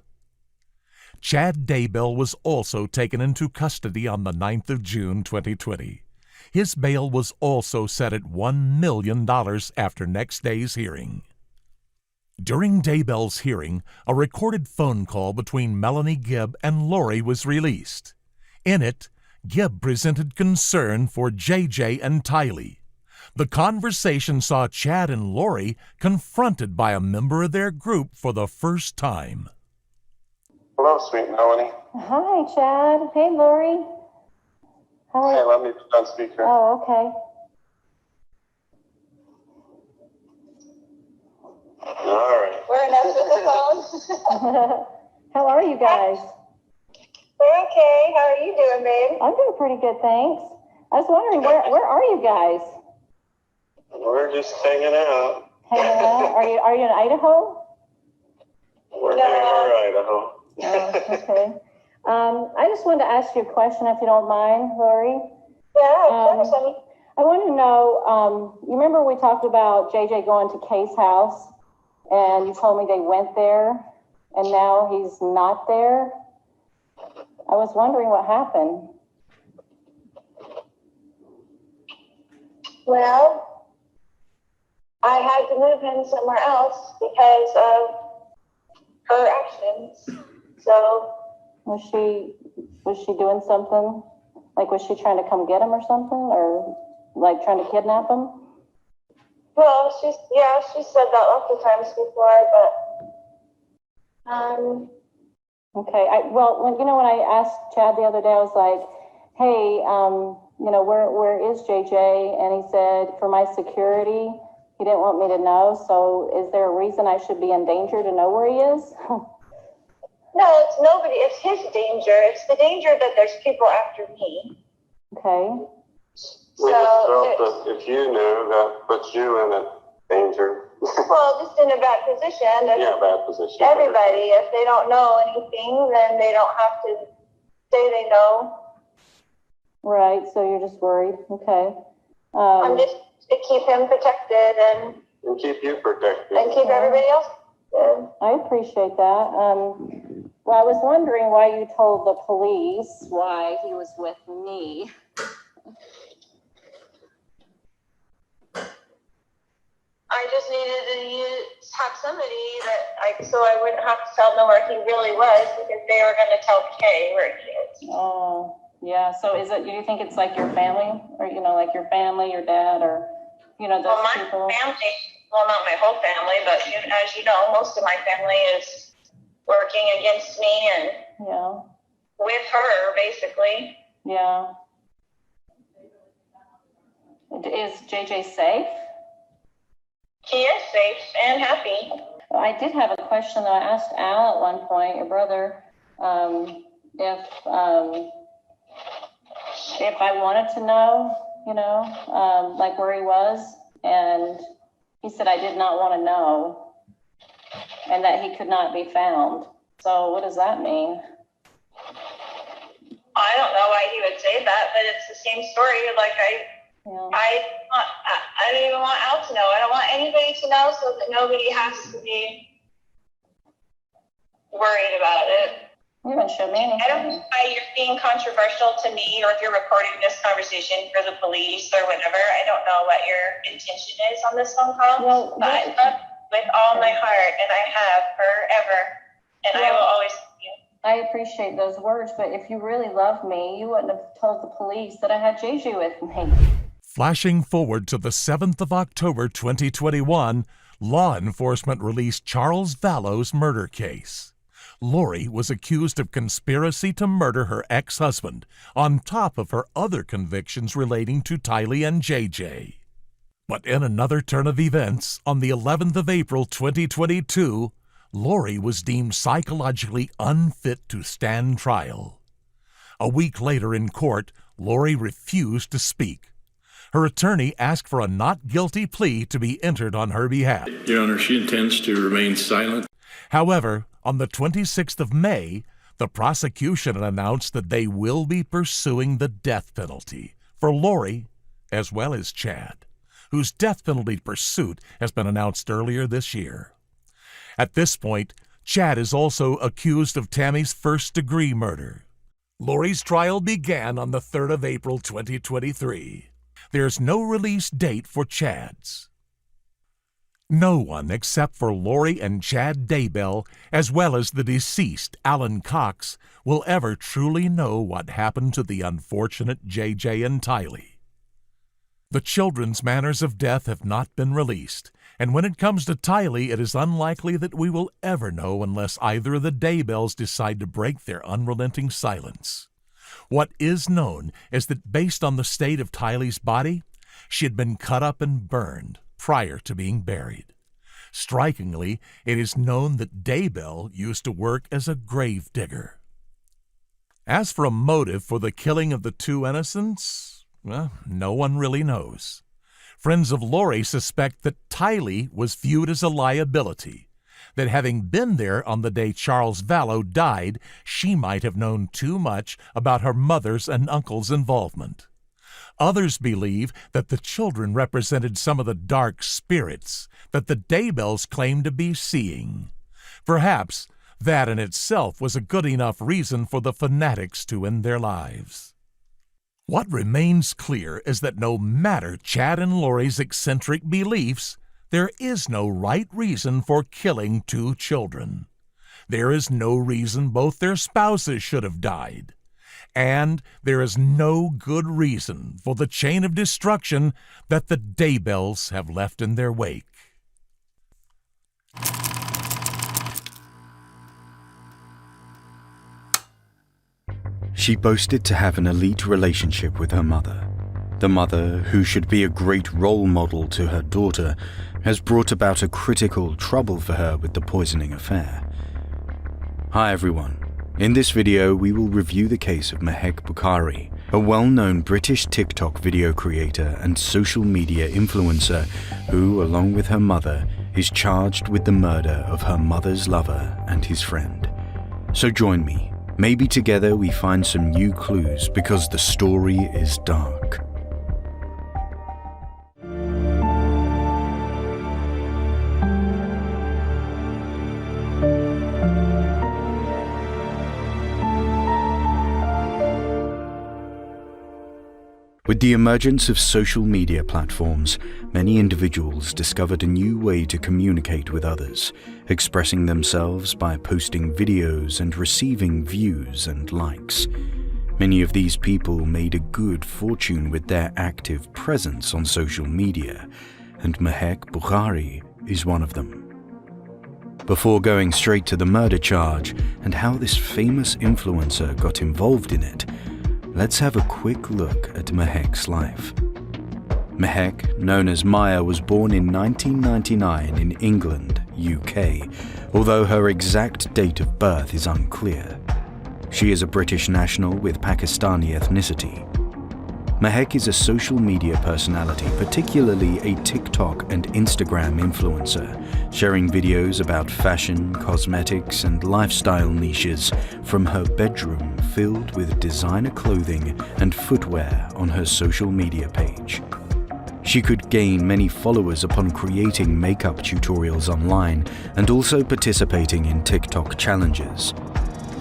Chad Daybell was also taken into custody on the 9th of June 2020. His bail was also set at $1 million after next day's hearing. During Daybell's hearing, a recorded phone call between Melanie Gibb and Lori was released. In it, Gibb presented concern for JJ and Tylee. The conversation saw Chad and Lori confronted by a member of their group for the first time. Hello, sweet Melanie. Hi, Chad. Hey, Lori. Hey, let me put on speaker. Oh, okay. All right. We're enough with the phone. How are you guys? We're okay. How are you doing, babe? I'm doing pretty good, thanks. I was wondering, where are you guys? We're just hanging out. Hanging out? Are you in Idaho? We're near Idaho. Oh, okay. I just wanted to ask you a question, if you don't mind, Lori. Yeah, of course, honey. I want to know, you remember we talked about JJ going to Kay's house, and you told me they went there, and now he's not there? I was wondering what happened. Well, I had to move him somewhere else because of her actions. So Was she doing something? Like, was she trying to come get him or something? Or like trying to kidnap him? well, she said that lots of times before, but Okay. When I asked Chad the other day, I was like, hey, where is JJ? And he said, for my security, he didn't want me to know. So is there a reason I should be in danger to know where he is? no, it's nobody. It's his danger. It's the danger that there's people after me. Okay. We just felt that if you knew, that puts you in a danger. Well, just in a bad position. Bad position. Everybody, if they don't know anything, then they don't have to say they know. Right, so you're just worried. Okay. I'm just to keep him protected and keep you protected. And keep everybody else good. I appreciate that. Well, I was wondering why you told the police why he was with me. I just needed to have somebody so I wouldn't have to tell them where he really was, because they were going to tell Kay where he is. Oh, yeah. So do you think it's like your family, or, like your family, your dad, or, those people? Family, well, not my whole family, but as you know, most of my family is working against me and with her, basically. Yeah. Is JJ safe? He is safe and happy. I did have a question that I asked Al at one point, your brother, if I wanted to know, like where he was, and he said I did not want to know, and that he could not be found. So what does that mean? I don't know why he would say that, but it's the same story. Like I don't even want Al to know. I don't want anybody to know, so that nobody has to be worried about it. You haven't shown me anything. I don't know why you're being controversial to me, or if you're recording this conversation for the police or whatever. I don't know what your intention is on this phone call. But I love you with all my heart, and I have forever, and I will always love you. I appreciate those words, but if you really love me, you wouldn't have told the police that I had JJ with me. Flashing forward to the 7th of October 2021, law enforcement released Charles Vallow's murder case. Lori was accused of conspiracy to murder her ex-husband, on top of her other convictions relating to Tylee and JJ. But in another turn of events, on the 11th of April 2022, Lori was deemed psychologically unfit to stand trial. A week later in court, Lori refused to speak. Her attorney asked for a not guilty plea to be entered on her behalf. Your Honor, she intends to remain silent. However, on the 26th of May, the prosecution announced that they will be pursuing the death penalty for Lori as well as Chad, whose death penalty pursuit has been announced earlier this year. At this point, Chad is also accused of Tammy's first-degree murder. Lori's trial began on the 3rd of April 2023. There's no release date for Chad's. No one except for Lori and Chad Daybell, as well as the deceased Alan Cox, will ever truly know what happened to the unfortunate JJ and Tylee. The children's manners of death have not been released, and when it comes to Tylee, it is unlikely that we will ever know unless either of the Daybells decide to break their unrelenting silence. What is known is that based on the state of Tylee's body, she had been cut up and burned prior to being buried. Strikingly, it is known that Daybell used to work as a grave digger. As for a motive for the killing of the two innocents, well, no one really knows. Friends of Lori suspect that Tylee was viewed as a liability, that having been there on the day Charles Vallow died, she might have known too much about her mother's and uncle's involvement. Others believe that the children represented some of the dark spirits that the Daybells claimed to be seeing. Perhaps that in itself was a good enough reason for the fanatics to end their lives. What remains clear is that no matter Chad and Lori's eccentric beliefs, there is no right reason for killing two children. There is no reason both their spouses should have died. And there is no good reason for the chain of destruction that the Daybells have left in their wake. She boasted to have an elite relationship with her mother. The mother, who should be a great role model to her daughter, has brought about a critical trouble for her with the poisoning affair. Hi everyone. In this video, we will review the case of Mehek Bukhari, a well-known British TikTok video creator and social media influencer who, along with her mother, is charged with the murder of her mother's lover and his friend. So join me. Maybe together we find some new clues because the story is dark. With the emergence of social media platforms, many individuals discovered a new way to communicate with others, expressing themselves by posting videos and receiving views and likes. Many of these people made a good fortune with their active presence on social media, and Mehek Bukhari is one of them. Before going straight to the murder charge and how this famous influencer got involved in it, let's have a quick look at Mehek's life. Mehek, known as Maya, was born in 1999 in England, UK, although her exact date of birth is unclear. She is a British national with Pakistani ethnicity. Mehek is a social media personality, particularly a TikTok and Instagram influencer, sharing videos about fashion, cosmetics, and lifestyle niches from her bedroom filled with designer clothing and footwear on her social media page. She could gain many followers upon creating makeup tutorials online and also participating in TikTok challenges.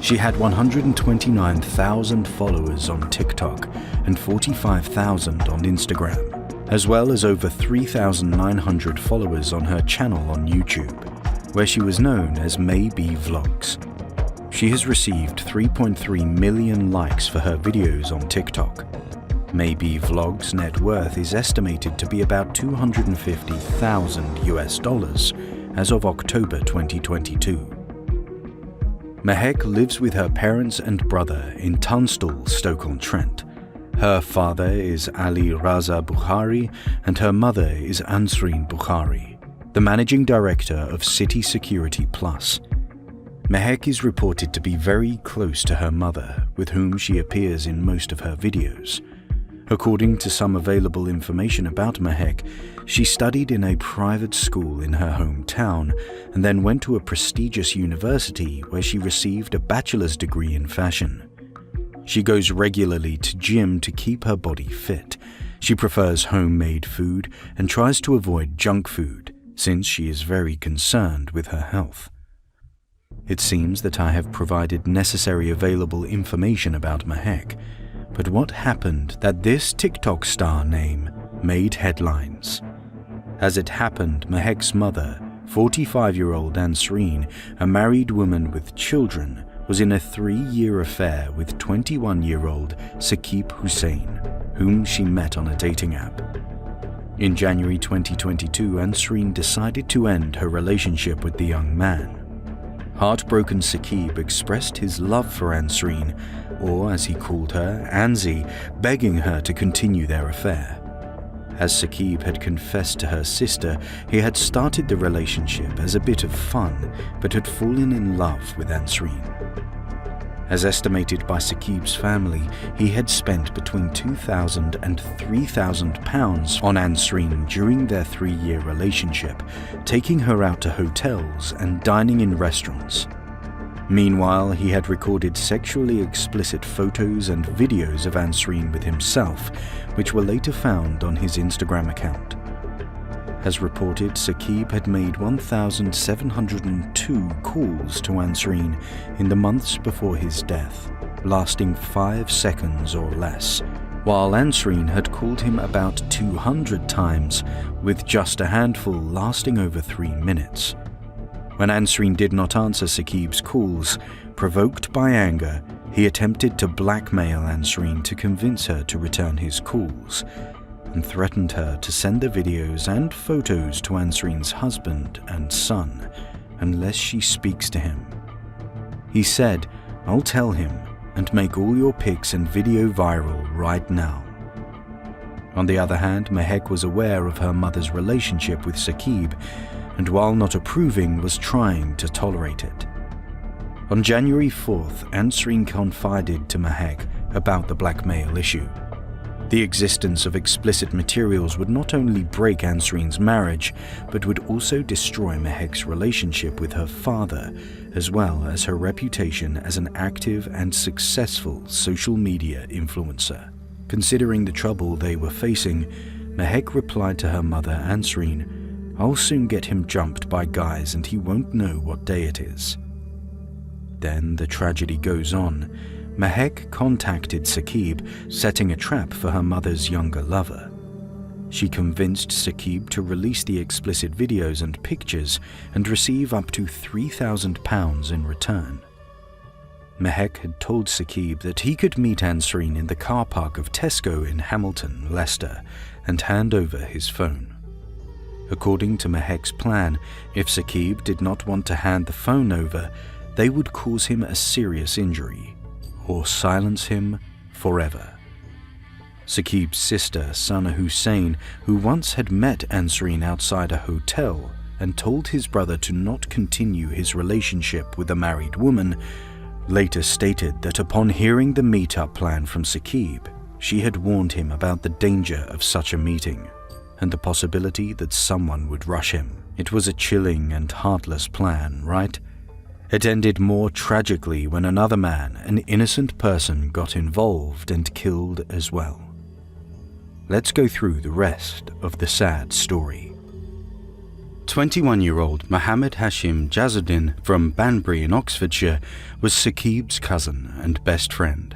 She had 129,000 followers on TikTok and 45,000 on Instagram, as well as over 3,900 followers on her channel on YouTube, where she was known as Maybe Vlogs. She has received 3.3 million likes for her videos on TikTok. Maybe Vlogs' net worth is estimated to be about $250,000 US as of October 2022. Mehek lives with her parents and brother in Tunstall, Stoke-on-Trent. Her father is Ali Raza Bukhari and her mother is Ansreen Bukhari, the managing director of City Security Plus. Mehek is reported to be very close to her mother, with whom she appears in most of her videos. According to some available information about Mehek, she studied in a private school in her hometown and then went to a prestigious university where she received a bachelor's degree in fashion. She goes regularly to gym to keep her body fit. She prefers homemade food and tries to avoid junk food since she is very concerned with her health. It seems that I have provided necessary available information about Mehek, but what happened that this TikTok star name made headlines? As it happened, Mehek's mother, 45-year-old Ansreen, a married woman with children, was in a 3-year affair with 21-year-old Saqib Hussain, whom she met on a dating app. In January 2022, Ansreen decided to end her relationship with the young man. Heartbroken Saqib expressed his love for Ansreen, or as he called her, Anzi, begging her to continue their affair. As Saqib had confessed to her sister, he had started the relationship as a bit of fun, but had fallen in love with Ansreen. As estimated by Saqib's family, he had spent between £2,000 and £3,000 on Ansreen during their 3-year relationship, taking her out to hotels and dining in restaurants. Meanwhile, he had recorded sexually explicit photos and videos of Ansreen with himself, which were later found on his Instagram account. As reported, Saqib had made 1,702 calls to Ansreen in the months before his death, lasting 5 seconds or less, while Ansreen had called him about 200 times, with just a handful lasting over 3 minutes. When Ansreen did not answer Saqib's calls, provoked by anger, he attempted to blackmail Ansreen to convince her to return his calls, and threatened her to send the videos and photos to Ansreen's husband and son unless she speaks to him. He said, "I'll tell him and make all your pics and video viral right now." On the other hand, Mehek was aware of her mother's relationship with Saqib, and while not approving, was trying to tolerate it. On January 4th, Ansreen confided to Mehek about the blackmail issue. The existence of explicit materials would not only break Ansreen's marriage, but would also destroy Mehek's relationship with her father, as well as her reputation as an active and successful social media influencer. Considering the trouble they were facing, Mehek replied to her mother, Ansreen, "I'll soon get him jumped by guys and he won't know what day it is." Then the tragedy goes on. Mehek contacted Saqib, setting a trap for her mother's younger lover. She convinced Saqib to release the explicit videos and pictures and receive up to £3,000 in return. Mehek had told Saqib that he could meet Ansreen in the car park of Tesco in Hamilton, Leicester, and hand over his phone. According to Mehek's plan, if Saqib did not want to hand the phone over, they would cause him a serious injury, or silence him forever. Saqib's sister, Sana Hussein, who once had met Ansareen outside a hotel and told his brother to not continue his relationship with a married woman, later stated that upon hearing the meet-up plan from Saqib, she had warned him about the danger of such a meeting and the possibility that someone would rush him. It was a chilling and heartless plan, right? It ended more tragically when another man, an innocent person, got involved and killed as well. Let's go through the rest of the sad story. 21-year-old Mohammed Hashim Jazuddin from Banbury in Oxfordshire was Saqib's cousin and best friend.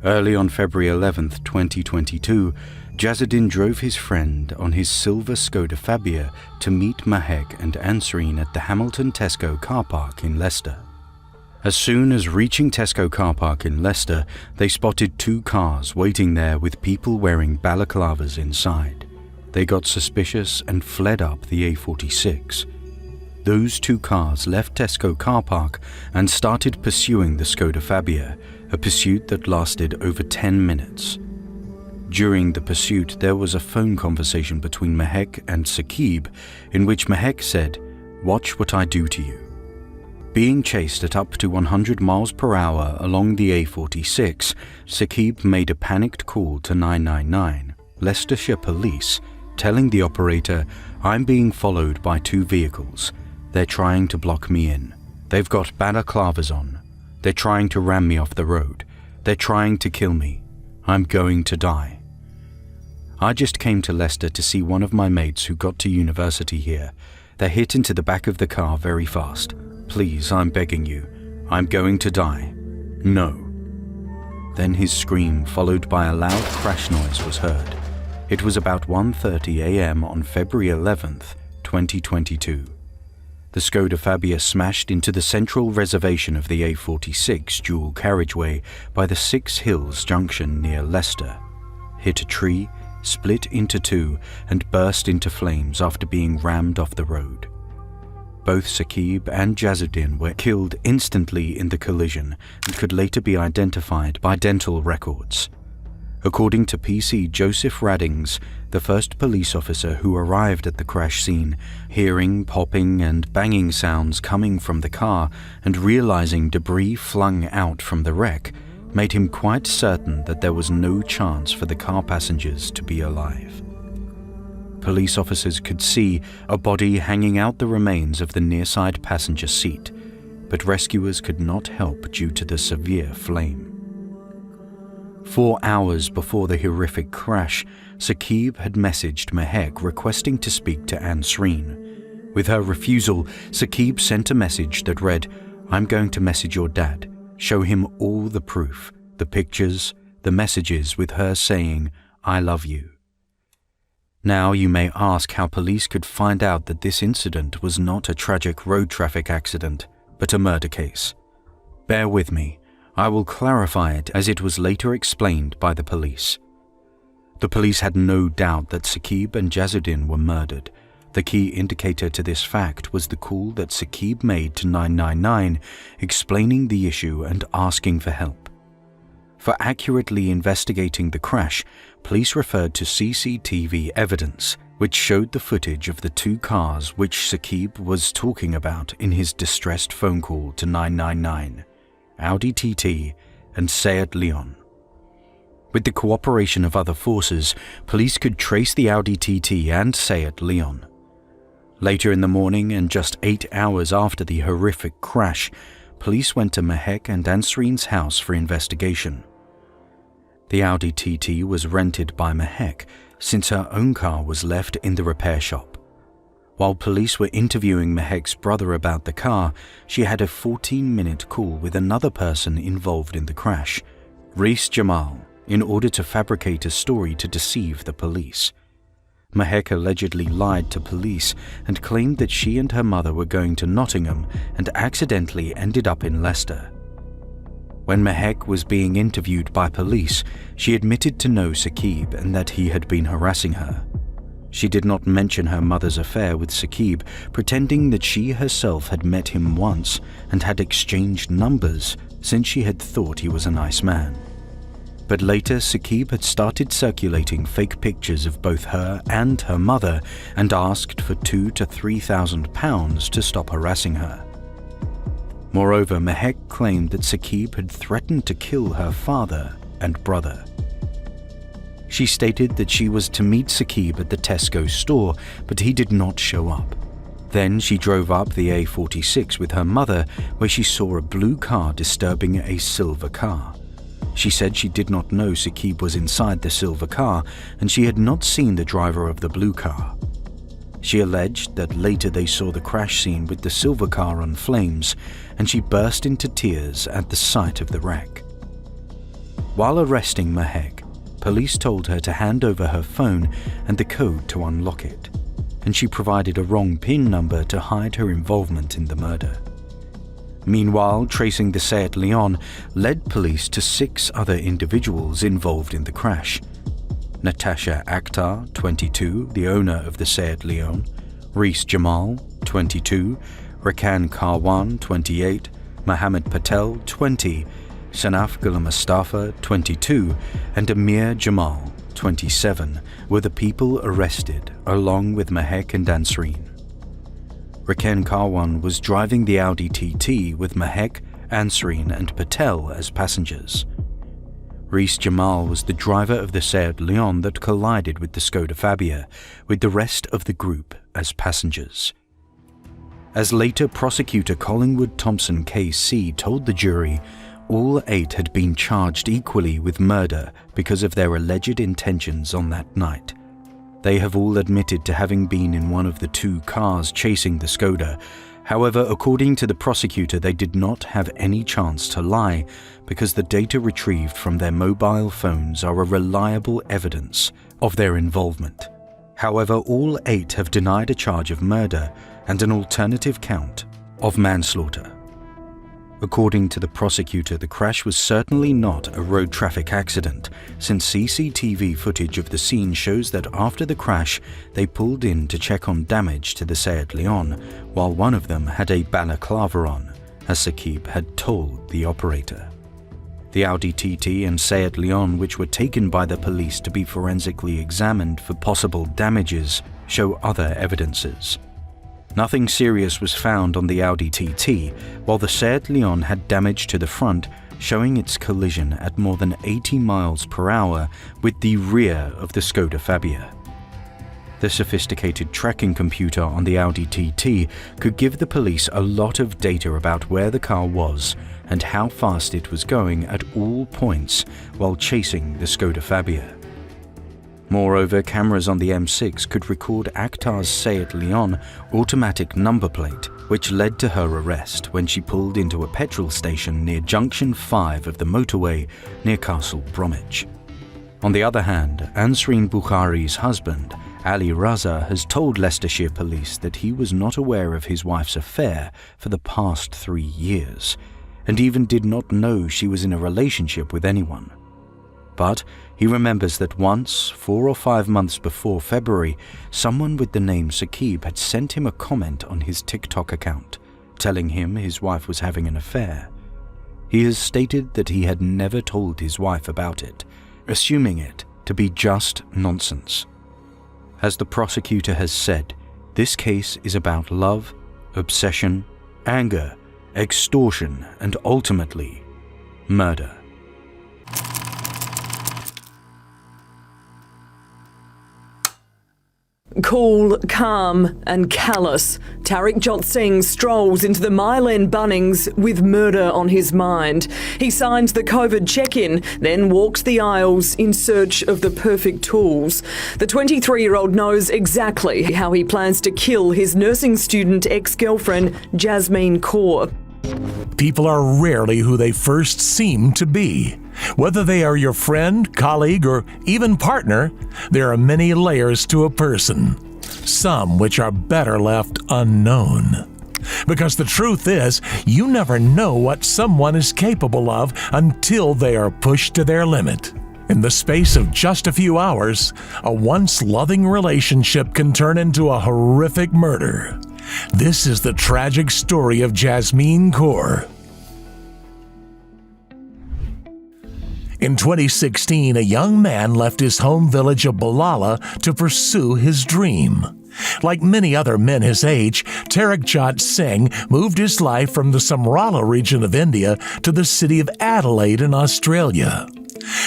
Early on February 11th, 2022, Jazuddin drove his friend on his silver Skoda Fabia to meet Mahek and Ansareen at the Hamilton Tesco car park in Leicester. As soon as reaching Tesco car park in Leicester, they spotted two cars waiting there with people wearing balaclavas inside. They got suspicious and fled up the A46. Those two cars left Tesco car park and started pursuing the Skoda Fabia, a pursuit that lasted over 10 minutes. During the pursuit, there was a phone conversation between Mahek and Saqib in which Mahek said, "Watch what I do to you." Being chased at up to 100 miles per hour along the A46, Saqib made a panicked call to 999, Leicestershire Police, telling the operator, "I'm being followed by two vehicles. They're trying to block me in. They've got balaclavas on. They're trying to ram me off the road. They're trying to kill me. I'm going to die. I just came to Leicester to see one of my mates who got to university here. They hit into the back of the car very fast. Please, I'm begging you. I'm going to die. No." Then his scream, followed by a loud crash noise, was heard. It was about 1:30 a.m. on February 11th, 2022. The Skoda Fabia smashed into the central reservation of the A46 dual carriageway by the Six Hills junction near Leicester, hit a tree, split into two, and burst into flames after being rammed off the road. Both Saqib and Jazuddin were killed instantly in the collision and could later be identified by dental records. According to PC Joseph Raddings, the first police officer who arrived at the crash scene, hearing popping and banging sounds coming from the car and realizing debris flung out from the wreck, made him quite certain that there was no chance for the car passengers to be alive. Police officers could see a body hanging out the remains of the nearside passenger seat, but rescuers could not help due to the severe flame. 4 hours before the horrific crash, Saqib had messaged Mahek requesting to speak to Ansareen. With her refusal, Saqib sent a message that read, "I'm going to message your dad. Show him all the proof, the pictures, the messages with her saying, 'I love you.'" Now you may ask how police could find out that this incident was not a tragic road traffic accident, but a murder case. Bear with me. I will clarify it as it was later explained by the police. The police had no doubt that Saqib and Jazuddin were murdered. The key indicator to this fact was the call that Saqib made to 999, explaining the issue and asking for help. For accurately investigating the crash, police referred to CCTV evidence, which showed the footage of the two cars which Saqib was talking about in his distressed phone call to 999, Audi TT and Seat Leon. With the cooperation of other forces, police could trace the Audi TT and Seat Leon. Later in the morning, and just 8 hours after the horrific crash, police went to Mahek and Ansareen's house for investigation. The Audi TT was rented by Mahek since her own car was left in the repair shop. While police were interviewing Mahek's brother about the car, she had a 14-minute call with another person involved in the crash, Reese Jamal, in order to fabricate a story to deceive the police. Mahek allegedly lied to police and claimed that she and her mother were going to Nottingham and accidentally ended up in Leicester. When Mahek was being interviewed by police, she admitted to know Saqib and that he had been harassing her. She did not mention her mother's affair with Saqib, pretending that she herself had met him once and had exchanged numbers since she had thought he was a nice man. But later, Saqib had started circulating fake pictures of both her and her mother and asked for £2,000 to £3,000 to stop harassing her. Moreover, Mehek claimed that Saqib had threatened to kill her father and brother. She stated that she was to meet Saqib at the Tesco store, but he did not show up. Then she drove up the A46 with her mother, where she saw a blue car disturbing a silver car. She said she did not know Saqib was inside the silver car, and she had not seen the driver of the blue car. She alleged that later they saw the crash scene with the silver car on flames, and she burst into tears at the sight of the wreck. While arresting Mehek, police told her to hand over her phone and the code to unlock it, and she provided a wrong PIN number to hide her involvement in the murder. Meanwhile, tracing the Seat Leon led police to 6 other individuals involved in the crash. Natasha Akhtar, 22, the owner of the Seat Leon, Rees Jamal, 22, Rakan Karwan, 28, Mohammed Patel, 20, Sanaf Gul Mustafa, 22, and Amir Jamal, 27, were the people arrested, along with Mehek and Ansreen. Rakan Karwan was driving the Audi TT with Mehek, Ansreen, and Patel as passengers. Rees Jamal was the driver of the Seat Leon that collided with the Skoda Fabia, with the rest of the group as passengers. As later prosecutor Collingwood Thompson KC told the jury, all 8 had been charged equally with murder because of their alleged intentions on that night. They have all admitted to having been in one of the 2 cars chasing the Skoda. However, according to the prosecutor, they did not have any chance to lie because the data retrieved from their mobile phones are a reliable evidence of their involvement. However, all 8 have denied a charge of murder and an alternative count of manslaughter. According to the prosecutor, the crash was certainly not a road traffic accident, since CCTV footage of the scene shows that after the crash, they pulled in to check on damage to the Seat Leon, while one of them had a balaclava on, as Saqib had told the operator. The Audi TT and Seat Leon, which were taken by the police to be forensically examined for possible damages, show other evidences. Nothing serious was found on the Audi TT, while the Seat Leon had damage to the front, showing its collision at more than 80 miles per hour with the rear of the Skoda Fabia. The sophisticated tracking computer on the Audi TT could give the police a lot of data about where the car was and how fast it was going at all points while chasing the Skoda Fabia. Moreover, cameras on the M6 could record Akhtar's Seat Leon automatic number plate, which led to her arrest when she pulled into a petrol station near Junction 5 of the motorway near Castle Bromwich. On the other hand, Ansreen Bukhari's husband, Ali Raza, has told Leicestershire police that he was not aware of his wife's affair for the past 3 years, and even did not know she was in a relationship with anyone. But he remembers that once, 4 or 5 months before February, someone with the name Saqib had sent him a comment on his TikTok account, telling him his wife was having an affair. He has stated that he had never told his wife about it, assuming it to be just nonsense. As the prosecutor has said, this case is about love, obsession, anger, extortion, and ultimately, murder. Cool, calm and callous, Tarakjot Singh strolls into the Mile End Bunnings with murder on his mind. He signs the COVID check-in, then walks the aisles in search of the perfect tools. The 23-year-old knows exactly how he plans to kill his nursing student ex-girlfriend, Jasmine Kaur. People are rarely who they first seem to be. Whether they are your friend, colleague, or even partner, there are many layers to a person, some which are better left unknown. Because the truth is, you never know what someone is capable of until they are pushed to their limit. In the space of just a few hours, a once loving relationship can turn into a horrific murder. This is the tragic story of Jasmine Kaur. In 2016, a young man left his home village of Balala to pursue his dream. Like many other men his age, Tarakjot Singh moved his life from the Samrala region of India to the city of Adelaide in Australia.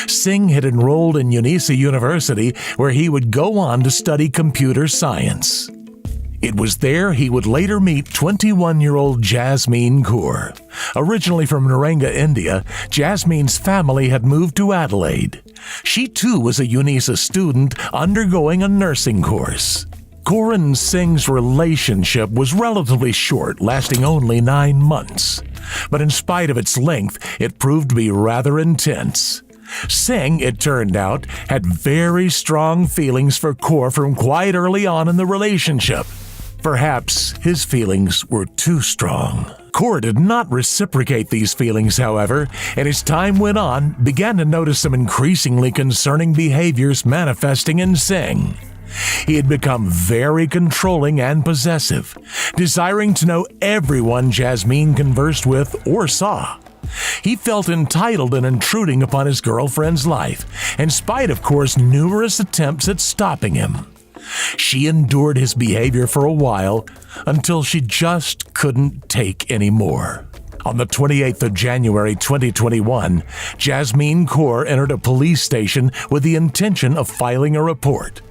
Singh had enrolled in UNISA University, where he would go on to study computer science. It was there he would later meet 21-year-old Jasmine Kaur. Originally from Naranga, India, Jasmine's family had moved to Adelaide. She too was a UNISA student undergoing a nursing course. Kaur and Singh's relationship was relatively short, lasting only 9 months. But in spite of its length, it proved to be rather intense. Singh, it turned out, had very strong feelings for Kaur from quite early on in the relationship. Perhaps his feelings were too strong. Kaur did not reciprocate these feelings, however, and as time went on, began to notice some increasingly concerning behaviors manifesting in Singh. He had become very controlling and possessive, desiring to know everyone Jasmine conversed with or saw. He felt entitled in intruding upon his girlfriend's life, in spite of Kaur's numerous attempts at stopping him. She endured his behavior for a while until she just couldn't take any more. On the 28th of January 2021, Jasmine Kaur entered a police station with the intention of filing a report.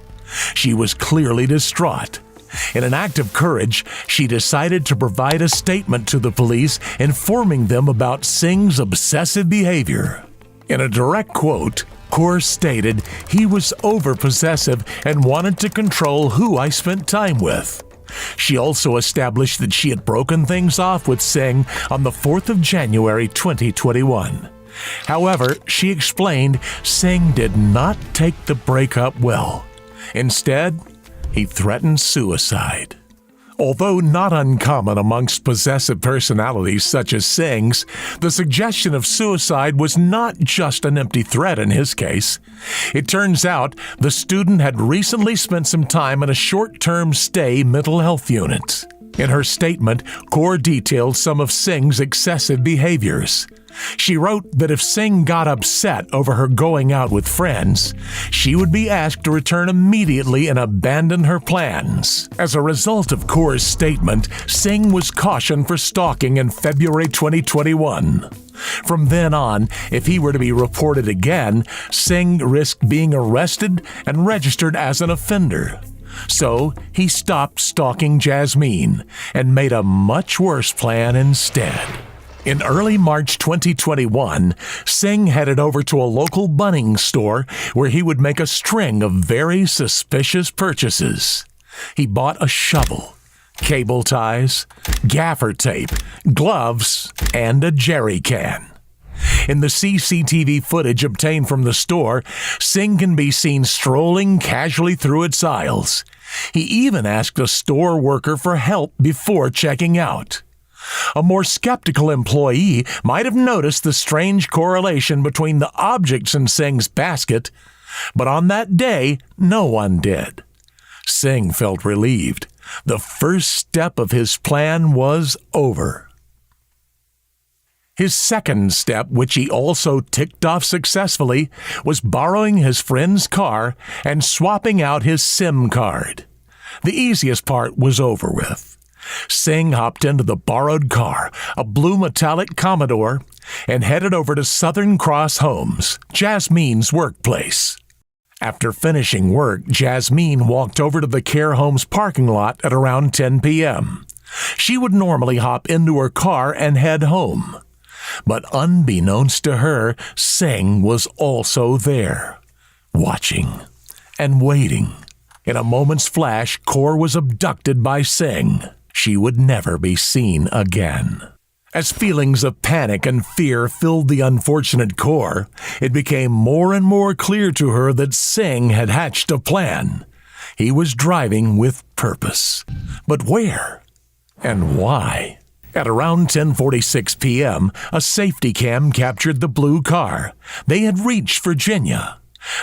She was clearly distraught. In an act of courage, she decided to provide a statement to the police informing them about Singh's obsessive behavior. In a direct quote, Kaur stated, "He was over-possessive and wanted to control who I spent time with." She also established that she had broken things off with Singh on the 4th of January 2021. However, she explained Singh did not take the breakup well. Instead, he threatened suicide. Although not uncommon amongst possessive personalities such as Singh's, the suggestion of suicide was not just an empty threat in his case. It turns out the student had recently spent some time in a short-term stay mental health unit. In her statement, Kaur detailed some of Singh's excessive behaviors. She wrote that if Singh got upset over her going out with friends, she would be asked to return immediately and abandon her plans. As a result of Kaur's statement, Singh was cautioned for stalking in February 2021. From then on, if he were to be reported again, Singh risked being arrested and registered as an offender. So he stopped stalking Jasmine and made a much worse plan instead. In early March 2021, Singh headed over to a local Bunnings store where he would make a string of very suspicious purchases. He bought a shovel, cable ties, gaffer tape, gloves, and a jerry can. In the CCTV footage obtained from the store, Singh can be seen strolling casually through its aisles. He even asked a store worker for help before checking out. A more skeptical employee might have noticed the strange correlation between the objects in Singh's basket, but on that day, no one did. Singh felt relieved. The first step of his plan was over. His second step, which he also ticked off successfully, was borrowing his friend's car and swapping out his SIM card. The easiest part was over with. Singh hopped into the borrowed car, a blue metallic Commodore, and headed over to Southern Cross Homes, Jasmine's workplace. After finishing work, Jasmine walked over to the care home's parking lot at around 10 p.m. She would normally hop into her car and head home. But unbeknownst to her, Singh was also there, watching and waiting. In a moment's flash, Kaur was abducted by Singh. She would never be seen again. As feelings of panic and fear filled the unfortunate Kaur, it became more and more clear to her that Singh had hatched a plan. He was driving with purpose. But where? And why? At around 10:46 p.m., a safety cam captured the blue car. They had reached Virginia.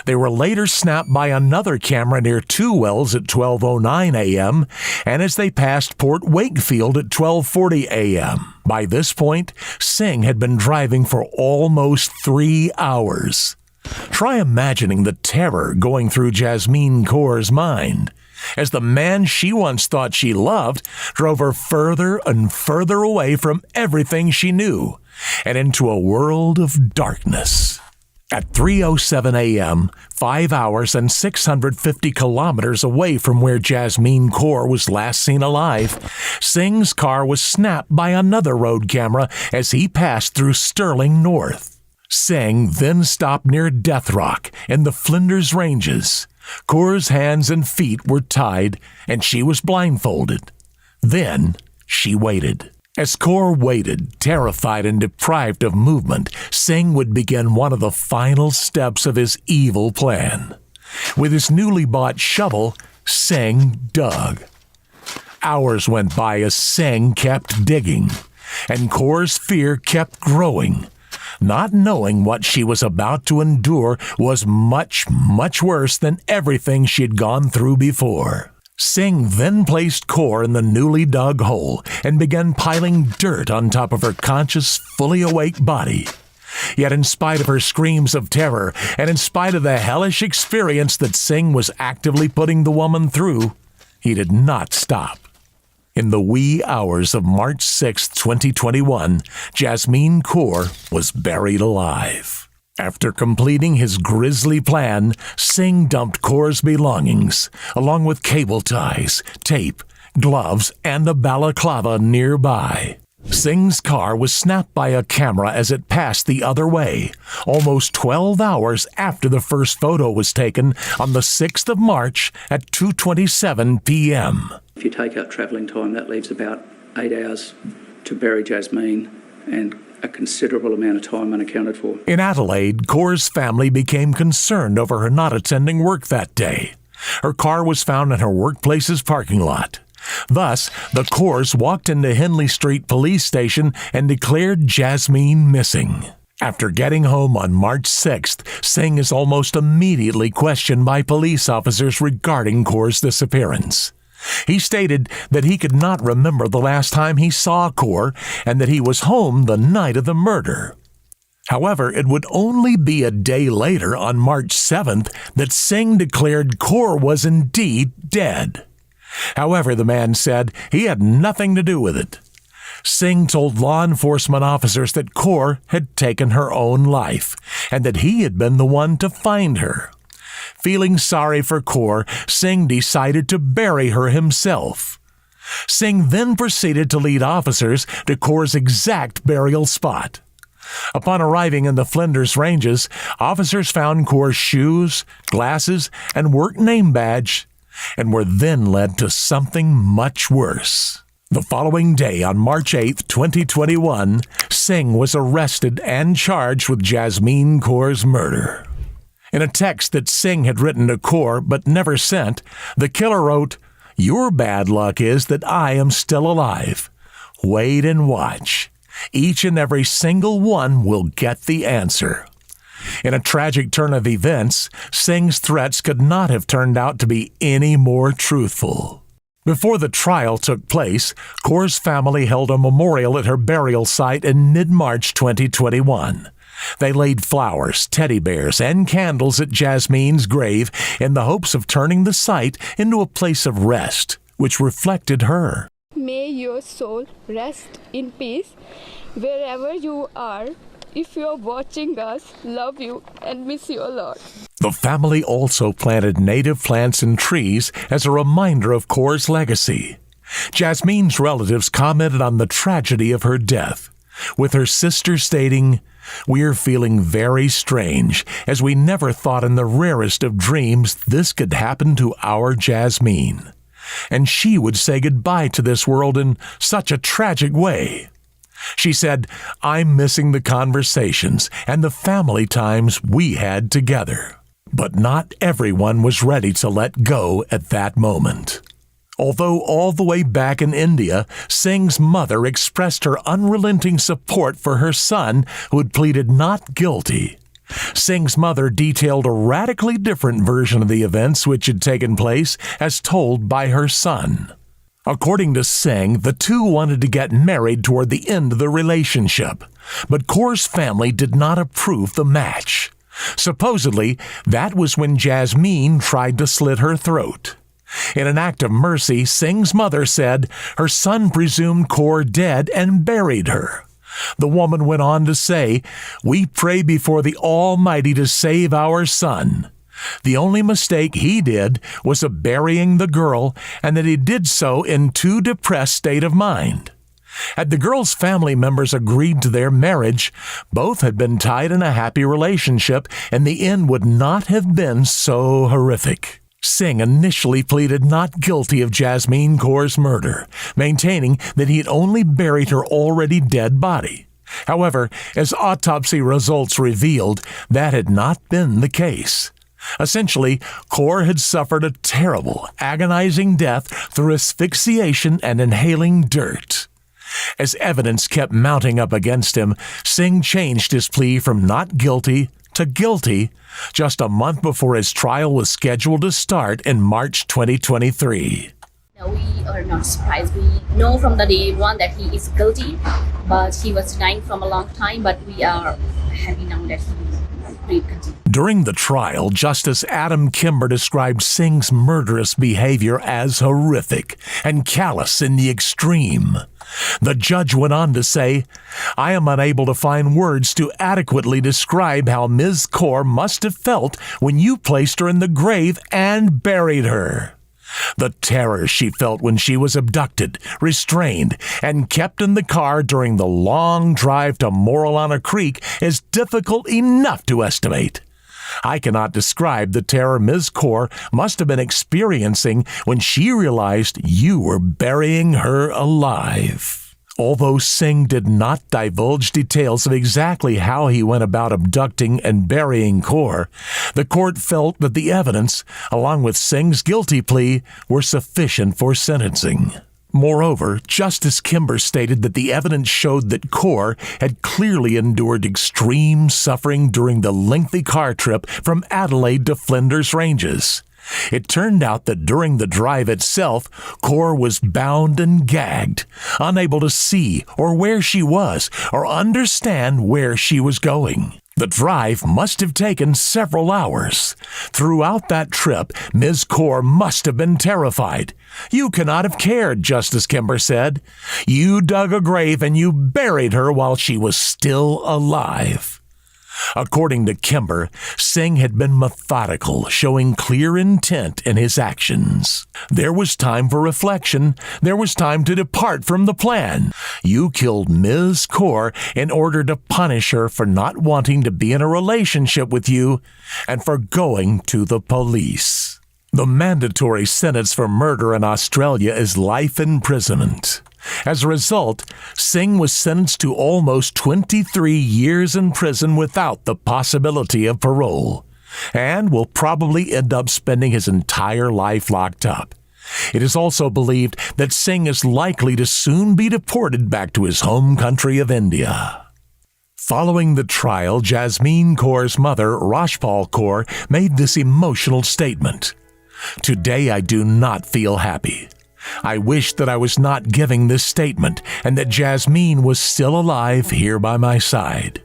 They were later snapped by another camera near Two Wells at 12:09 a.m. and as they passed Port Wakefield at 12:40 a.m. By this point, Singh had been driving for almost 3 hours. Try imagining the terror going through Jasmine Kaur's mind as the man she once thought she loved drove her further and further away from everything she knew and into a world of darkness. At 3:07 a.m., 5 hours and 650 kilometers away from where Jasmine Kaur was last seen alive, Singh's car was snapped by another road camera as he passed through Sterling North. Singh then stopped near Death Rock in the Flinders Ranges. Kaur's hands and feet were tied, and she was blindfolded. Then she waited. As Kaur waited, terrified and deprived of movement, Singh would begin one of the final steps of his evil plan. With his newly bought shovel, Singh dug. Hours went by as Singh kept digging, and Kaur's fear kept growing. Not knowing what she was about to endure was much, much worse than everything she had gone through before. Singh then placed Kaur in the newly dug hole and began piling dirt on top of her conscious, fully awake body. Yet in spite of her screams of terror, and in spite of the hellish experience that Singh was actively putting the woman through, he did not stop. In the wee hours of March 6, 2021, Jasmine Kaur was buried alive. After completing his grisly plan, Singh dumped Kaur's belongings, along with cable ties, tape, gloves, and a balaclava nearby. Singh's car was snapped by a camera as it passed the other way, almost 12 hours after the first photo was taken on the 6th of March at 2:27 p.m. If you take out travelling time, that leaves about 8 hours to bury Jasmine, and a considerable amount of time unaccounted for. In Adelaide, Kaur's family became concerned over her not attending work that day. Her car was found in her workplace's parking lot. Thus, the Kaurs walked into Henley Street Police Station and declared Jasmine missing. After getting home on March 6th, Singh is almost immediately questioned by police officers regarding Kaur's disappearance. He stated that he could not remember the last time he saw Kaur and that he was home the night of the murder. However, it would only be a day later, on March 7th, that Singh declared Kaur was indeed dead. However, the man said he had nothing to do with it. Singh told law enforcement officers that Kaur had taken her own life and that he had been the one to find her. Feeling sorry for Kaur, Singh decided to bury her himself. Singh then proceeded to lead officers to Kaur's exact burial spot. Upon arriving in the Flinders Ranges, officers found Kaur's shoes, glasses, and work name badge, and were then led to something much worse. The following day, on March 8, 2021, Singh was arrested and charged with Jasmine Kaur's murder. In a text that Singh had written to Kaur but never sent, the killer wrote, "Your bad luck is that I am still alive. Wait and watch. Each and every single one will get the answer." In a tragic turn of events, Singh's threats could not have turned out to be any more truthful. Before the trial took place, Kaur's family held a memorial at her burial site in mid-March 2021. They laid flowers, teddy bears, and candles at Jasmine's grave in the hopes of turning the site into a place of rest, which reflected her. May your soul rest in peace wherever you are. If you're watching us, love you and miss you a lot. The family also planted native plants and trees as a reminder of Kaur's legacy. Jasmine's relatives commented on the tragedy of her death, with her sister stating, "We're feeling very strange, as we never thought in the rarest of dreams this could happen to our Jasmine. And she would say goodbye to this world in such a tragic way." She said, "I'm missing the conversations and the family times we had together." But not everyone was ready to let go at that moment. Although all the way back in India, Singh's mother expressed her unrelenting support for her son, who had pleaded not guilty. Singh's mother detailed a radically different version of the events which had taken place as told by her son. According to Singh, the two wanted to get married toward the end of the relationship, but Kaur's family did not approve the match. Supposedly, that was when Jasmine tried to slit her throat. In an act of mercy, Singh's mother said her son presumed Kaur dead and buried her. The woman went on to say, "We pray before the Almighty to save our son. The only mistake he did was of burying the girl, and that he did so in too depressed state of mind." Had the girl's family members agreed to their marriage, both had been tied in a happy relationship, and the end would not have been so horrific. Singh initially pleaded not guilty of Jasmine Kaur's murder, maintaining that he had only buried her already dead body. However, as autopsy results revealed, that had not been the case. Essentially, Kaur had suffered a terrible, agonizing death through asphyxiation and inhaling dirt. As evidence kept mounting up against him, Singh changed his plea from not guilty to guilty just a month before his trial was scheduled to start in March 2023. No, we are not surprised. We know from the day one that he is guilty, but he was denying from a long time, but we are happy now that he pleaded guilty. During the trial, Justice Adam Kimber described Singh's murderous behavior as horrific and callous in the extreme. The judge went on to say, "I am unable to find words to adequately describe how Ms. Kaur must have felt when you placed her in the grave and buried her. The terror she felt when she was abducted, restrained, and kept in the car during the long drive to Morilana Creek is difficult enough to estimate. I cannot describe the terror Ms. Kaur must have been experiencing when she realized you were burying her alive." Although Singh did not divulge details of exactly how he went about abducting and burying Kaur, the court felt that the evidence, along with Singh's guilty plea, were sufficient for sentencing. Moreover, Justice Kimber stated that the evidence showed that Kaur had clearly endured extreme suffering during the lengthy car trip from Adelaide to Flinders Ranges. It turned out that during the drive itself, Kaur was bound and gagged, unable to see or where she was or understand where she was going. The drive must have taken several hours. Throughout that trip, Ms. Kaur must have been terrified. "You cannot have cared," Justice Kimber said. "You dug a grave and you buried her while she was still alive." According to Kimber, Singh had been methodical, showing clear intent in his actions. There was time for reflection. There was time to depart from the plan. You killed Ms. Kaur in order to punish her for not wanting to be in a relationship with you and for going to the police. The mandatory sentence for murder in Australia is life imprisonment. As a result, Singh was sentenced to almost 23 years in prison without the possibility of parole, and will probably end up spending his entire life locked up. It is also believed that Singh is likely to soon be deported back to his home country of India. Following the trial, Jasmine Kaur's mother, Rajpal Kaur, made this emotional statement. "Today I do not feel happy. I wish that I was not giving this statement and that Jasmine was still alive here by my side."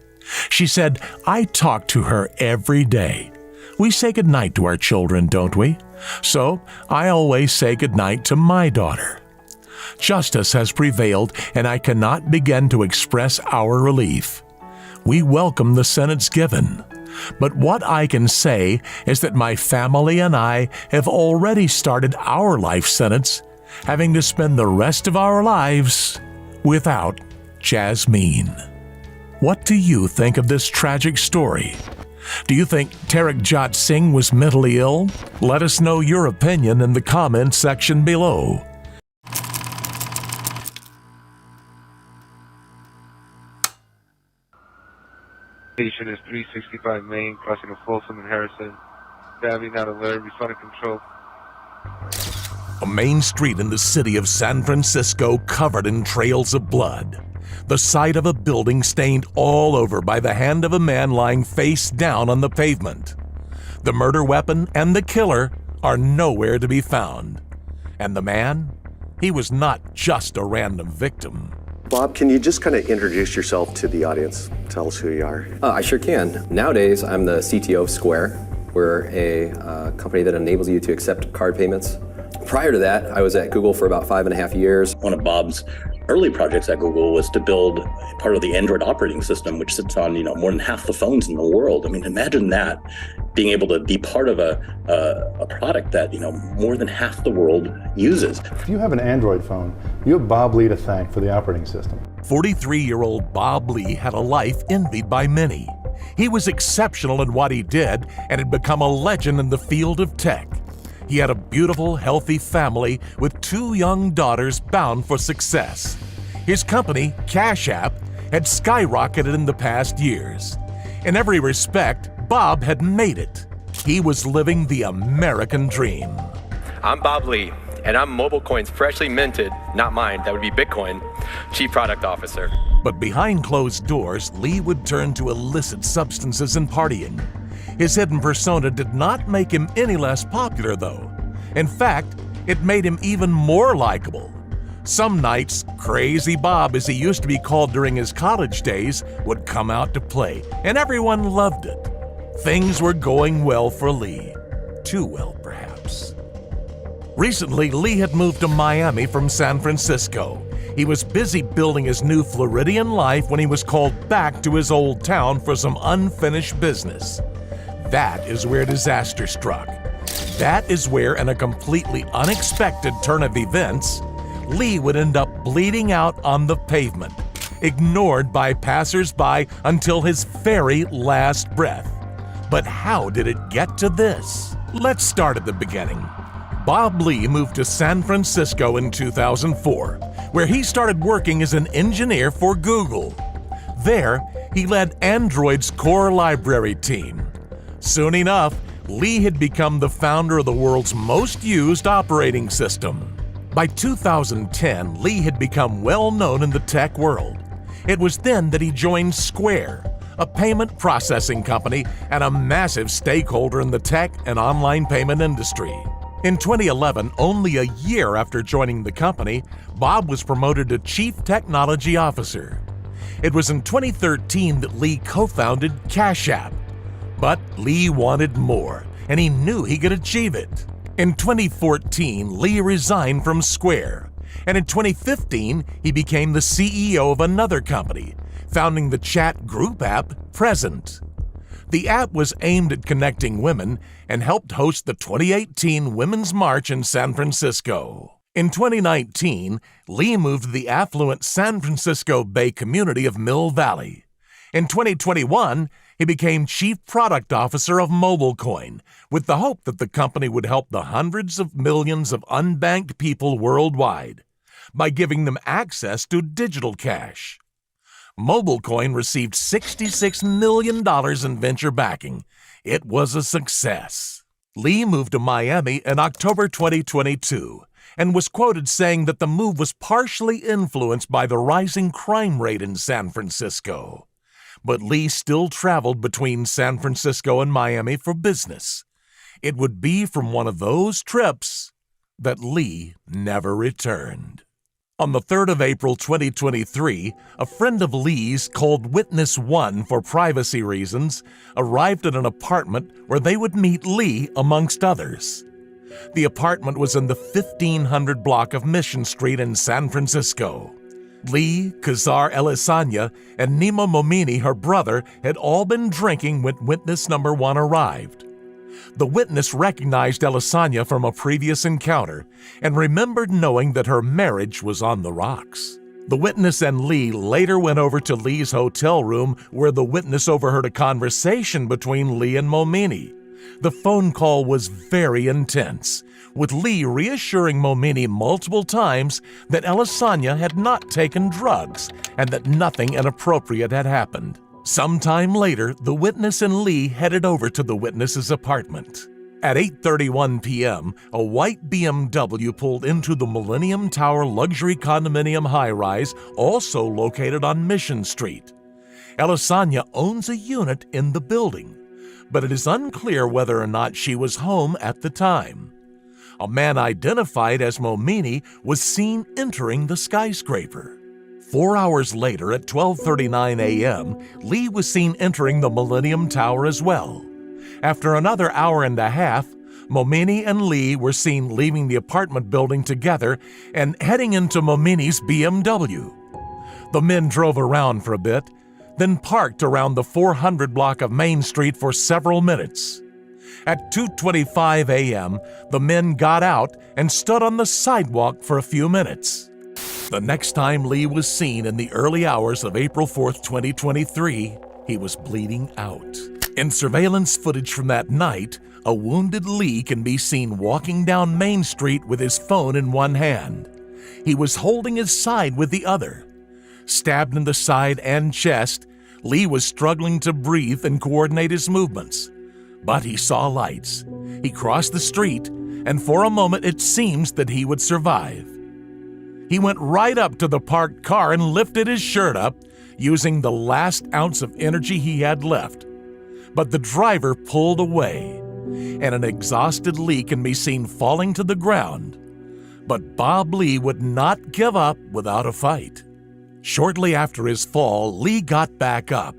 She said, "I talk to her every day. We say goodnight to our children, don't we? So I always say goodnight to my daughter." Justice has prevailed, and I cannot begin to express our relief. We welcome the sentence given. But what I can say is that my family and I have already started our life sentence, having to spend the rest of our lives without Jasmine. What do you think of this tragic story? Do you think Tarakjot Singh was mentally ill? Let us know your opinion in the comments section below. Station is 365 Main, crossing of Folsom and Harrison. Family not alert, responding control. A main street in the city of San Francisco covered in trails of blood. The side of a building stained all over by the hand of a man lying face down on the pavement. The murder weapon and the killer are nowhere to be found. And the man He was not just a random victim. Bob, can you just kind of introduce yourself to the audience? Tell us who you are. I sure can. Nowadays, I'm the CTO of Square. We're a company that enables you to accept card payments. Prior to that, I was at Google for about 5.5 years. One of Bob's early projects at Google was to build part of the Android operating system, which sits on more than half the phones in the world. I mean, imagine that, being able to be part of a product that more than half the world uses. If you have an Android phone, you have Bob Lee to thank for the operating system. 43-year-old Bob Lee had a life envied by many. He was exceptional in what he did and had become a legend in the field of tech. He had a beautiful, healthy family with 2 young daughters bound for success. His company, Cash App, had skyrocketed in the past years. In every respect, Bob had made it. He was living the American dream. I'm Bob Lee, and I'm MobileCoin's freshly minted, not mine, that would be Bitcoin, Chief Product Officer. But behind closed doors, Lee would turn to illicit substances and partying. His hidden persona did not make him any less popular, though. In fact, it made him even more likable. Some nights, Crazy Bob, as he used to be called during his college days, would come out to play, and everyone loved it. Things were going well for Lee. Too well, perhaps. Recently, Lee had moved to Miami from San Francisco. He was busy building his new Floridian life when he was called back to his old town for some unfinished business. That is where disaster struck. That is where, in a completely unexpected turn of events, Lee would end up bleeding out on the pavement, ignored by passers-by until his very last breath. But how did it get to this? Let's start at the beginning. Bob Lee moved to San Francisco in 2004, where he started working as an engineer for Google. There, he led Android's core library team. Soon enough, Lee had become the founder of the world's most used operating system. By 2010, Lee had become well known in the tech world. It was then that he joined Square, a payment processing company and a massive stakeholder in the tech and online payment industry. In 2011, only a year after joining the company, Bob was promoted to Chief Technology Officer. It was in 2013 that Lee co-founded Cash App. But Lee wanted more, and he knew he could achieve it. In 2014, Lee resigned from Square, and in 2015, he became the CEO of another company, founding the chat group app Present. The app was aimed at connecting women and helped host the 2018 Women's March in San Francisco. In 2019, Lee moved to the affluent San Francisco Bay community of Mill Valley. In 2021, he became Chief Product Officer of MobileCoin, with the hope that the company would help the hundreds of millions of unbanked people worldwide by giving them access to digital cash. MobileCoin received $66 million in venture backing. It was a success. Lee moved to Miami in October 2022 and was quoted saying that the move was partially influenced by the rising crime rate in San Francisco. But Lee still traveled between San Francisco and Miami for business. It would be from one of those trips that Lee never returned. On the 3rd of April 2023, a friend of Lee's called Witness 1 for privacy reasons arrived at an apartment where they would meet Lee amongst others. The apartment was in the 1500 block of Mission Street in San Francisco. Lee, Kazar Elisanya, and Nima Momini, her brother, had all been drinking when witness number 1 arrived. The witness recognized Elisanya from a previous encounter and remembered knowing that her marriage was on the rocks. The witness and Lee later went over to Lee's hotel room where the witness overheard a conversation between Lee and Momini. The phone call was very intense, with Lee reassuring Momini multiple times that Elisanya had not taken drugs and that nothing inappropriate had happened. Sometime later, the witness and Lee headed over to the witness's apartment. At 8:31 p.m., a white BMW pulled into the Millennium Tower luxury condominium high-rise, also located on Mission Street. Elisanya owns a unit in the building, but it is unclear whether or not she was home at the time. A man identified as Momini was seen entering the skyscraper. 4 hours later at 12:39 a.m., Lee was seen entering the Millennium Tower as well. After another hour and a half, Momini and Lee were seen leaving the apartment building together and heading into Momini's BMW. The men drove around for a bit, then parked around the 400 block of Main Street for several minutes. At 2:25 a.m., the men got out and stood on the sidewalk for a few minutes. The next time Lee was seen in the early hours of April 4, 2023, he was bleeding out. In surveillance footage from that night, a wounded Lee can be seen walking down Main Street with his phone in one hand. He was holding his side with the other. Stabbed in the side and chest, Lee was struggling to breathe and coordinate his movements. But he saw lights. He crossed the street, and for a moment it seems that he would survive. He went right up to the parked car and lifted his shirt up, using the last ounce of energy he had left. But the driver pulled away, and an exhausted Lee can be seen falling to the ground. But Bob Lee would not give up without a fight. Shortly after his fall, Lee got back up.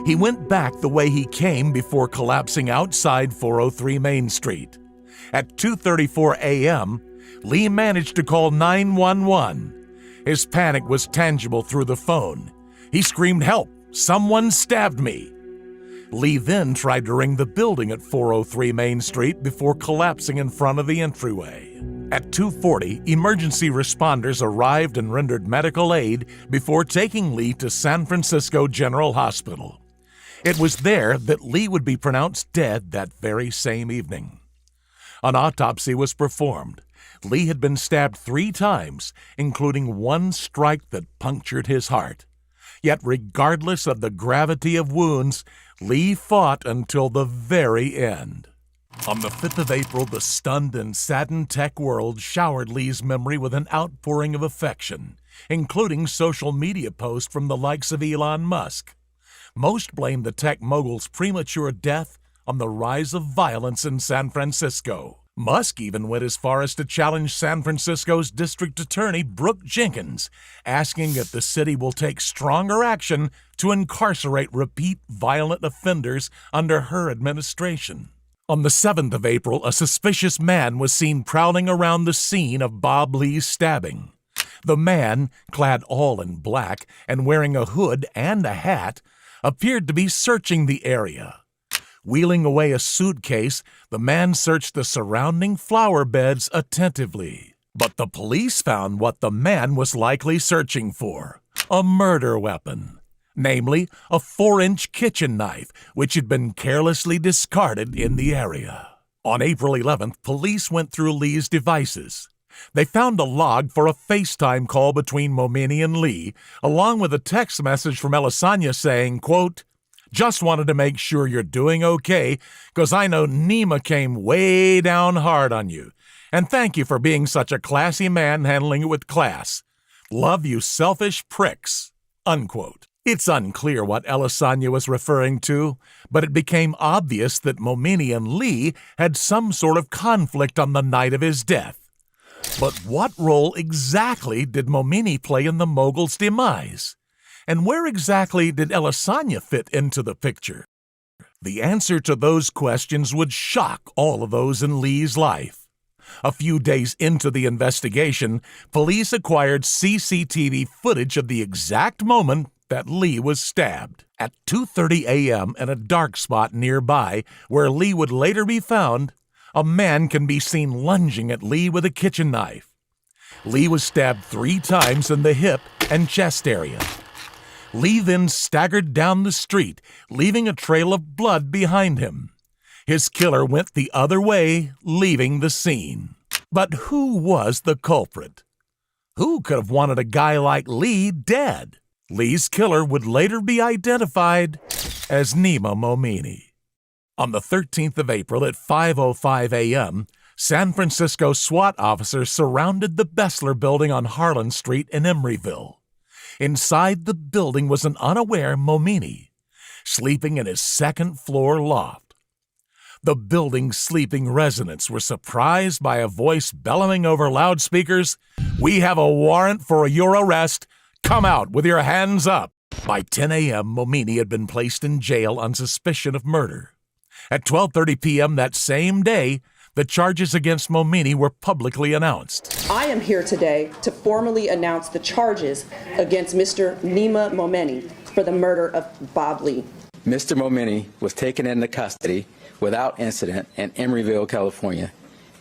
He went back the way he came before collapsing outside 403 Main Street. At 2:34 a.m., Lee managed to call 911. His panic was tangible through the phone. He screamed, "Help! Someone stabbed me!" Lee then tried to ring the building at 403 Main Street before collapsing in front of the entryway. At 2:40, emergency responders arrived and rendered medical aid before taking Lee to San Francisco General Hospital. It was there that Lee would be pronounced dead that very same evening. An autopsy was performed. Lee had been stabbed 3 times, including one strike that punctured his heart. Yet regardless of the gravity of wounds, Lee fought until the very end. On the 5th of April, the stunned and saddened tech world showered Lee's memory with an outpouring of affection, including social media posts from the likes of Elon Musk. Most blamed the tech mogul's premature death on the rise of violence in San Francisco. Musk even went as far as to challenge San Francisco's district attorney, Brooke Jenkins, asking if the city will take stronger action to incarcerate repeat violent offenders under her administration. On the 7th of April, a suspicious man was seen prowling around the scene of Bob Lee's stabbing. The man, clad all in black and wearing a hood and a hat, appeared to be searching the area. Wheeling away a suitcase, the man searched the surrounding flower beds attentively. But the police found what the man was likely searching for: a murder weapon. Namely, a 4-inch kitchen knife, which had been carelessly discarded in the area. On April 11th, police went through Lee's devices. They found a log for a FaceTime call between Momini and Lee, along with a text message from Elisanya saying, quote, "Just wanted to make sure you're doing okay, 'cause I know Nima came way down hard on you. And thank you for being such a classy man handling it with class. Love, you selfish pricks." Unquote. It's unclear what Elisanya was referring to, but it became obvious that Momini and Lee had some sort of conflict on the night of his death. But what role exactly did Momini play in the mogul's demise? And where exactly did Elisanya fit into the picture? The answer to those questions would shock all of those in Lee's life. A few days into the investigation, police acquired CCTV footage of the exact moment that Lee was stabbed. At 2:30 a.m. in a dark spot nearby, where Lee would later be found, a man can be seen lunging at Lee with a kitchen knife. Lee was stabbed 3 times in the hip and chest area. Lee then staggered down the street, leaving a trail of blood behind him. His killer went the other way, leaving the scene. But who was the culprit? Who could have wanted a guy like Lee dead? Lee's killer would later be identified as Nima Momini. On the 13th of April at 5:05 a.m., San Francisco SWAT officers surrounded the Bessler building on Harlan Street in Emeryville. Inside the building was an unaware Momini, sleeping in his second-floor loft. The building's sleeping residents were surprised by a voice bellowing over loudspeakers, "We have a warrant for your arrest. Come out with your hands up." By 10 a.m., Momini had been placed in jail on suspicion of murder. At 12:30 p.m. that same day, the charges against Momini were publicly announced. I am here today to formally announce the charges against Mr. Nima Momeni for the murder of Bob Lee. Mr. Momeni was taken into custody without incident in Emeryville, California.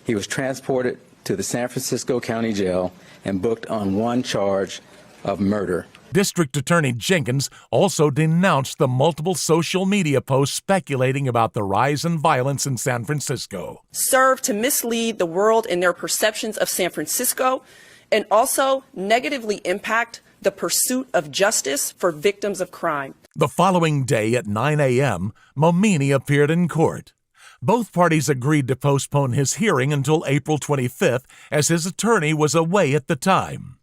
He was transported to the San Francisco County Jail and booked on one charge of murder. District Attorney Jenkins also denounced the multiple social media posts speculating about the rise in violence in San Francisco. Serve to mislead the world in their perceptions of San Francisco and also negatively impact the pursuit of justice for victims of crime. The following day at 9 a.m., Momini appeared in court. Both parties agreed to postpone his hearing until April 25th, as his attorney was away at the time.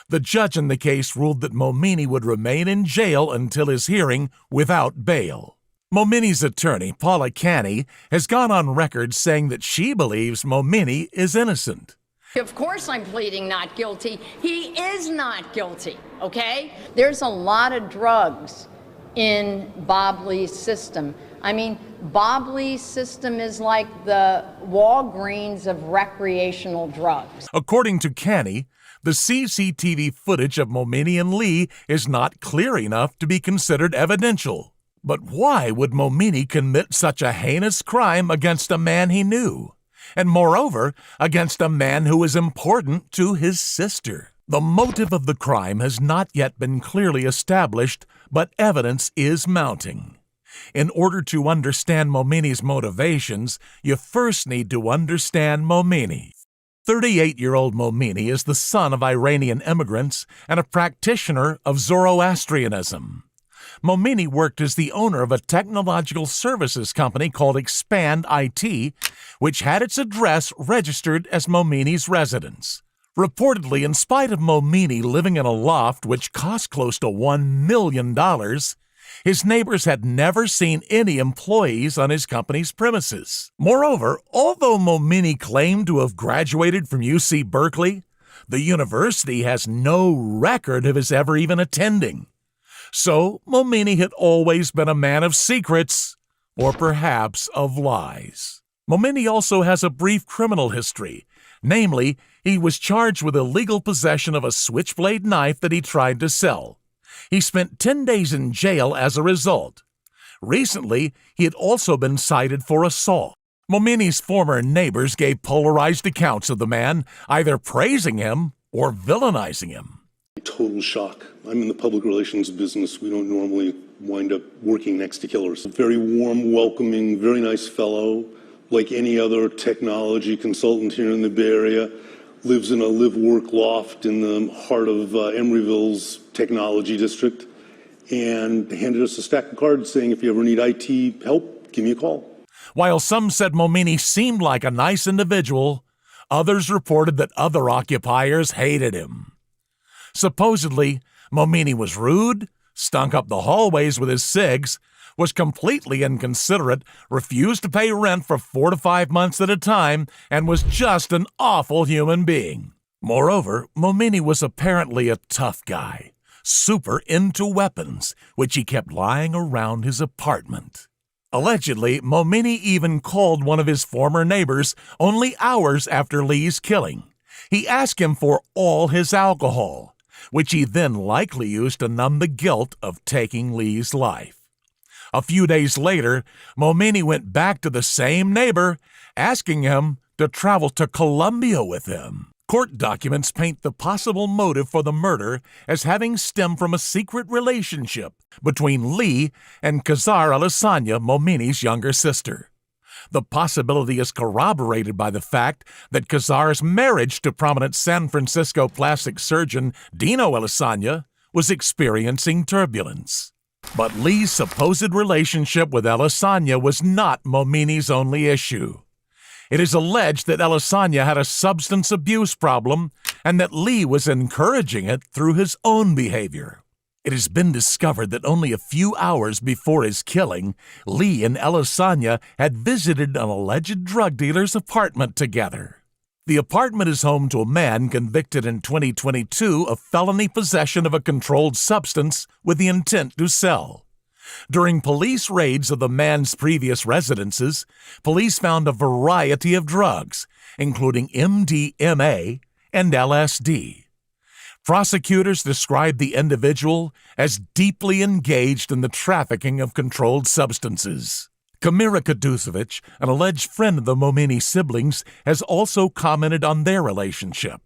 The judge in the case ruled that Momini would remain in jail until his hearing without bail. Momini's attorney, Paula Canny, has gone on record saying that she believes Momini is innocent. Of course I'm pleading not guilty. He is not guilty, okay? There's a lot of drugs in Bob Lee's system. I mean, Bob Lee's system is like the Walgreens of recreational drugs. According to Canny, the CCTV footage of Momini and Lee is not clear enough to be considered evidential. But why would Momini commit such a heinous crime against a man he knew? And moreover, against a man who is important to his sister. The motive of the crime has not yet been clearly established, but evidence is mounting. In order to understand Momini's motivations, you first need to understand Momini. 38-year-old Momini is the son of Iranian immigrants and a practitioner of Zoroastrianism. Momini worked as the owner of a technological services company called Expand IT, which had its address registered as Momini's residence. Reportedly, in spite of Momini living in a loft which cost close to $1 million, his neighbors had never seen any employees on his company's premises. Moreover, although Momini claimed to have graduated from UC Berkeley, the university has no record of his ever even attending. So, Momini had always been a man of secrets, or perhaps of lies. Momini also has a brief criminal history. Namely, he was charged with illegal possession of a switchblade knife that he tried to sell. He spent 10 days in jail as a result. Recently, he had also been cited for assault. Momini's former neighbors gave polarized accounts of the man, either praising him or villainizing him. Total shock. I'm in the public relations business. We don't normally wind up working next to killers. Very warm, welcoming, very nice fellow, like any other technology consultant here in the Bay Area. Lives in a live-work loft in the heart of Emeryville's technology district, and handed us a stack of cards saying, if you ever need IT help, give me a call. While some said Momini seemed like a nice individual, others reported that other occupiers hated him. Supposedly, Momini was rude, stunk up the hallways with his cigs, was completely inconsiderate, refused to pay rent for 4 to 5 months at a time, and was just an awful human being. Moreover, Momini was apparently a tough guy, super into weapons, which he kept lying around his apartment. Allegedly, Momini even called one of his former neighbors only hours after Lee's killing. He asked him for all his alcohol, which he then likely used to numb the guilt of taking Lee's life. A few days later, Momini went back to the same neighbor, asking him to travel to Colombia with him. Court documents paint the possible motive for the murder as having stemmed from a secret relationship between Lee and Kazar Alessandra, Momini's younger sister. The possibility is corroborated by the fact that Kazar's marriage to prominent San Francisco plastic surgeon Dino Alessandra was experiencing turbulence. But Lee's supposed relationship with Alessandra was not Momini's only issue. It is alleged that Alessandra had a substance abuse problem and that Lee was encouraging it through his own behavior. It has been discovered that only a few hours before his killing, Lee and Elisanya had visited an alleged drug dealer's apartment together. The apartment is home to a man convicted in 2022 of felony possession of a controlled substance with the intent to sell. During police raids of the man's previous residences, police found a variety of drugs, including MDMA and LSD. Prosecutors described the individual as deeply engaged in the trafficking of controlled substances. Kamira Kuducevic, an alleged friend of the Momini siblings, has also commented on their relationship.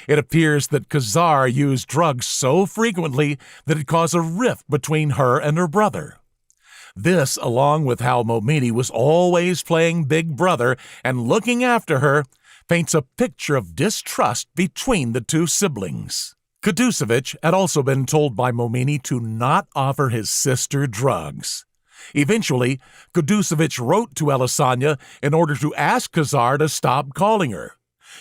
It appears that Kazar used drugs so frequently that it caused a rift between her and her brother. This, along with how Momini was always playing Big Brother and looking after her, paints a picture of distrust between the two siblings. Kuducevic had also been told by Momini to not offer his sister drugs. Eventually, Kuducevic wrote to Elisanya in order to ask Kazar to stop calling her.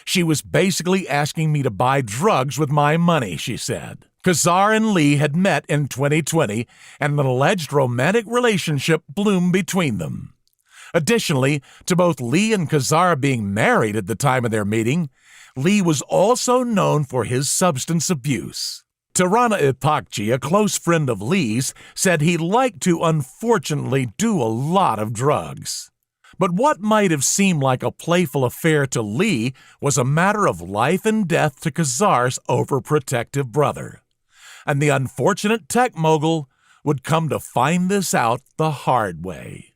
She was basically asking me to buy drugs with my money, she said. Kazar and Lee had met in 2020, and an alleged romantic relationship bloomed between them. Additionally, to both Lee and Kazar being married at the time of their meeting, Lee was also known for his substance abuse. Tirana Ipakchi, a close friend of Lee's, said he liked to unfortunately do a lot of drugs. But what might have seemed like a playful affair to Lee was a matter of life and death to Kazar's overprotective brother. And the unfortunate tech mogul would come to find this out the hard way.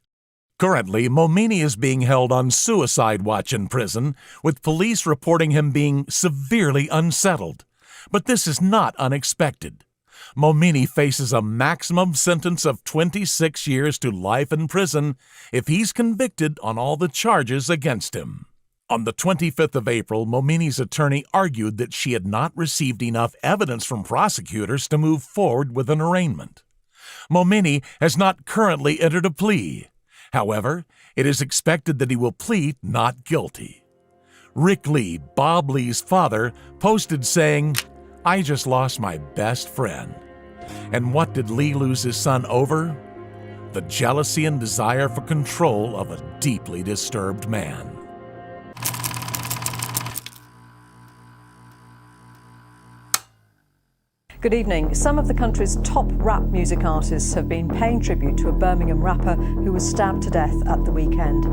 Currently, Momini is being held on suicide watch in prison, with police reporting him being severely unsettled. But this is not unexpected. Momini faces a maximum sentence of 26 years to life in prison if he's convicted on all the charges against him. On the 25th of April, Momini's attorney argued that she had not received enough evidence from prosecutors to move forward with an arraignment. Momini has not currently entered a plea. However, it is expected that he will plead not guilty. Rick Lee, Bob Lee's father, posted saying, "I just lost my best friend." And what did Lee lose his son over? The jealousy and desire for control of a deeply disturbed man. Good evening. Some of the country's top rap music artists have been paying tribute to a Birmingham rapper who was stabbed to death at the weekend.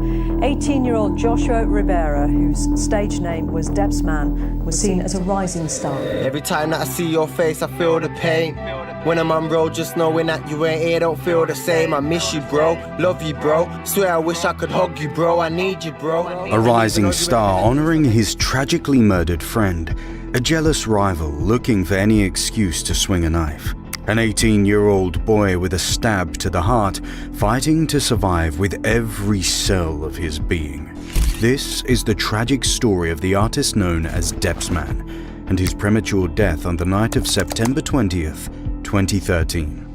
18-year-old Joshua Rivera, whose stage name was Deb's Man, was seen as a rising star. Every time that I see your face, I feel the pain. When I'm on road, just knowing that you ain't here, don't feel the same. I miss you, bro. Love you, bro. Swear I wish I could hug you, bro. I need you, bro. A rising star honoring his tragically murdered friend. A jealous rival looking for any excuse to swing a knife. An 18-year-old boy with a stab to the heart, fighting to survive with every cell of his being. This is the tragic story of the artist known as Deb's Man and his premature death on the night of September 20th, 2013.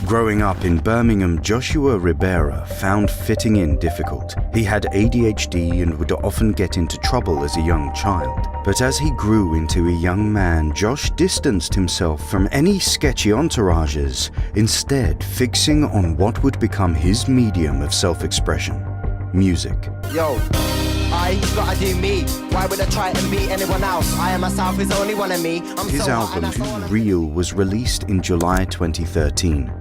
Growing up in Birmingham, Joshua Rivera found fitting in difficult. He had ADHD and would often get into trouble as a young child. But as he grew into a young man, Josh distanced himself from any sketchy entourages, instead fixing on what would become his medium of self-expression: music. Yo, I gotta do me. Why would I try to be anyone else? I am myself, is only one of me. His album, Too Real, was released in July 2013.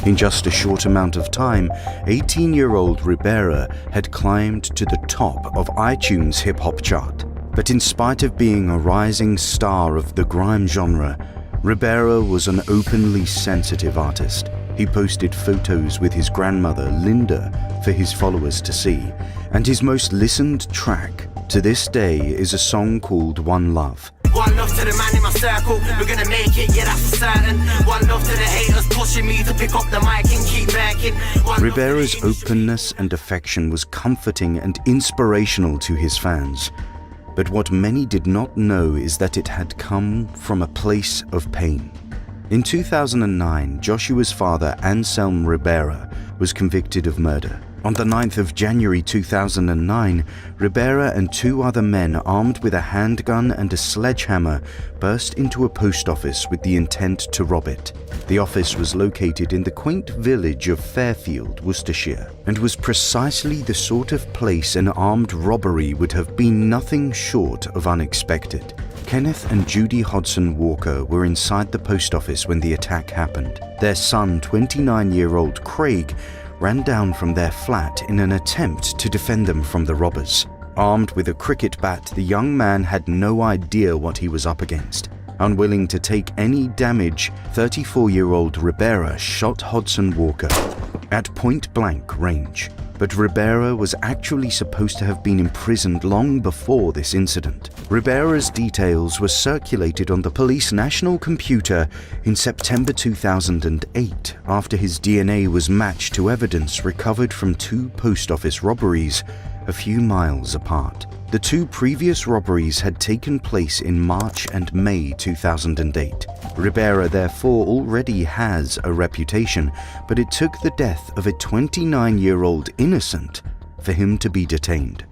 In just a short amount of time, 18-year-old Rivera had climbed to the top of iTunes hip-hop chart. But in spite of being a rising star of the grime genre, Rivera was an openly sensitive artist. He posted photos with his grandmother, Linda, for his followers to see, and his most listened track to this day is a song called One Love. One love to the man in my circle, we're gonna make it, yeah, that's for certain. One love to the haters pushing me to pick up the mic and keep making. Rivera's openness and affection was comforting and inspirational to his fans. But what many did not know is that it had come from a place of pain. In 2009, Joshua's father, Anselm Ribera, was convicted of murder. On the 9th of January 2009, Ribera and 2 other men armed with a handgun and a sledgehammer burst into a post office with the intent to rob it. The office was located in the quaint village of Fairfield, Worcestershire, and was precisely the sort of place an armed robbery would have been nothing short of unexpected. Kenneth and Judy Hodson Walker were inside the post office when the attack happened. Their son, 29-year-old Craig, ran down from their flat in an attempt to defend them from the robbers. Armed with a cricket bat, the young man had no idea what he was up against. Unwilling to take any damage, 34-year-old Ribera shot Hodson Walker at point-blank range. But Ribera was actually supposed to have been imprisoned long before this incident. Ribera's details were circulated on the police national computer in September 2008 after his DNA was matched to evidence recovered from 2 post office robberies a few miles apart. The 2 previous robberies had taken place in March and May 2008. Ribera therefore already has a reputation, but it took the death of a 29-year-old innocent for him to be detained.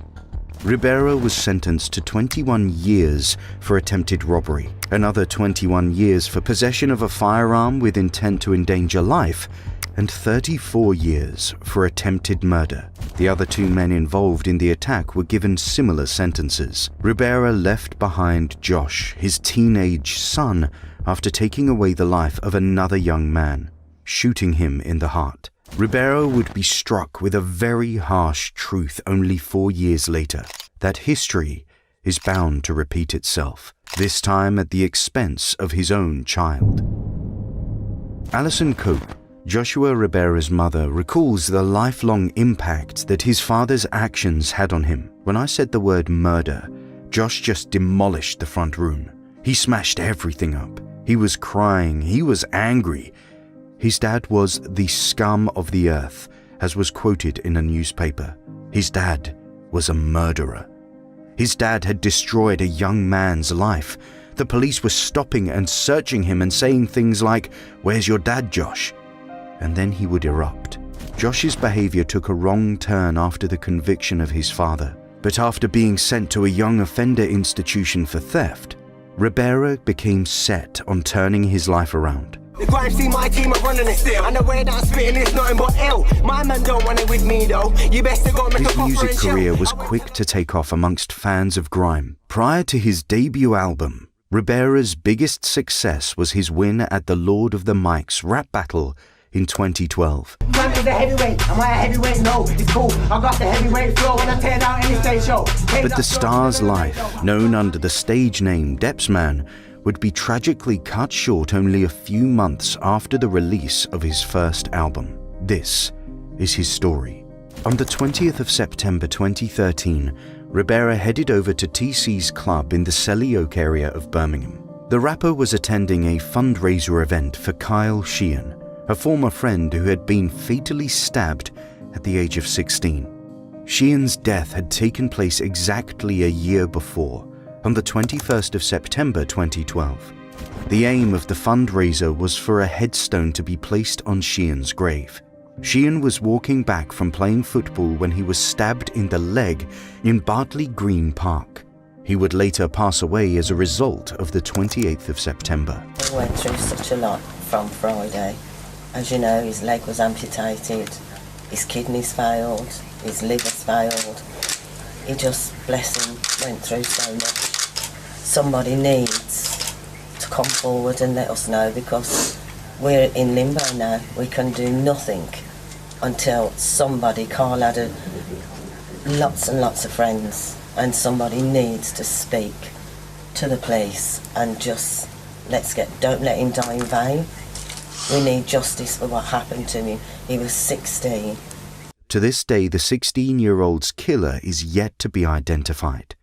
Ribera was sentenced to 21 years for attempted robbery, another 21 years for possession of a firearm with intent to endanger life, and 34 years for attempted murder. The other 2 men involved in the attack were given similar sentences. Ribera left behind Josh, his teenage son, after taking away the life of another young man, shooting him in the heart. Ribera would be struck with a very harsh truth only 4 years later, that history is bound to repeat itself, this time at the expense of his own child. Alison Cope, Joshua Ribera's mother, recalls the lifelong impact that his father's actions had on him. When I said the word murder, Josh just demolished the front room. He smashed everything up. He was crying. He was angry. His dad was the scum of the earth, as was quoted in a newspaper. His dad was a murderer. His dad had destroyed a young man's life. The police were stopping and searching him and saying things like, "Where's your dad, Josh?" And then he would erupt. Josh's behavior took a wrong turn after the conviction of his father. But after being sent to a young offender institution for theft, Ribera became set on turning his life around. The crime scene, my team are running it still. And the way that I'm spitting is nothing but ill. My man don't want it with me though. You best to go make His music career was quick to take off amongst fans of grime. Prior to his debut album, Ribera's biggest success was his win at the Lord of the Mics rap battle in 2012. Man is a heavyweight. Am I a heavyweight? No, it's cool. I got the heavyweight flow when I tear down any stage show. But the star's life, known under the stage name Depsman, would be tragically cut short only a few months after the release of his first album. This is his story. On the 20th of September 2013, Ribera headed over to TC's club in the Selly Oak area of Birmingham. The rapper was attending a fundraiser event for Kyle Sheehan, a former friend who had been fatally stabbed at the age of 16. Sheehan's death had taken place exactly a year before, on the 21st of September 2012. The aim of the fundraiser was for a headstone to be placed on Sheehan's grave. Sheehan was walking back from playing football when he was stabbed in the leg in Bartley Green Park. He would later pass away as a result of the 28th of September. He went through such a lot from Friday. As you know, his leg was amputated, his kidneys failed, his liver's failed. He just, bless him, went through so much. Somebody needs to come forward and let us know, because we're in limbo now. We can do nothing until somebody, Carl had lots and lots of friends, and somebody needs to speak to the police and just, don't let him die in vain. We need justice for what happened to him. He was 16. To this day, the 16-year-old's killer is yet to be identified.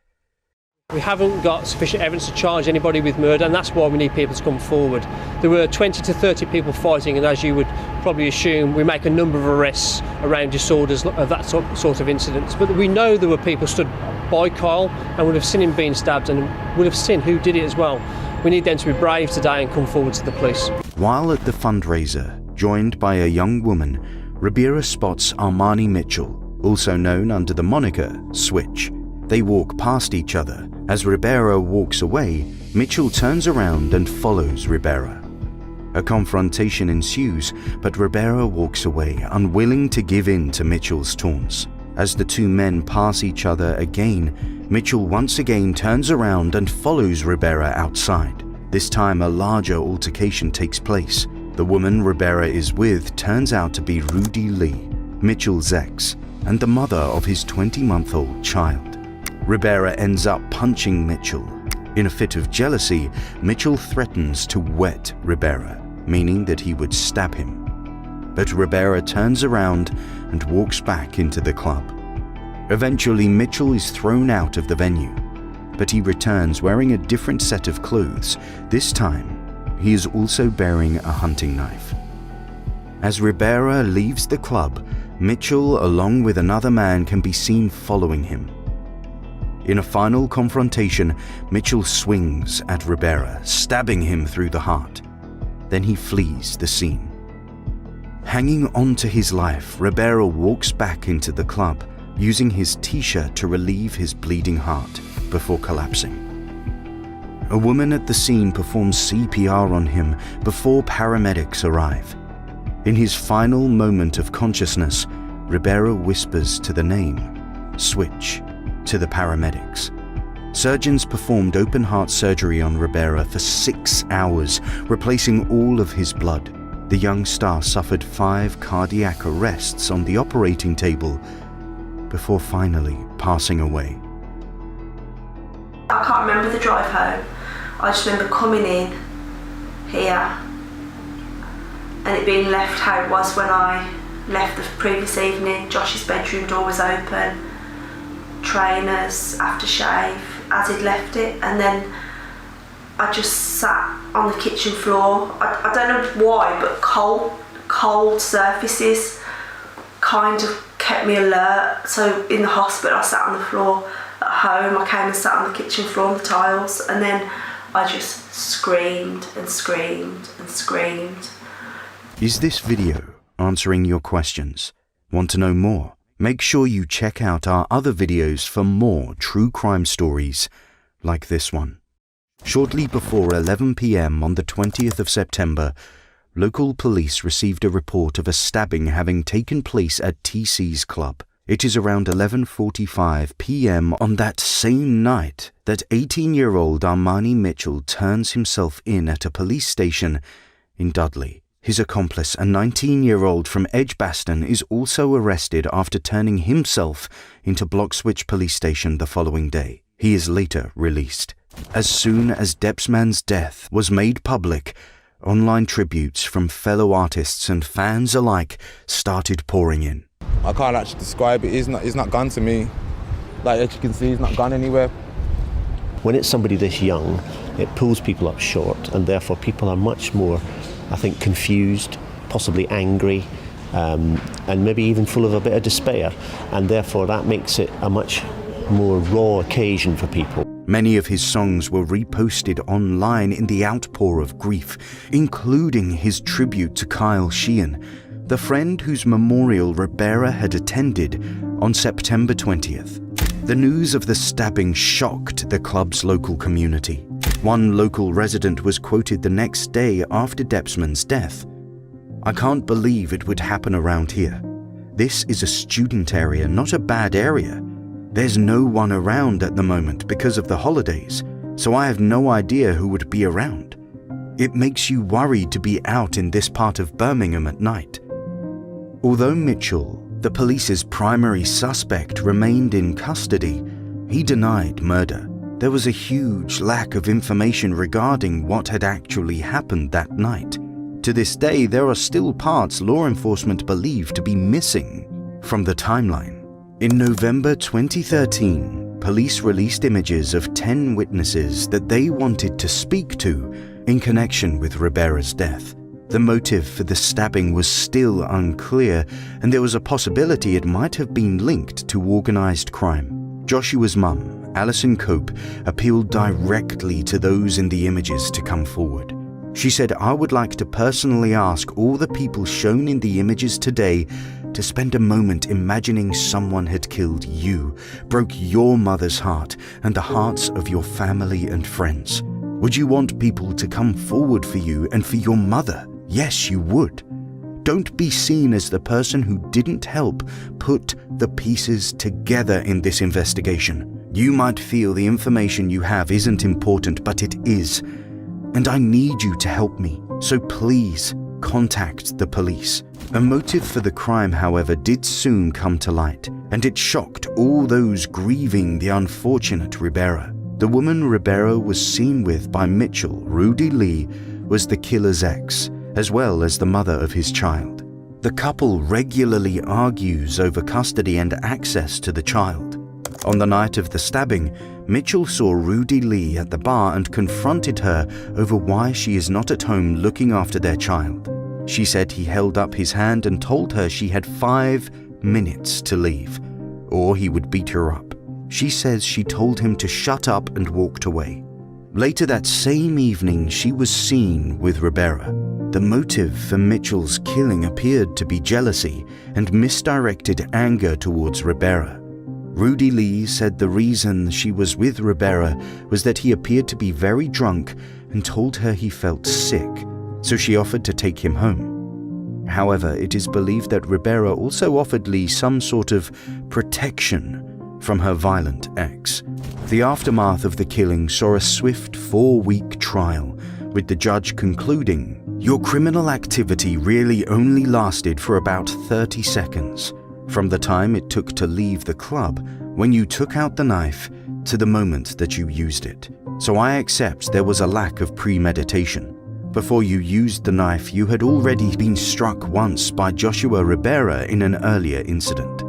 We haven't got sufficient evidence to charge anybody with murder, and that's why we need people to come forward. There were 20 to 30 people fighting, and as you would probably assume, we make a number of arrests around disorders of that sort of incidents. But we know there were people stood by Kyle and would have seen him being stabbed and would have seen who did it as well. We need them to be brave today and come forward to the police. While at the fundraiser, joined by a young woman, Ribera spots Armani Mitchell, also known under the moniker Switch. They walk past each other. As Ribera walks away, Mitchell turns around and follows Ribera. A confrontation ensues, but Ribera walks away, unwilling to give in to Mitchell's taunts. As the two men pass each other again, Mitchell once again turns around and follows Ribera outside. This time a larger altercation takes place. The woman Ribera is with turns out to be Rudy Lee, Mitchell's ex, and the mother of his 20-month-old child. Ribera ends up punching Mitchell. In a fit of jealousy, Mitchell threatens to wet Ribera, meaning that he would stab him. But Ribera turns around and walks back into the club. Eventually, Mitchell is thrown out of the venue, but he returns wearing a different set of clothes. This time, he is also bearing a hunting knife. As Ribera leaves the club, Mitchell, along with another man, can be seen following him. In a final confrontation, Mitchell swings at Ribera, stabbing him through the heart. Then he flees the scene. Hanging on to his life, Ribera walks back into the club, using his t-shirt to relieve his bleeding heart before collapsing. A woman at the scene performs CPR on him before paramedics arrive. In his final moment of consciousness, Ribera whispers to the name, Switch, to the paramedics. Surgeons performed open-heart surgery on Ribera for 6 hours, replacing all of his blood. The young star suffered 5 cardiac arrests on the operating table before finally passing away. I can't remember the drive home. I just remember coming in here and it being left how it was when I left the previous evening. Josh's bedroom door was open, trainers, aftershave, as he'd left it, and then I just sat on the kitchen floor. I don't know why, but cold surfaces kind of kept me alert. So in the hospital I sat on the floor. At home I came and sat on the kitchen floor on the tiles, and then I just screamed and screamed and screamed. Is this video answering your questions? Want to know more? Make sure you check out our other videos for more true crime stories like this one. Shortly before 11 p.m. on the 20th of September, local police received a report of a stabbing having taken place at TC's club. It is around 11:45 p.m. on that same night that 18-year-old Armani Mitchell turns himself in at a police station in Dudley. His accomplice, a 19-year-old from Edgbaston, is also arrested after turning himself into Bloxwich Police Station the following day. He is later released. As soon as Debsman's death was made public, online tributes from fellow artists and fans alike started pouring in. I can't actually describe it. He's not gone to me. Like, as you can see, he's not gone anywhere. When it's somebody this young, it pulls people up short, and therefore people are much more, I think, confused, possibly angry, and maybe even full of a bit of despair, and therefore that makes it a much more raw occasion for people. Many of his songs were reposted online in the outpour of grief, including his tribute to Kyle Sheehan, the friend whose memorial Ribera had attended on September 20th. The news of the stabbing shocked the club's local community. One local resident was quoted the next day after Debsman's death. "I can't believe it would happen around here. This is a student area, not a bad area. There's no one around at the moment because of the holidays, so I have no idea who would be around. It makes you worried to be out in this part of Birmingham at night." Although Mitchell, the police's primary suspect, remained in custody, he denied murder. There was a huge lack of information regarding what had actually happened that night. To this day, there are still parts law enforcement believe to be missing from the timeline. In November 2013, police released images of 10 witnesses that they wanted to speak to in connection with Ribera's death. The motive for the stabbing was still unclear, and there was a possibility it might have been linked to organized crime. Joshua's mum, Alison Cope appealed directly to those in the images to come forward. She said, "I would like to personally ask all the people shown in the images today to spend a moment imagining someone had killed you, broke your mother's heart and the hearts of your family and friends. Would you want people to come forward for you and for your mother? Yes, you would. Don't be seen as the person who didn't help put the pieces together in this investigation. You might feel the information you have isn't important, but it is. And I need you to help me. So please contact the police." A motive for the crime, however, did soon come to light, and it shocked all those grieving the unfortunate Ribera. The woman Ribera was seen with by Mitchell, Rudy Lee, was the killer's ex, as well as the mother of his child. The couple regularly argues over custody and access to the child. On the night of the stabbing, Mitchell saw Rudy Lee at the bar and confronted her over why she is not at home looking after their child. She said he held up his hand and told her she had 5 minutes to leave, or he would beat her up. She says she told him to shut up and walked away. Later that same evening, she was seen with Ribera. The motive for Mitchell's killing appeared to be jealousy and misdirected anger towards Ribera. Rudy Lee said the reason she was with Ribera was that he appeared to be very drunk and told her he felt sick, so she offered to take him home. However, it is believed that Ribera also offered Lee some sort of protection from her violent ex. The aftermath of the killing saw a swift 4-week trial, with the judge concluding, "Your criminal activity really only lasted for about 30 seconds. From the time it took to leave the club, when you took out the knife, to the moment that you used it. So I accept there was a lack of premeditation. Before you used the knife, you had already been struck once by Joshua Ribera in an earlier incident."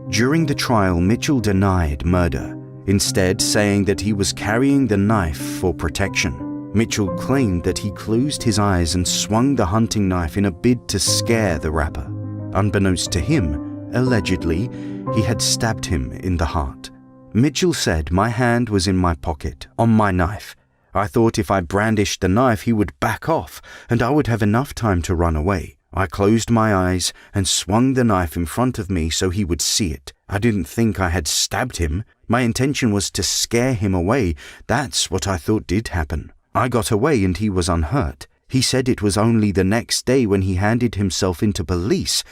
During the trial, Mitchell denied murder, instead saying that he was carrying the knife for protection. Mitchell claimed that he closed his eyes and swung the hunting knife in a bid to scare the rapper. Unbeknownst to him, allegedly, he had stabbed him in the heart. Mitchell said, "My hand was in my pocket, on my knife. I thought if I brandished the knife he would back off and I would have enough time to run away. I closed my eyes and swung the knife in front of me so he would see it. I didn't think I had stabbed him. My intention was to scare him away. That's what I thought did happen. I got away and he was unhurt. He said it was only the next day when he handed himself into police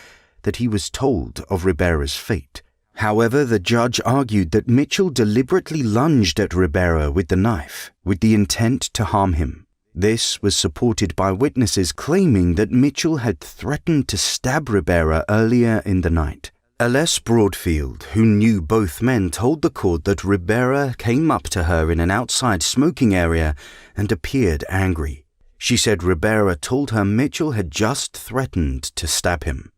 that he was told of Ribera's fate." However, the judge argued that Mitchell deliberately lunged at Ribera with the knife, with the intent to harm him. This was supported by witnesses claiming that Mitchell had threatened to stab Ribera earlier in the night. Aless Broadfield, who knew both men, told the court that Ribera came up to her in an outside smoking area and appeared angry. She said Ribera told her Mitchell had just threatened to stab him.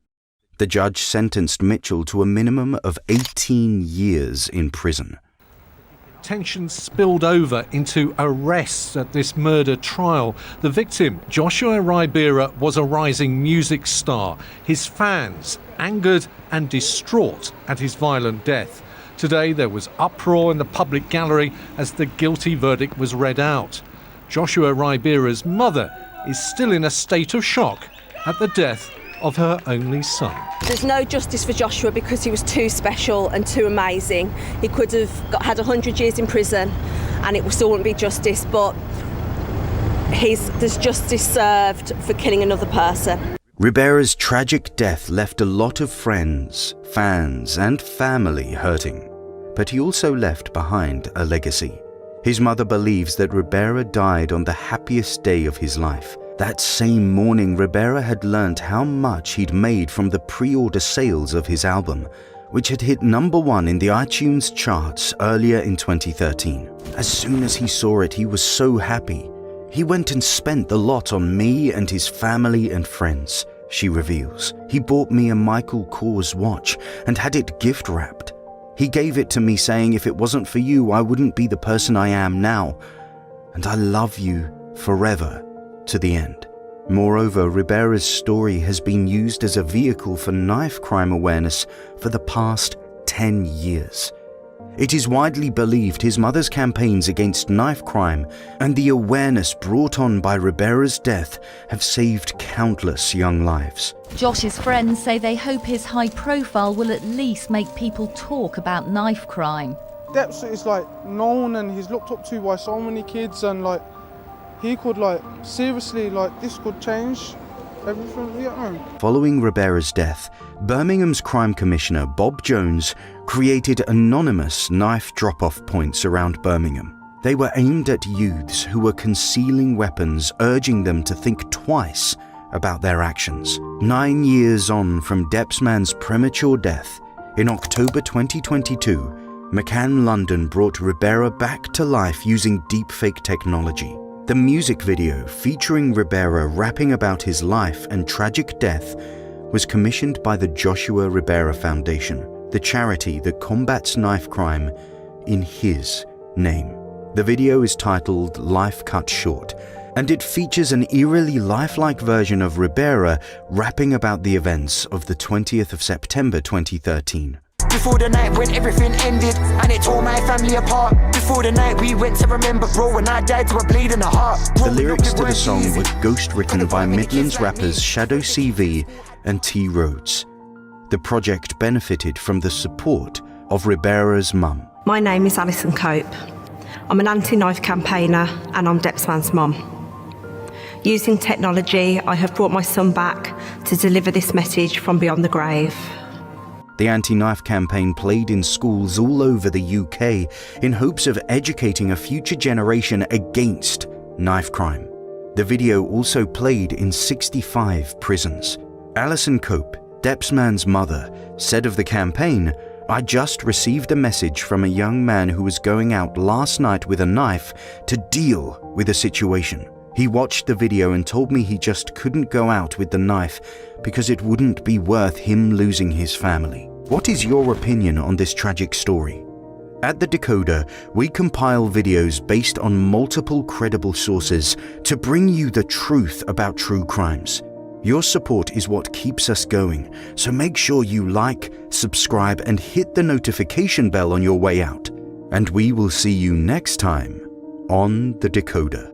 The judge sentenced Mitchell to a minimum of 18 years in prison. Tension spilled over into arrests at this murder trial. The victim, Joshua Ribera, was a rising music star. His fans angered and distraught at his violent death. Today there was uproar in the public gallery as the guilty verdict was read out. Joshua Ribera's mother is still in a state of shock at the death of her only son. There's no justice for Joshua because he was too special and too amazing. He could have had 100 years in prison and it still wouldn't be justice, but there's justice served for killing another person. Ribera's tragic death left a lot of friends, fans and family hurting, but he also left behind a legacy. His mother believes that Ribera died on the happiest day of his life. That same morning, Ribera had learnt how much he'd made from the pre-order sales of his album, which had hit #1 in the iTunes charts earlier in 2013. As soon as he saw it, he was so happy. He went and spent the lot on me and his family and friends, she reveals. He bought me a Michael Kors watch and had it gift-wrapped. He gave it to me saying if it wasn't for you, I wouldn't be the person I am now. And I love you forever. To the end. Moreover, Ribera's story has been used as a vehicle for knife crime awareness for the past 10 years. It is widely believed his mother's campaigns against knife crime and the awareness brought on by Ribera's death have saved countless young lives. Josh's friends say they hope his high profile will at least make people talk about knife crime. Deps is like known and he's looked up to by so many kids, and like he could like seriously like this could change everything. Yeah. Following Ribera's death, Birmingham's crime commissioner Bob Jones created anonymous knife drop-off points around Birmingham. They were aimed at youths who were concealing weapons, urging them to think twice about their actions. 9 years on from Deppsman's premature death, in October 2022, McCann London brought Ribera back to life using deepfake technology. The music video featuring Ribera rapping about his life and tragic death was commissioned by the Joshua Ribera Foundation, the charity that combats knife crime in his name. The video is titled Life Cut Short, and it features an eerily lifelike version of Ribera rapping about the events of the 20th of September 2013. Before the night when everything ended and it tore my family apart. Before the night we went to remember, bro, when I died to a bleed in the heart. The lyrics to the song were ghost-written by Midlands rappers Shadow CV and T. Rhodes. The project benefited from the support of Ribera's mum. My name is Alison Cope. I'm an anti-knife campaigner and I'm Deppsman's mum. Using technology, I have brought my son back to deliver this message from beyond the grave. The anti-knife campaign played in schools all over the UK in hopes of educating a future generation against knife crime. The video also played in 65 prisons. Alison Cope, Deppsman's mother, said of the campaign, "I just received a message from a young man who was going out last night with a knife to deal with a situation. He watched the video and told me he just couldn't go out with the knife because it wouldn't be worth him losing his family." What is your opinion on this tragic story? At The Decoder, we compile videos based on multiple credible sources to bring you the truth about true crimes. Your support is what keeps us going, so make sure you like, subscribe, and hit the notification bell on your way out. And we will see you next time on The Decoder.